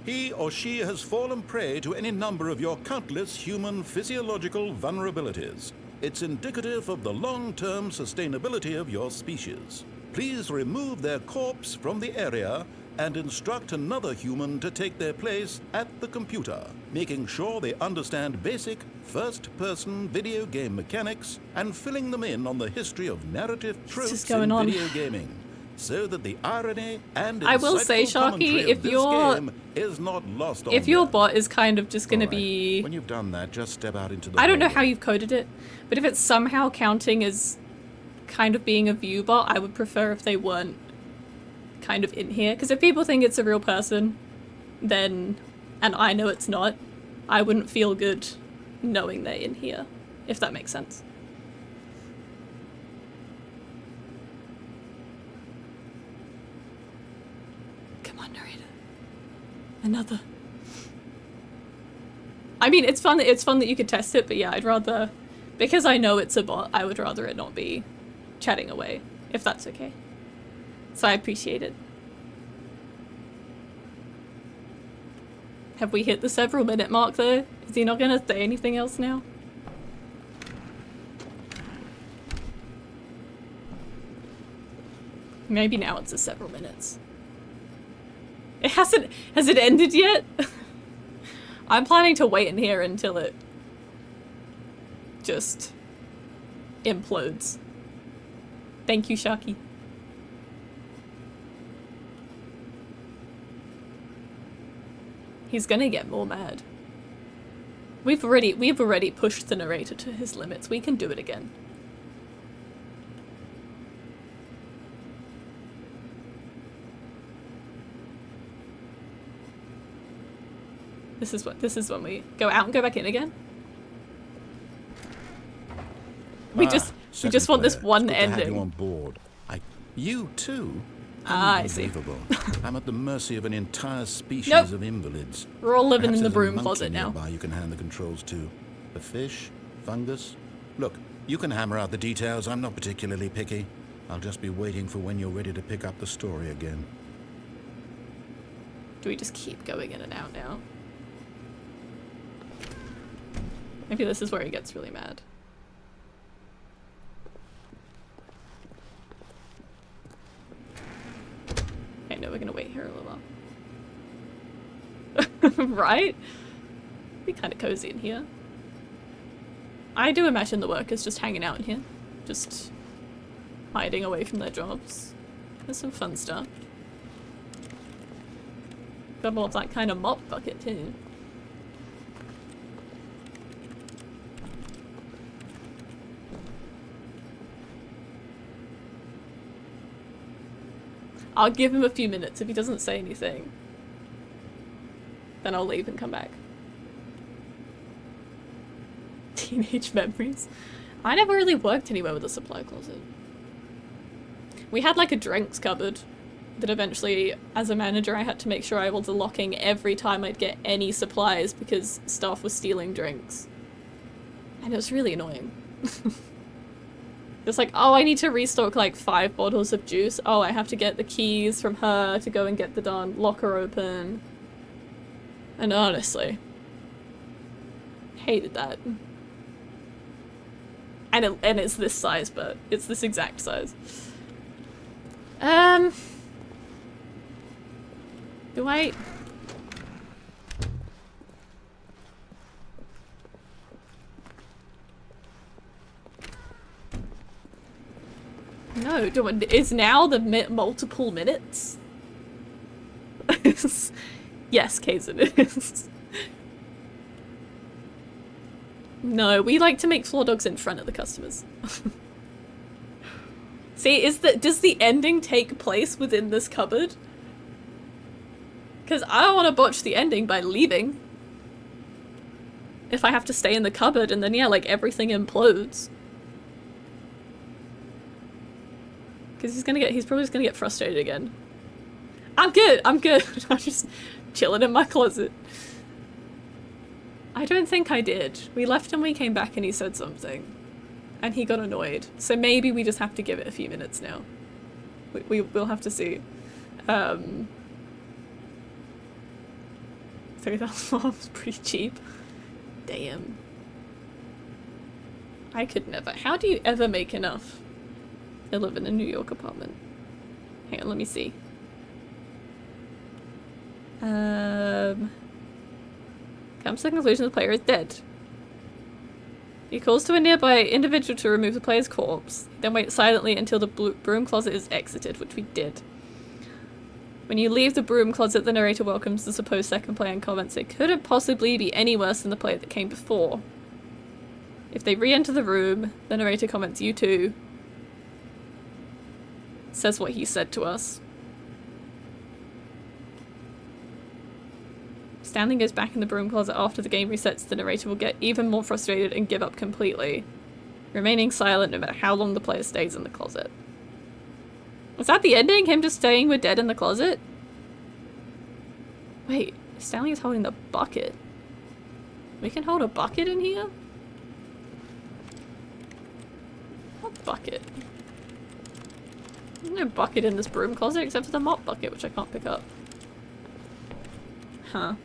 He or she has fallen prey to any number of your countless human physiological vulnerabilities. It's indicative of the long-term sustainability of your species. Please remove their corpse from the area and instruct another human to take their place at the computer, making sure they understand basic first-person video game mechanics and filling them in on the history of narrative tropes just in going on? video gaming, so that the irony and I will say, insightful commentary Sharky, of if this your- game is not lost on If your you. bot is kind of just gonna All right. be... When you've done that, just step out into the I don't know hallway. how you've coded it, but if it's somehow counting as kind of being a view bot, I would prefer if they weren't kind of in here. Because if people think it's a real person, then, and I know it's not, I wouldn't feel good knowing they're in here, if that makes sense. Come on, narrator. Another. I mean, it's fun that you could test it, but yeah, I'd rather, because I know it's a bot, I would rather it not be chatting away, if that's okay. So I appreciate it. Have we hit the several minute mark though? Is he not gonna say anything else now? Maybe now it's a several minutes. It hasn't, has it ended yet? I'm planning to wait in here until it just implodes. Thank you, Sharky. He's gonna get more mad. We've already pushed the narrator to his limits. We can do it again. This is when we go out and go back in again. We just want this one It's good to have you ending. on board. You too? Ah, I see. Unbelievable. I'm at the mercy of an entire species Nope. of invalids. We're all living Perhaps in the there's a broom monkey closet now. nearby you can hand the controls to. A fish? Fungus? Look, you can hammer out the details. I'm not particularly picky. I'll just be waiting for when you're ready to pick up the story again. Do we just keep going in and out now? Maybe this is where he gets really mad. Okay, no, we're gonna wait here a little while. Right? Be kind of cozy in here. I do imagine the workers just hanging out in here. Just hiding away from their jobs. There's some fun stuff. Got more of that kind of mop bucket too. I'll give him a few minutes. If he doesn't say anything, then I'll leave and come back. Teenage memories. I never really worked anywhere with a supply closet. We had like a drinks cupboard that eventually, as a manager, I had to make sure I was locking every time I'd get any supplies because staff was stealing drinks. And it was really annoying. It's like, oh, I need to restock like 5 bottles of juice. Oh, I have to get the keys from her to go and get the darn locker open. And honestly, hated that. And it's this size, but it's this exact size. Do I... No, is now the multiple minutes? Yes, Case it is. No, we like to make floor dogs in front of the customers. See, does the ending take place within this cupboard? Because I don't want to botch the ending by leaving. If I have to stay in the cupboard and then, yeah, like, everything implodes. Because he's probably just gonna get frustrated again. I'm good! I'm just chilling in my closet. I don't think I did. We left and we came back and he said something. And he got annoyed. So maybe we just have to give it a few minutes now. We'll have to see. 3,000 was pretty cheap. Damn. I could never. How do you ever make enough to live in a New York apartment? Hang on, let me see. Comes to the conclusion the player is dead. He calls to a nearby individual to remove the player's corpse, then waits silently until the broom closet is exited, which we did. When you leave the broom closet, the narrator welcomes the supposed second player and comments it couldn't possibly be any worse than the player that came before. If they re-enter the room, the narrator comments, "You too." Says what he said to us. Stanley goes back in the broom closet after the game resets. The narrator will get even more frustrated and give up completely, remaining silent no matter how long the player stays in the closet. Was that the ending? Him just saying we're dead in the closet? Wait, Stanley is holding the bucket. We can hold a bucket in here? What bucket? There's no bucket in this broom closet except for the mop bucket, which I can't pick up. Huh.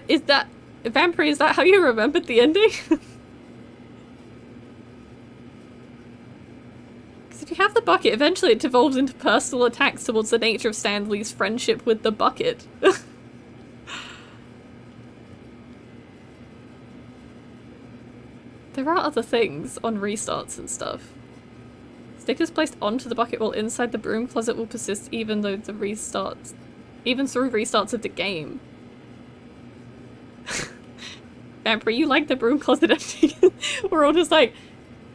Is that... Vampire, is that how you remembered the ending? Because if you have the bucket, eventually it devolves into personal attacks towards the nature of Stanley's friendship with the bucket. There are other things on restarts and stuff. Stickers placed onto the bucket while inside the broom closet will persist even through restarts of the game. Vampire, you like the broom closet empty? We're all just like,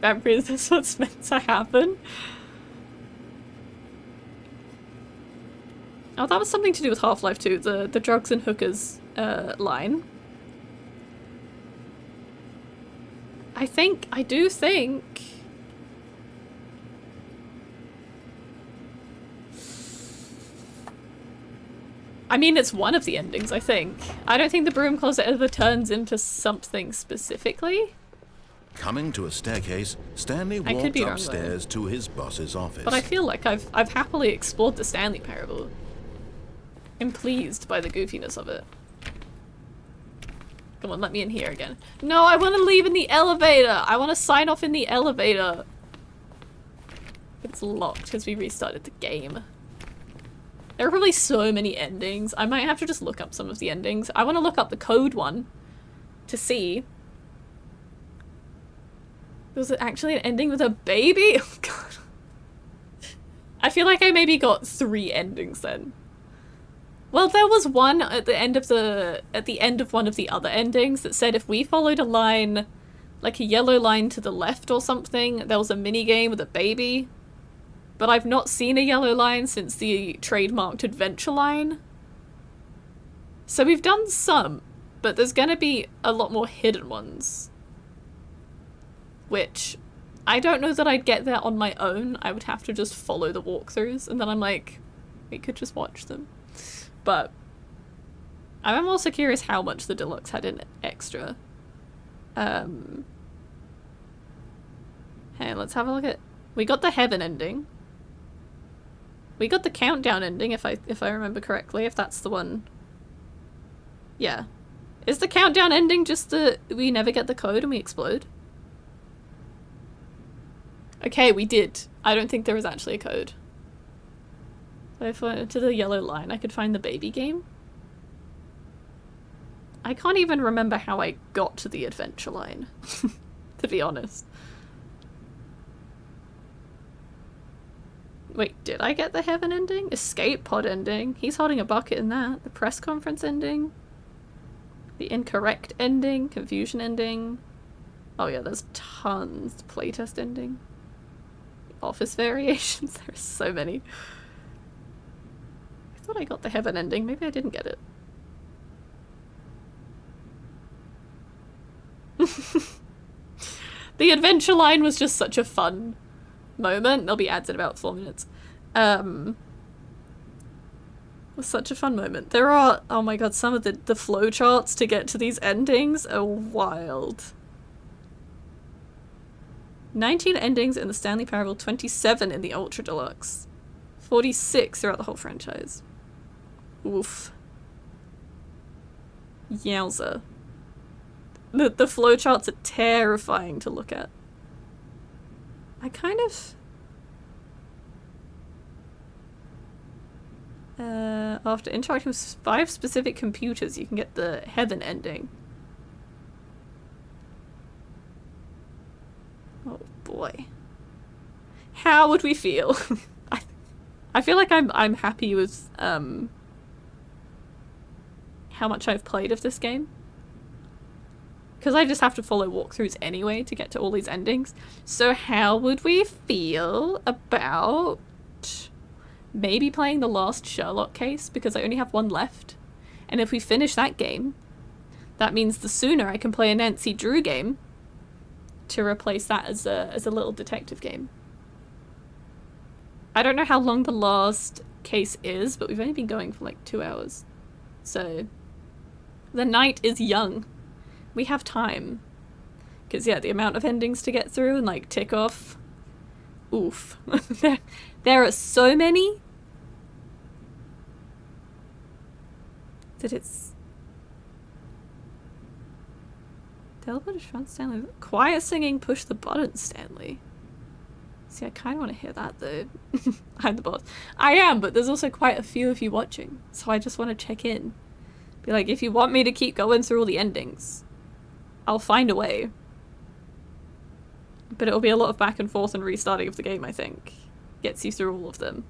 Vampire, is this what's meant to happen? Oh, that was something to do with Half-Life 2, the drugs and hookers line. I do think... I mean, it's one of the endings, I think. I don't think the broom closet ever turns into something specifically. Coming to a staircase, Stanley walked upstairs to his boss's office. But I feel like I've happily explored the Stanley parable. I'm pleased by the goofiness of it. Come on, let me in here again. No, I want to leave in the elevator! I want to sign off in the elevator! It's locked because we restarted the game. There are probably so many endings. I might have to just look up some of the endings. I want to look up the code one to see. Was it actually an ending with a baby? Oh god. I feel like I maybe got 3 endings then. Well, there was one at the end of one of the other endings that said if we followed a line, like a yellow line to the left or something, there was a mini game with a baby. But I've not seen a yellow line since the trademarked adventure line. So we've done some, but there's gonna be a lot more hidden ones. which I don't know that I'd get there on my own. I would have to just follow the walkthroughs, and then I'm like, we could just watch them. But I'm also curious how much the deluxe had in extra. Hey, let's have a look at... We got the heaven ending. We got the countdown ending, if I remember correctly, if that's the one. Yeah. Is the countdown ending just the... we never get the code and we explode? Okay, we did. I don't think there was actually a code. So if I went to the yellow line, I could find the baby game. I can't even remember how I got to the adventure line, to be honest. Wait, did I get the heaven ending? Escape pod ending? He's holding a bucket in that. The press conference ending? The incorrect ending? Confusion ending? Oh yeah, there's tons. Playtest ending? Office variations? There's so many. I thought I got the heaven ending. Maybe I didn't get it. The adventure line was just such a fun moment. There'll be ads in about 4 minutes. It was such a fun moment. There are, oh my god, some of the flowcharts to get to these endings are wild. 19 endings in the Stanley Parable, 27 in the Ultra Deluxe. 46 throughout the whole franchise. Oof. Yowza. The flowcharts are terrifying to look at. I kind of... after interacting with 5 specific computers, you can get the heaven ending. Oh boy. How would we feel? I feel like I'm happy with how much I've played of this game. Because I just have to follow walkthroughs anyway to get to all these endings. So how would we feel about maybe playing the last Sherlock case? Because I only have one left. And if we finish that game, that means the sooner I can play a Nancy Drew game to replace that as a little detective game. I don't know how long the last case is, but we've only been going for like 2 hours. So the night is young. We have time. Because, yeah, the amount of endings to get through and, like, tick off. Oof. there are so many that it's... Teleported front Stanley. Quiet singing, push the button, Stanley. See, I kind of want to hear that, though. I'm the boss. I am, but there's also quite a few of you watching. So I just want to check in. Be like, if you want me to keep going through all the endings, I'll find a way. But it'll be a lot of back and forth and restarting of the game, I think. Gets you through all of them.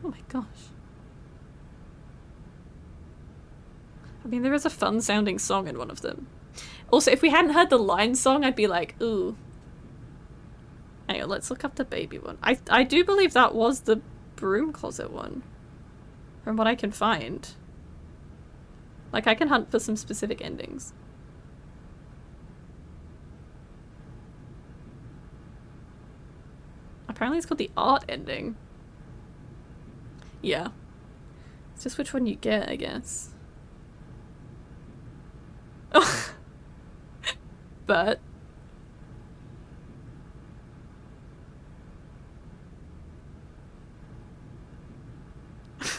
Oh my gosh. I mean, there is a fun sounding song in one of them. Also, if we hadn't heard the line song, I'd be like, ooh. Hang on, let's look up the baby one. I do believe that was the broom closet one. From what I can find. Like, I can hunt for some specific endings. Apparently it's called the art ending. Yeah. It's just which one you get, I guess. But...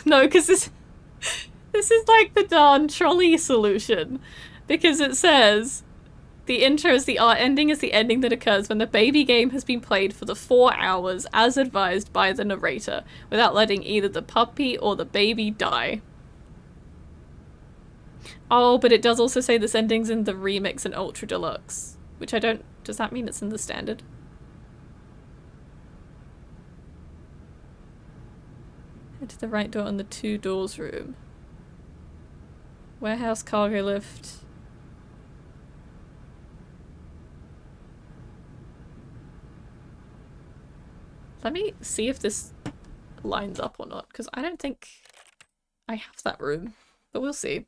no, because this is like the darn trolley solution. Because it says, the intro is the art ending is the ending that occurs when the baby game has been played for the 4 hours as advised by the narrator, without letting either the puppy or the baby die. Oh, but it does also say this ending's in the remix and ultra deluxe, which I don't... does that mean it's in the standard? Head to the right door in the 2 doors room. Warehouse cargo lift. Let me see if this lines up or not, because I don't think I have that room, but we'll see.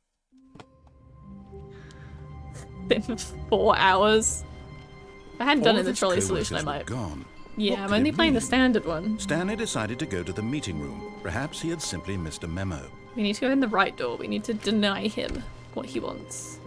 Been 4 hours. If I hadn't done it in the its trolley solution, I co-workers were might. gone. Yeah, What I'm could only it playing the mean? standard one. Stanley decided to go to the meeting room. Perhaps he had simply missed a memo. We need to go in the right door. We need to deny him what he wants.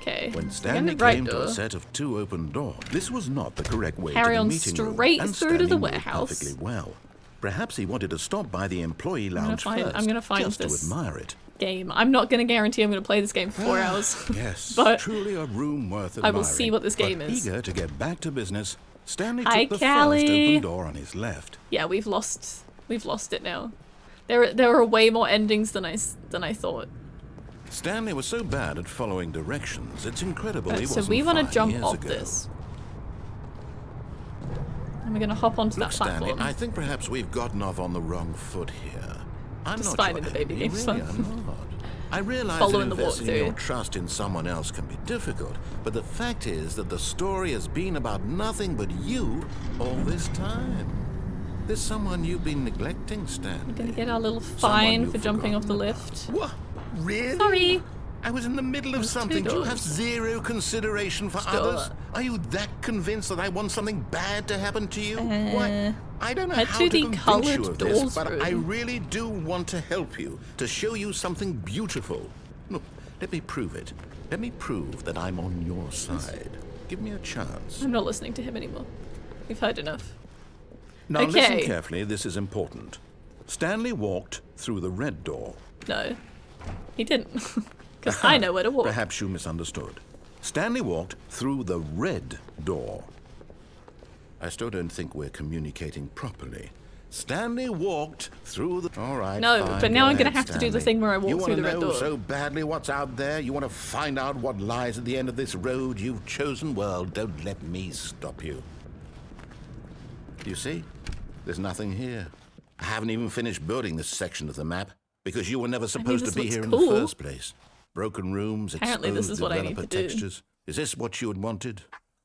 Okay. When so Stanley the right came to door. a set of 2 open doors, this was not the correct way Carry to the on meeting room, straight and through to Stanley the knew it warehouse. perfectly well. Perhaps he wanted to stop by the employee lounge first, I'm gonna find just this to admire it. game. I'm not going to guarantee I'm going to play this game for 4 hours. Yes, but truly a room worth I admiring. will see what this game But is. Eager to get back to business, Stanley Hi, took the first Callie. open door on his left. Yeah, we've lost it now. There are way more endings than I thought. Stanley was so bad at following directions, it's incredible he So wasn't we want to 5 jump years off ago. this. And we're going to hop onto Look, that Stanley, platform. I think perhaps we've gotten off on the wrong foot here. I'm Just not finding sure. the baby We game's really fun. are not. I realize Following that the investing your walkthrough. trust in someone else can be difficult, but the fact is that the story has been about nothing but you all this time. There's someone you've been neglecting, Stanley. We're going to get our little Someone fine you've for jumping off the forgotten lift. about. What? Really? Sorry. I was in the middle of There's 2 something. Do you have doors. zero consideration for Sure. others? Are you that convinced that I want something bad to happen to you? Why? I don't know had how 2D to convince coloured you of this, doors but I room. really do want to help you, to show you something beautiful. Look, let me prove it. Let me prove that I'm on your side. Give me a chance. I'm not listening to him anymore. We've heard enough. Now Okay. listen carefully, this is important. Stanley walked through the red door. No. He didn't. Because I know where to walk. Perhaps you misunderstood. Stanley walked through the red door. I still don't think we're communicating properly. Stanley walked through the... All right, No, fine, but now go I'm gonna ahead, have to do the Stanley. thing where I walk you through the red know door. so badly what's out there? You want to find out what lies at the end of this road you've chosen? Well, don't let me stop you. You see? There's nothing here. I haven't even finished building this section of the map because you were never supposed this to be looks here in cool. the first place. Broken rooms, Apparently exposed this is what I need developer to do. textures. Is this what you had wanted?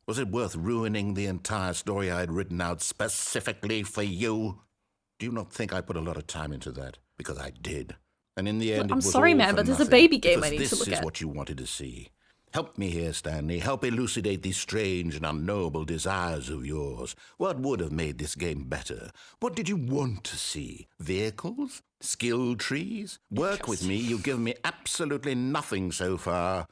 Was it worth ruining the entire story I had written out specifically for you? Do you not think I put a lot of time into that? Because I did. And in the end, I'm it was sorry, all man, for but there's a nothing, baby game I because need to look This at. is what you wanted to see. Help me here, Stanley. Help elucidate these strange and unknowable desires of yours. What would have made this game better? What did you want to see? Vehicles? Skill trees? Work with me. You've given me absolutely nothing so far.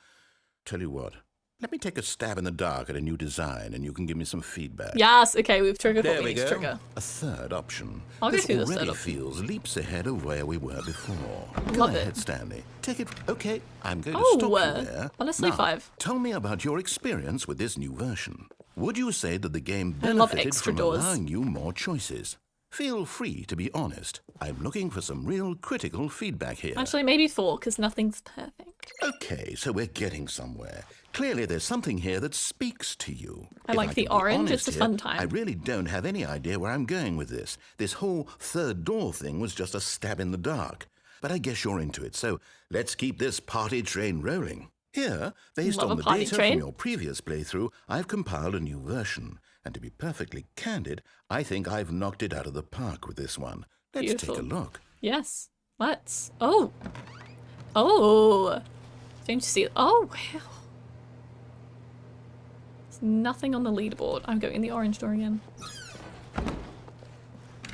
Tell you what. Let me take a stab in the dark at a new design, and you can give me some feedback. Yes, okay, we've triggered There what we we need to go. trigger. A third option. I'll go this through this already third option. feels leaps ahead of where we were before. Go Love ahead, it. Stanley. Take it. Okay, I'm going to Oh, stop you there. honestly, now, 5. Tell me about your experience with this new version. Would you say that the game I love benefited extra from doors. allowing you more choices? Feel free to be honest. I'm looking for some real critical feedback here. Actually, maybe 4, because nothing's perfect. Okay, so we're getting somewhere. Clearly, there's something here that speaks to you. I If like can the be orange, honest it's a here, fun time. I really don't have any idea where I'm going with this. This whole third door thing was just a stab in the dark. But I guess you're into it, so let's keep this party train rolling. Here, based Love on a the party data train. from your previous playthrough, I've compiled a new version. And to be perfectly candid, I think I've knocked it out of the park with this one. Let's Beautiful. take a look. Yes, let's. Oh! Oh! Don't you see it? Oh, wow. There's nothing on the leaderboard. I'm going in the orange door again.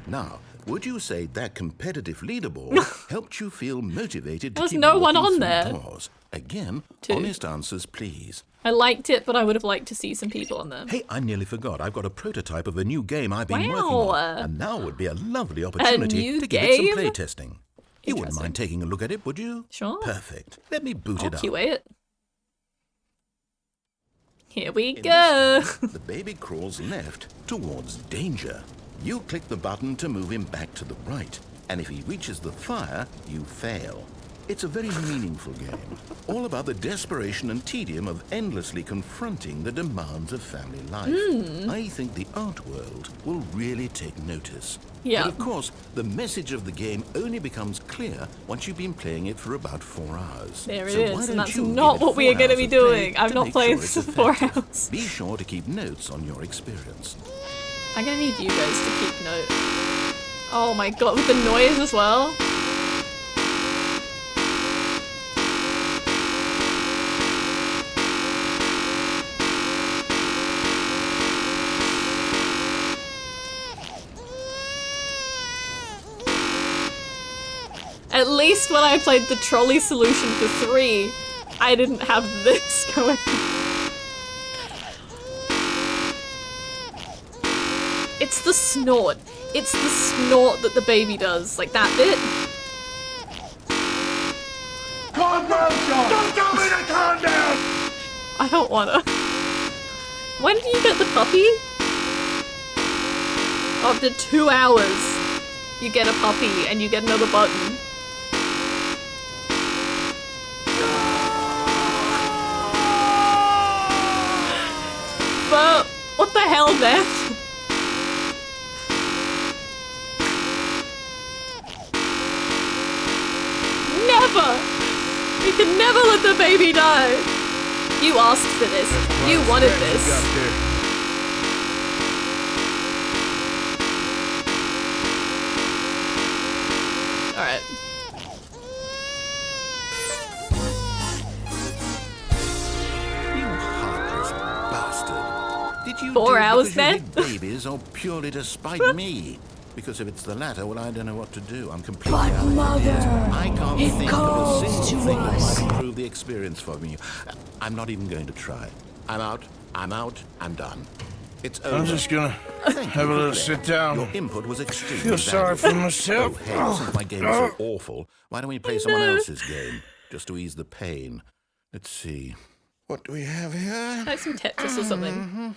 Now, would you say that competitive leaderboard helped you feel motivated to There's keep no one walking on through there. doors? Again, 2. honest answers, please. I liked it, but I would have liked to see some people on there. Hey, I nearly forgot. I've got a prototype of a new game I've been Wow. working on. And now would be a lovely opportunity new to give it some game? play testing. You wouldn't Interesting. mind taking a look at it, would you? Sure. Perfect. Let me boot I'll it up. QA it. Here we In go. this game, the baby crawls left towards danger. You click the button to move him back to the right, and if he reaches the fire, you fail. It's a very meaningful game, all about the desperation and tedium of endlessly confronting the demands of family life. I think the art world will really take notice. Yeah. But of course, the message of the game only becomes clear once you've been playing it for about 4 hours. There it So is, why and don't that's you not give it what we are 4 going to hours be of play doing. I'm to not make playing sure this it's for 4 effective? hours. Be sure to keep notes on your experience. I'm going to need you guys to keep note. Oh my god, with the noise as well. At least when I played the trolley solution for 3, I didn't have this going. It's the snort. It's the snort that the baby does. Like that bit. Calm down, John! Don't tell me to calm down! I don't wanna. When do you get the puppy? After 2 hours, you get a puppy and you get another button. But what the hell, man? Never! We can never let the baby die! You asked for this. You wanted this. Alright. You heartless bastard. Did you 4 hours, because you man? hate babies or purely to spite me? Because if it's the latter, well, I don't know what to do. I'm completely But out of Mother, ideas. I can't it think of a calls single to thing that us. might improve the experience for me. I'm not even going to try. I'm out. I'm out. I'm done. It's over. I'm just gonna Thank have you a for little playing. sit down. Your input was extremely Feel sorry for valuable. myself. Oh, hey, since my game is so awful, why don't we play someone else's game? Just to ease the pain. Let's see. What do we have here? Like some Tetris or something.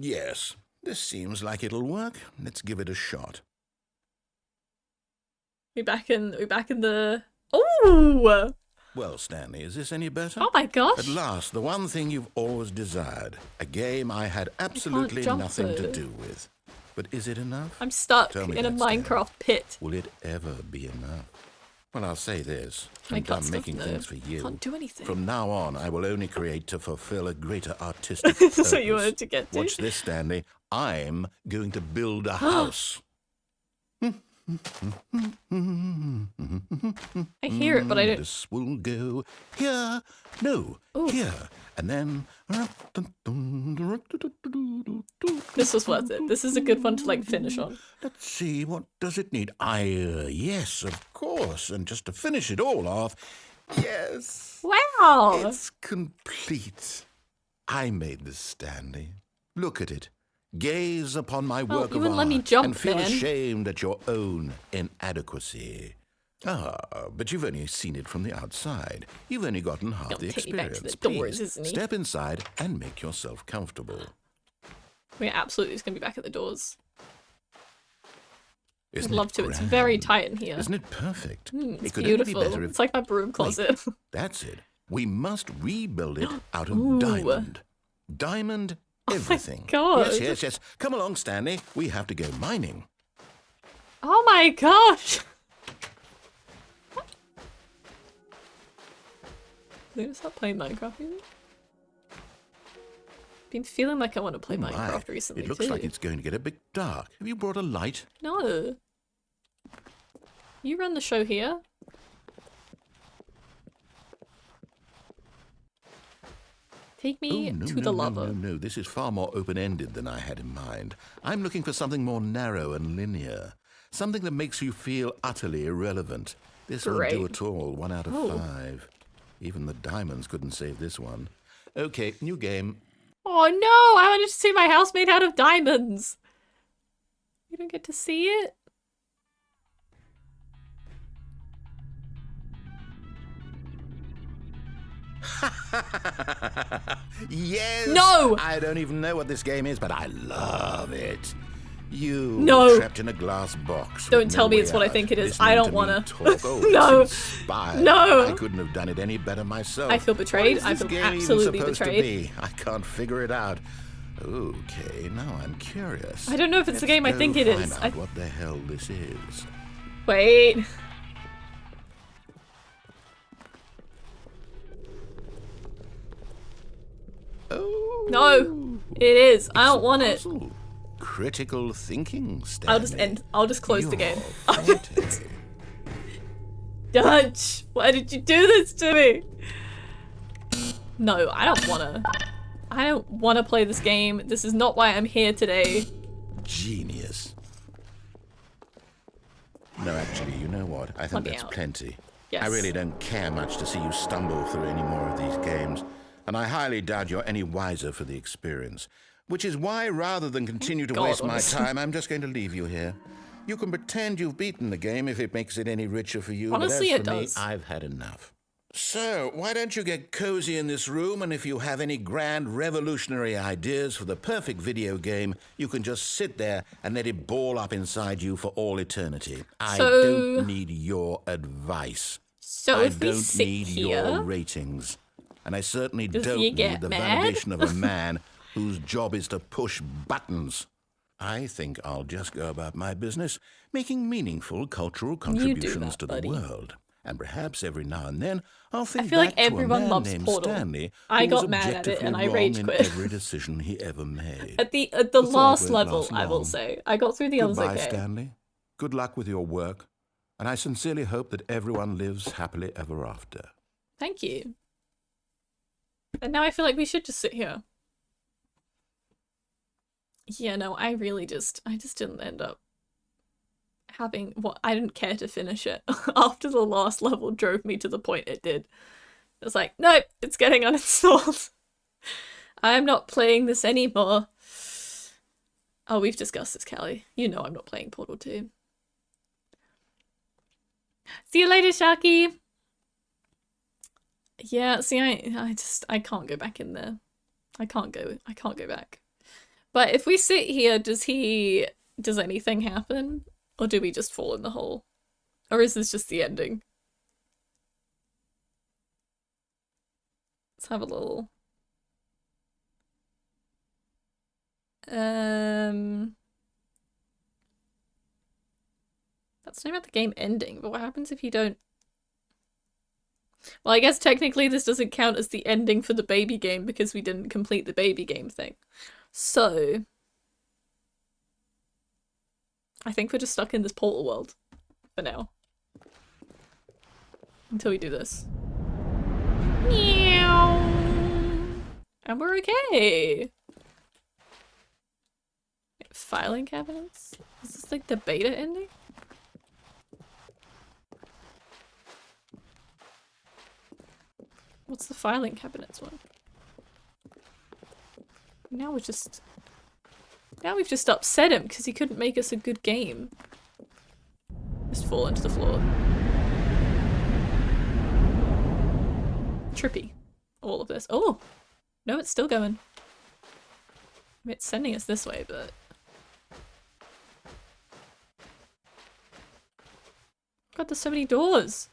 Yes. This seems like it'll work. Let's give it a shot. We back in the. Oh! Well, Stanley, is this any better? Oh my gosh! At last, the one thing you've always desired. A game I had absolutely jump nothing to it. do with. But is it enough? I'm stuck Tell me in a that, Stan. Minecraft pit. Will it ever be enough? Well, I'll say this. I I'm can't done stop, making no. things for you. Can't do anything. From now on, I will only create to fulfill a greater artistic This is what you purpose. wanted to get to. Watch this, Stanley. I'm going to build a house. I hear it, but I don't. This will go here. No, Ooh. here. And then... This was worth it. This is a good one to like finish on. Let's see, what does it need? Yes, of course. And just to finish it all off, yes. Wow! It's complete. I made this, Stanley. Look at it. Gaze upon my Well, work you of wouldn't art let me jump, and feel man. ashamed at your own inadequacy. Ah, but you've only seen it from the outside. You've only gotten half He'll the take me back experience. to the doors, Please, isn't he? step inside and make yourself comfortable. We're absolutely just gonna be back at the doors. Isn't I'd love it to. It's very grand? tight in here. Isn't it perfect? It's it could only be beautiful. better if... It's like my broom closet. That's it. We must rebuild it out of Ooh. diamond. Diamond everything. God. Yes. Come along, Stanley. We have to go mining. Oh my gosh! Did I start playing Minecraft music? Been feeling like I want to play Oh my. Minecraft recently It looks too. like it's going to get a bit dark. Have you brought a light? No. You run the show here. Take me to the lava. No. This is far more open-ended than I had in mind. I'm looking for something more narrow and linear. Something that makes you feel utterly irrelevant. This won't do Great. at all. 1 out of Oh. 5. Even the diamonds couldn't save this one. Okay, new game. Oh no! I wanted to see my house made out of diamonds! You don't get to see it? Yes! No! I don't even know what this game is, but I love it. You No. trapped in a glass box. Don't with tell no me way it's what I out, think it is. listening I don't to me wanna. talk. Oh, No. it's inspired. No. I couldn't have done it any better myself. I feel betrayed. What is I this feel game even absolutely supposed betrayed. To be? I can't figure it out. Okay, now I'm curious. I don't know if it's the Let's game I go think it find is. out what the hell this is. Wait. Oh. No. It is. I don't want it. Puzzle. Critical thinking, Stanley. I'll just close the Your game. forte. Dutch, why did you do this to me? No, I don't wanna play this game. This is not why I'm here today. Genius. No, actually, you know what? I think that's plenty. Yes. I really don't care much to see you stumble through any more of these games, and I highly doubt you're any wiser for the experience. Which is why, rather than continue to waste my time, I'm just going to leave you here. You can pretend you've beaten the game if it makes it any richer for you, Honestly, but as it for does. me, I've had enough. So, why don't you get cozy in this room, and if you have any grand revolutionary ideas for the perfect video game, you can just sit there and let it ball up inside you for all eternity. I don't need your advice. So I if we don't sit need here, your ratings. And I certainly does don't he need get the mad? validation of a man whose job is to push buttons. I think I'll just go about my business, making meaningful cultural contributions to the world. And perhaps every now and then I'll think I feel like back to a everyone man loves named Portal. Stanley I who was got mad at it and I objectively rage wrong quit. in every decision he ever made. At the The thought last won't level, last I will long. say. I got through the others Goodbye, okay. Stanley. Good luck with your work, and I sincerely hope that everyone lives happily ever after. Thank you. And now I feel like we should just sit here. Yeah, no, I just didn't end up having I didn't care to finish it. After the last level drove me to the point it did. It was like, nope, it's getting uninstalled. I'm not playing this anymore. Oh, we've discussed this, Callie. You know I'm not playing Portal 2. See you later, Sharky! Yeah, see, I can't go back in there. I can't go back. But if we sit here, does anything happen? Or do we just fall in the hole? Or is this just the ending? Let's have a little... That's not about the game ending, but what happens if you don't... Well, I guess technically this doesn't count as the ending for the baby game because we didn't complete the baby game thing. So... I think we're just stuck in this Portal world for now. Until we do this. Meow. And we're okay. Filing cabinets? Is this like the beta ending? What's the filing cabinets one? Now we've just upset him because he couldn't make us a good game. Just fall into the floor. Trippy. All of this. Oh! No, it's still going. I mean, it's sending us this way, but... God, there's so many doors!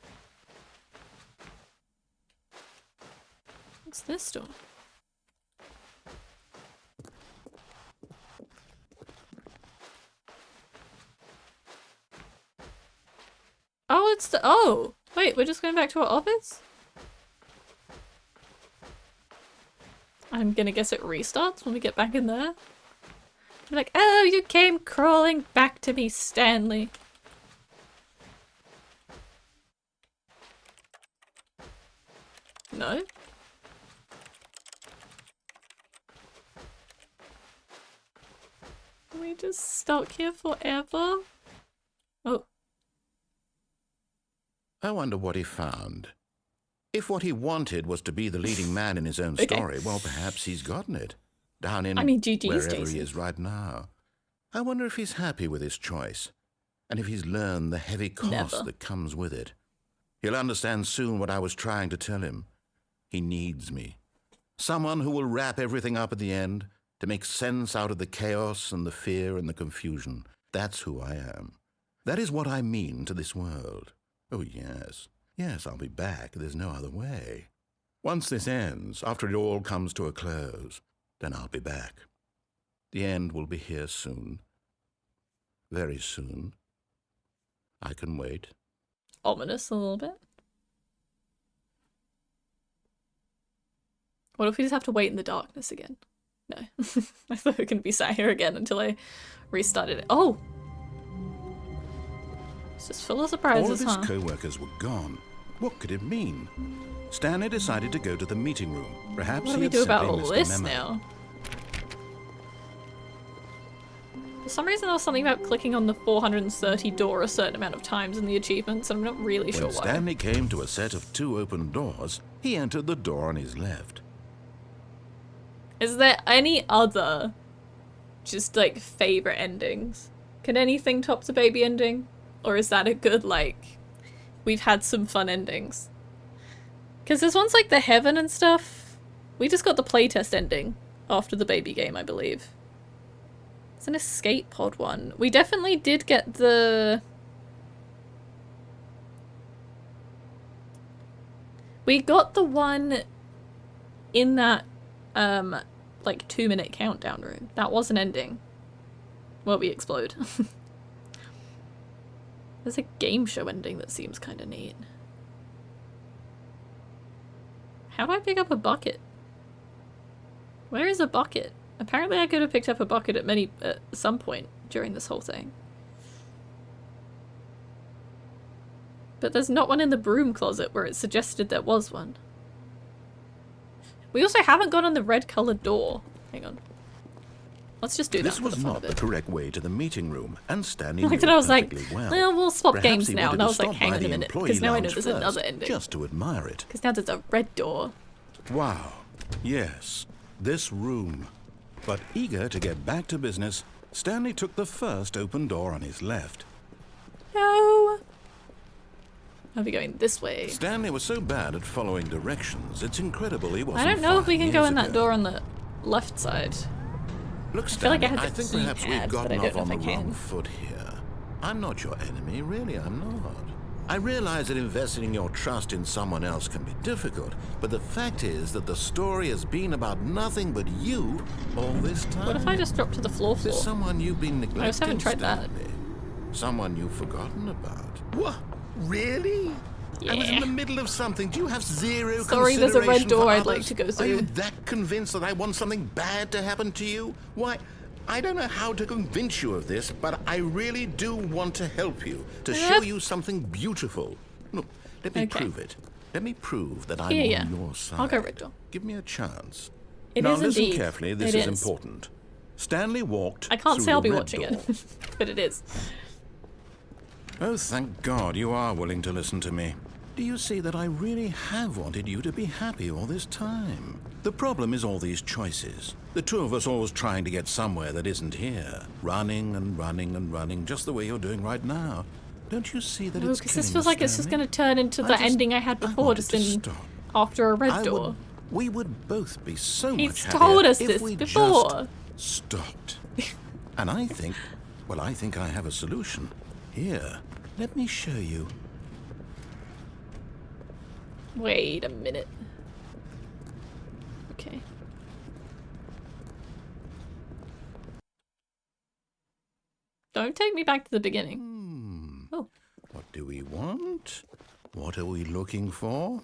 What's this door? Oh, it's the- oh! Wait, we're just going back to our office? I'm gonna guess it restarts when we get back in there. Be like, oh, you came crawling back to me, Stanley. No? Are we just stuck here forever? Oh. I wonder what he found. If what he wanted was to be the leading man in his own story, well, perhaps he's gotten it. Down in wherever he is right now. I wonder if he's happy with his choice, and if he's learned the heavy cost that comes with it. He'll understand soon what I was trying to tell him. He needs me. Someone who will wrap everything up at the end, to make sense out of the chaos and the fear and the confusion. That's who I am. That is what I mean to this world. Oh, yes. Yes, I'll be back. There's no other way. Once this ends, after it all comes to a close, then I'll be back. The end will be here soon. Very soon. I can wait. Ominous a little bit. What if we just have to wait in the darkness again? No. I thought we were going to be sat here again until I restarted it. Oh! It's just full of surprises, All of his co-workers were gone. What could it mean? Stanley decided to go to the meeting room. Perhaps what do we do about all this now? For some reason there was something about clicking on the 430 door a certain amount of times in the achievements, and I'm not really sure When why. Stanley came to a set of 2 open doors, he entered the door on his left. Is there any other just like favorite endings? Can anything top the baby ending? Or is that a good like, we've had some fun endings? Because there's ones like the Heaven and stuff. We just got the playtest ending after the baby game, I believe. It's an escape pod one. We definitely did get the... We got the one in that, like 2-minute countdown room. That was an ending. Where we explode. There's a game show ending that seems kind of neat. How do I pick up a bucket? Where is a bucket? Apparently I could have picked up a bucket at some point during this whole thing. But there's not one in the broom closet where it suggested there was one. We also haven't gone on the red coloured door. Hang on. Let's just do that. This was not the correct way to the meeting room, and Stanley knew it I was like, perfectly well. well, we'll swap Perhaps games he now. wanted And I to was like, stop hang by on a the minute, employee because now I know lounge there's first, another ending. just to admire it. Because now there's a red door. Wow. Yes, this room. But eager to get back to business, Stanley took the first open door on his left. No. I'll be going this way. Stanley was so bad at following directions, it's incredible he wasn't I don't know if we 5 can go years in that ago. door on the left side. Look, I feel like Stanley, I had I the think perhaps we've keypad, but gotten I don't off know on if the I wrong can. foot here. I'm not your enemy, really, I'm not. I realize that investing your trust in someone else can be difficult, but the fact is that the story has been about nothing but you all this time. What if I just drop to the floor? There's someone you've been neglecting, I just haven't tried that. Stanley. Someone you've forgotten about. What? Really? Yeah. I was in the middle of something. Do you have zero Sorry, there's a red consideration door for I'd like others? to go Are you through. that convinced that I want something bad to happen to you? Why, I don't know how to convince you of this, but I really do want to help you, to show you something beautiful. Look, let me prove it. Let me prove that I'm Yeah. on your side. I'll go red door. Give me a chance. It now is listen indeed. carefully, this It is important. Stanley walked I can't through say I'll the be red watching door. it, but it is. Oh, thank God you are willing to listen to me. Do you see that I really have wanted you to be happy all this time? The problem is all these choices. The two of us always trying to get somewhere that isn't here. Running and running and running, just the way you're doing right now. Don't you see that No, it's because this killing feels us, like it's just Stanley? going to turn into the ending I had before, just in after a red door. We would both be so He's much happier told us if this we before. just stopped. And I think, well, I think I have a solution. Here, let me show you. Wait a minute. Okay. Don't take me back to the beginning. Oh. What do we want? What are we looking for?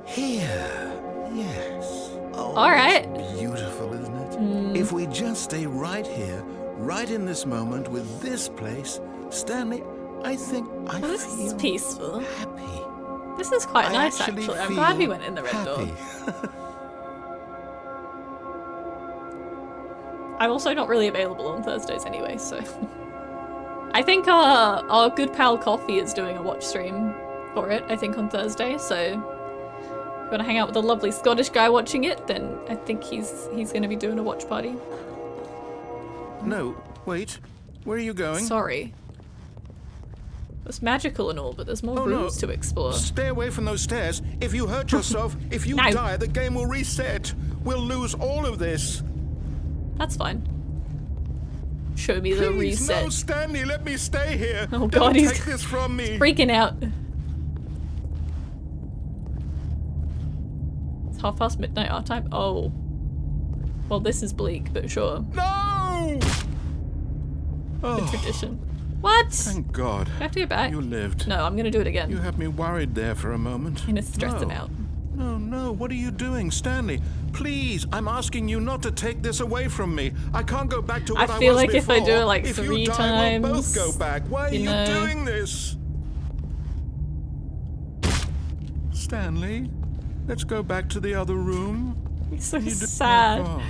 Here. Yes. Oh, all right. It's beautiful, isn't it? If we just stay right here, right in this moment with this place, Stanley, I think I feel This is peaceful. happy. This is quite I nice, actually actually. I'm glad we feel went in the red door. happy. I'm also not really available on Thursdays anyway, so... I think our good pal KoFi is doing a watch stream for it, I think on Thursday, so... If you want to hang out with a lovely Scottish guy watching it, then I think he's going to be doing a watch party. No, wait. Where are you going? Sorry. It's magical and all, but there's more rooms to explore. Stay away from those stairs. If you hurt yourself, if you No. die, the game will reset. We'll lose all of this. That's fine. Show me the Please, reset. no, Stanley, let me stay here. Oh god, Don't he's take this from me. freaking out. It's midnight our time. Oh. Well, this is bleak, but sure. No! The tradition. What? Thank God. Do I have to go back? You lived. No, I'm gonna do it again. You had me worried there for a moment. I'm gonna stress him No. out. No, what are you doing, Stanley? Please, I'm asking you not to take this away from me. I can't go back to what I feel was like before. if I do it like if 3 you die, times, we'll both go back. Why are you you know. doing this? Stanley, let's go back to the other room. He's so You do- sad. Oh, God.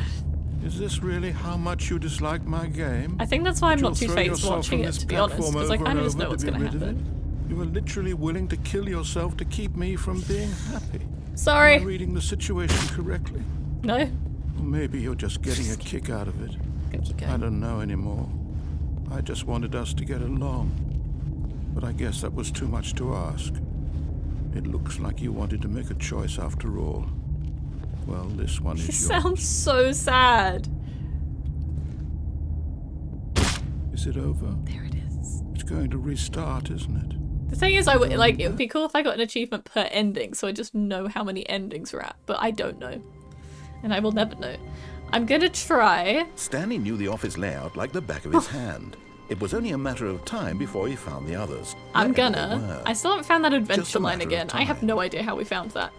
Is this really how much you dislike my game? I think that's why I'm not too Throw phased yourself watching from it, this to be honest, platform because I over kind of and just know over what's to going be to rid of it? happen. You are literally willing to kill yourself to keep me from being happy. Sorry. Am I reading the situation correctly? No. Or maybe you're just getting a kick out of it. Gonna keep going. I don't know anymore. I just wanted us to get along. But I guess that was too much to ask. It looks like you wanted to make a choice after all. Well, this one is He yours. sounds so sad. Is it over? There it is. It's going to restart, isn't it? The thing is, it would be cool if I got an achievement per ending, so I just know how many endings we're at, but I don't know. And I will never know. I'm gonna try. Stanley knew the office layout like the back of his hand. It was only a matter of time before he found the others. I'm wherever they gonna. were. I still haven't found that Just adventure a line matter of again. I have time. no idea how we found that.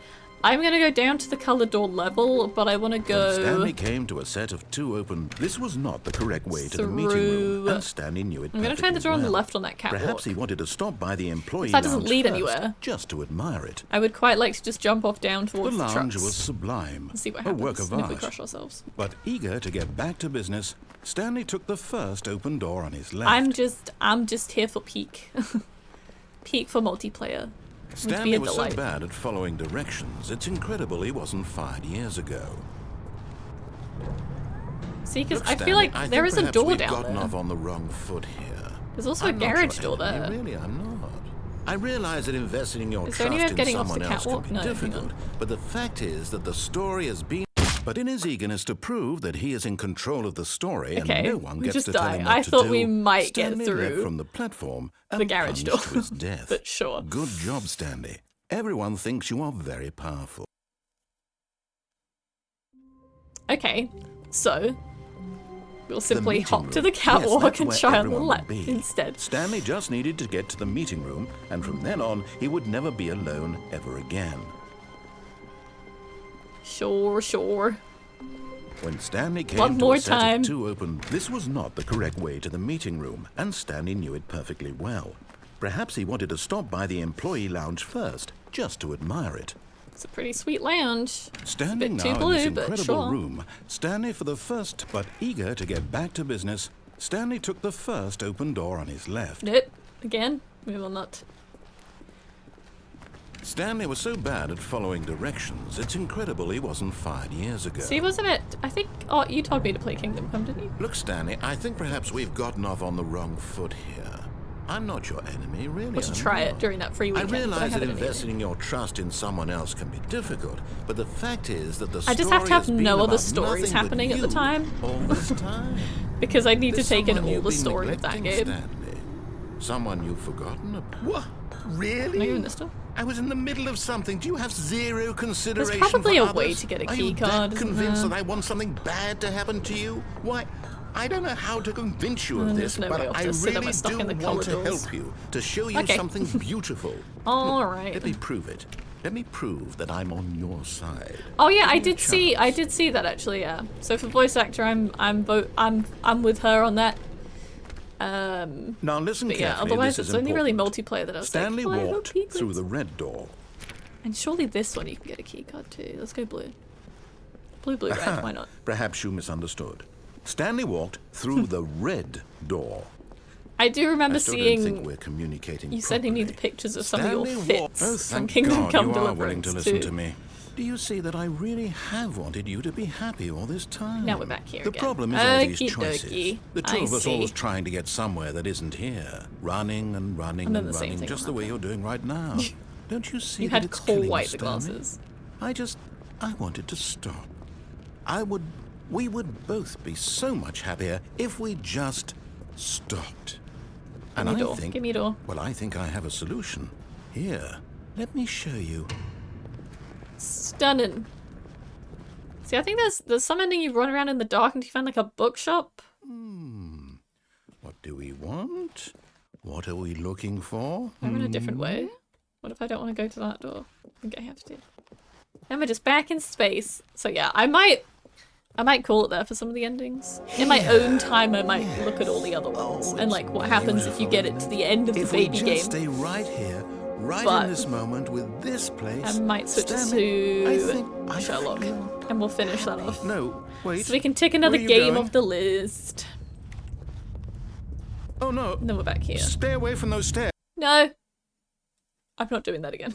I'm gonna go down to the color door level, but I want to When go Stanley came to a set of 2 open. This was not the correct way to the meeting room, through- and Stanley knew it. I'm gonna try the perfectly door on the well. left on that catwalk. Perhaps he wanted to stop by the employee That doesn't lounge lead first, anywhere. just to admire it. I would quite like to just jump off down The towards the lounge trucks. was sublime, and see what a happens work of and if we art. crush ourselves. But eager to get back to business, Stanley took the first open door on his left. I'm just here for peak. Peak for multiplayer. Would be Stanley a was so delight. bad at following directions, it's incredible he wasn't fired years ago. See, because Look, I Stanley, feel like I there think is a perhaps door we've down gotten there. off on the wrong foot here. There's also I'm a not garage your door enemy, there. Really, I'm not. I realize that investing in your Is there any way trust of in getting off the someone else can catwalk? be No, hang difficult, on. but the fact is that the story has been... But in his eagerness to prove that he is in control of the story Okay, and no one we gets just to tell die. him what I to thought do, we might get Stanley through leapt from the platform and the garage plunged door. to his death. But sure. Good job, Stanley. Everyone thinks you are very powerful. Okay, so we'll simply meeting hop to room. the Yes, catwalk that's and where try on the everyone would left be. instead. Stanley just needed to get to the meeting room, and from then on, he would never be alone ever again. Sure, sure. When Stanley came One to more a set time. of 2 open, this was not the correct way to the meeting room, and Stanley knew it perfectly well. Perhaps he wanted to stop by the employee lounge first, just to admire it. It's a pretty sweet lounge. Standing it's a bit now too blue, in this but incredible sure. room, Stanley for the first, but eager to get back to business, Stanley took the first open door on his left. Nope. Again, we will not. Stanley was so bad at following directions, it's incredible he wasn't fired years ago. See, wasn't it? I think. Oh, you told me to play Kingdom Come, didn't you? Look, Stanley, I think perhaps we've gotten off on the wrong foot here. I'm not your enemy, really. Or to I'm try not. it during that free I weekend. but realize that haven't in investing in your trust in someone else can be difficult, but the fact is that the I just have to story have has been no other about stories nothing but happening at the you time. all this time. Because I need to There's take in someone all you've the been story of that neglecting, game. Stanley. Someone you've forgotten about. What? Can I Really? go in this door? I was in the middle of something. Do you have zero consideration probably for a way others? to get a Are key you card, that isn't convinced there? that I want something bad to happen to you? Why, I don't know how to convince you And of then this, there's no way but off I to sit really am I stuck do in the want to corridors? help you, to show you Okay. something beautiful. All right. Let me prove it. Let me prove that I'm on your side. Oh yeah, I Give me a did see. I chance. did see that actually. Yeah. So for voice actor, I'm with her on that. Now listen But yeah, carefully. otherwise this it's is only really important. multiplayer that I was Stanley like, oh, I hope walked he through wins. the red door. And surely this one you can get a key card too. Let's go blue. Blue, red. Why not? Perhaps you misunderstood. Stanley walked through the red door. I do remember I still don't think seeing. we're communicating You sending me the properly. pictures of some of your Stanley fits Oh, from thank Kingdom God Come you are willing to Deliverance listen too. to me. Do you see that I really have wanted you to be happy all this time? Now we're back here The again. problem is all these Okie choices. dokie. The two I of us see. always trying to get somewhere that isn't here. Running and running And then and the same running, thing just will the way you're doing right now. Don't you see You that had it's coal killing white us, the Stanley? glasses. I wanted to stop. We would both be so much happier if we just stopped. And Give me a I door. think, Give me a door. well, I think I have a solution. Here, let me show you. Stunning. See, I think there's some ending you run around in the dark and you find like a bookshop. What do we want? What are we looking for? I'm in a different way. What if I don't want to go to that door? I think I have to. Am I just back in space? So yeah, I might call it there for some of the endings. In my own time, I might look at all the other ones and like what happens if you get it to the end of the If we baby just game. stay right here, right But in this moment with this place. I might switch it to Sherlock, and we'll finish that off. No, wait. So we can tick another Where are you game going? off the list. Oh no. And then we're back here. Stay away from those stairs. No. I'm not doing that again.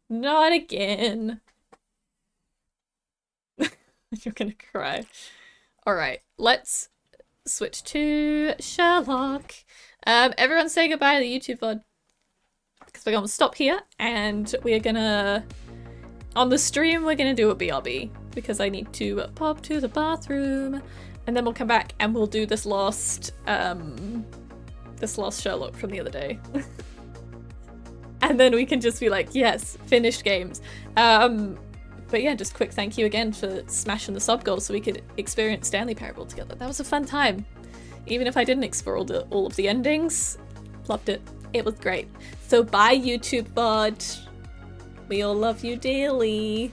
Not again. You're gonna cry. Alright, let's switch to Sherlock. Everyone say goodbye to the YouTube VOD. Because we're gonna stop here and we're gonna... On the stream, we're gonna do a BRB. Because I need to pop to the bathroom. And then we'll come back and we'll do this last Sherlock from the other day. And then we can just be like, yes, finished games. But yeah, just quick thank you again for smashing the sub goal so we could experience Stanley Parable together. That was a fun time. Even if I didn't explore all of the endings, loved it. It was great. So bye YouTube VOD. We all love you dearly.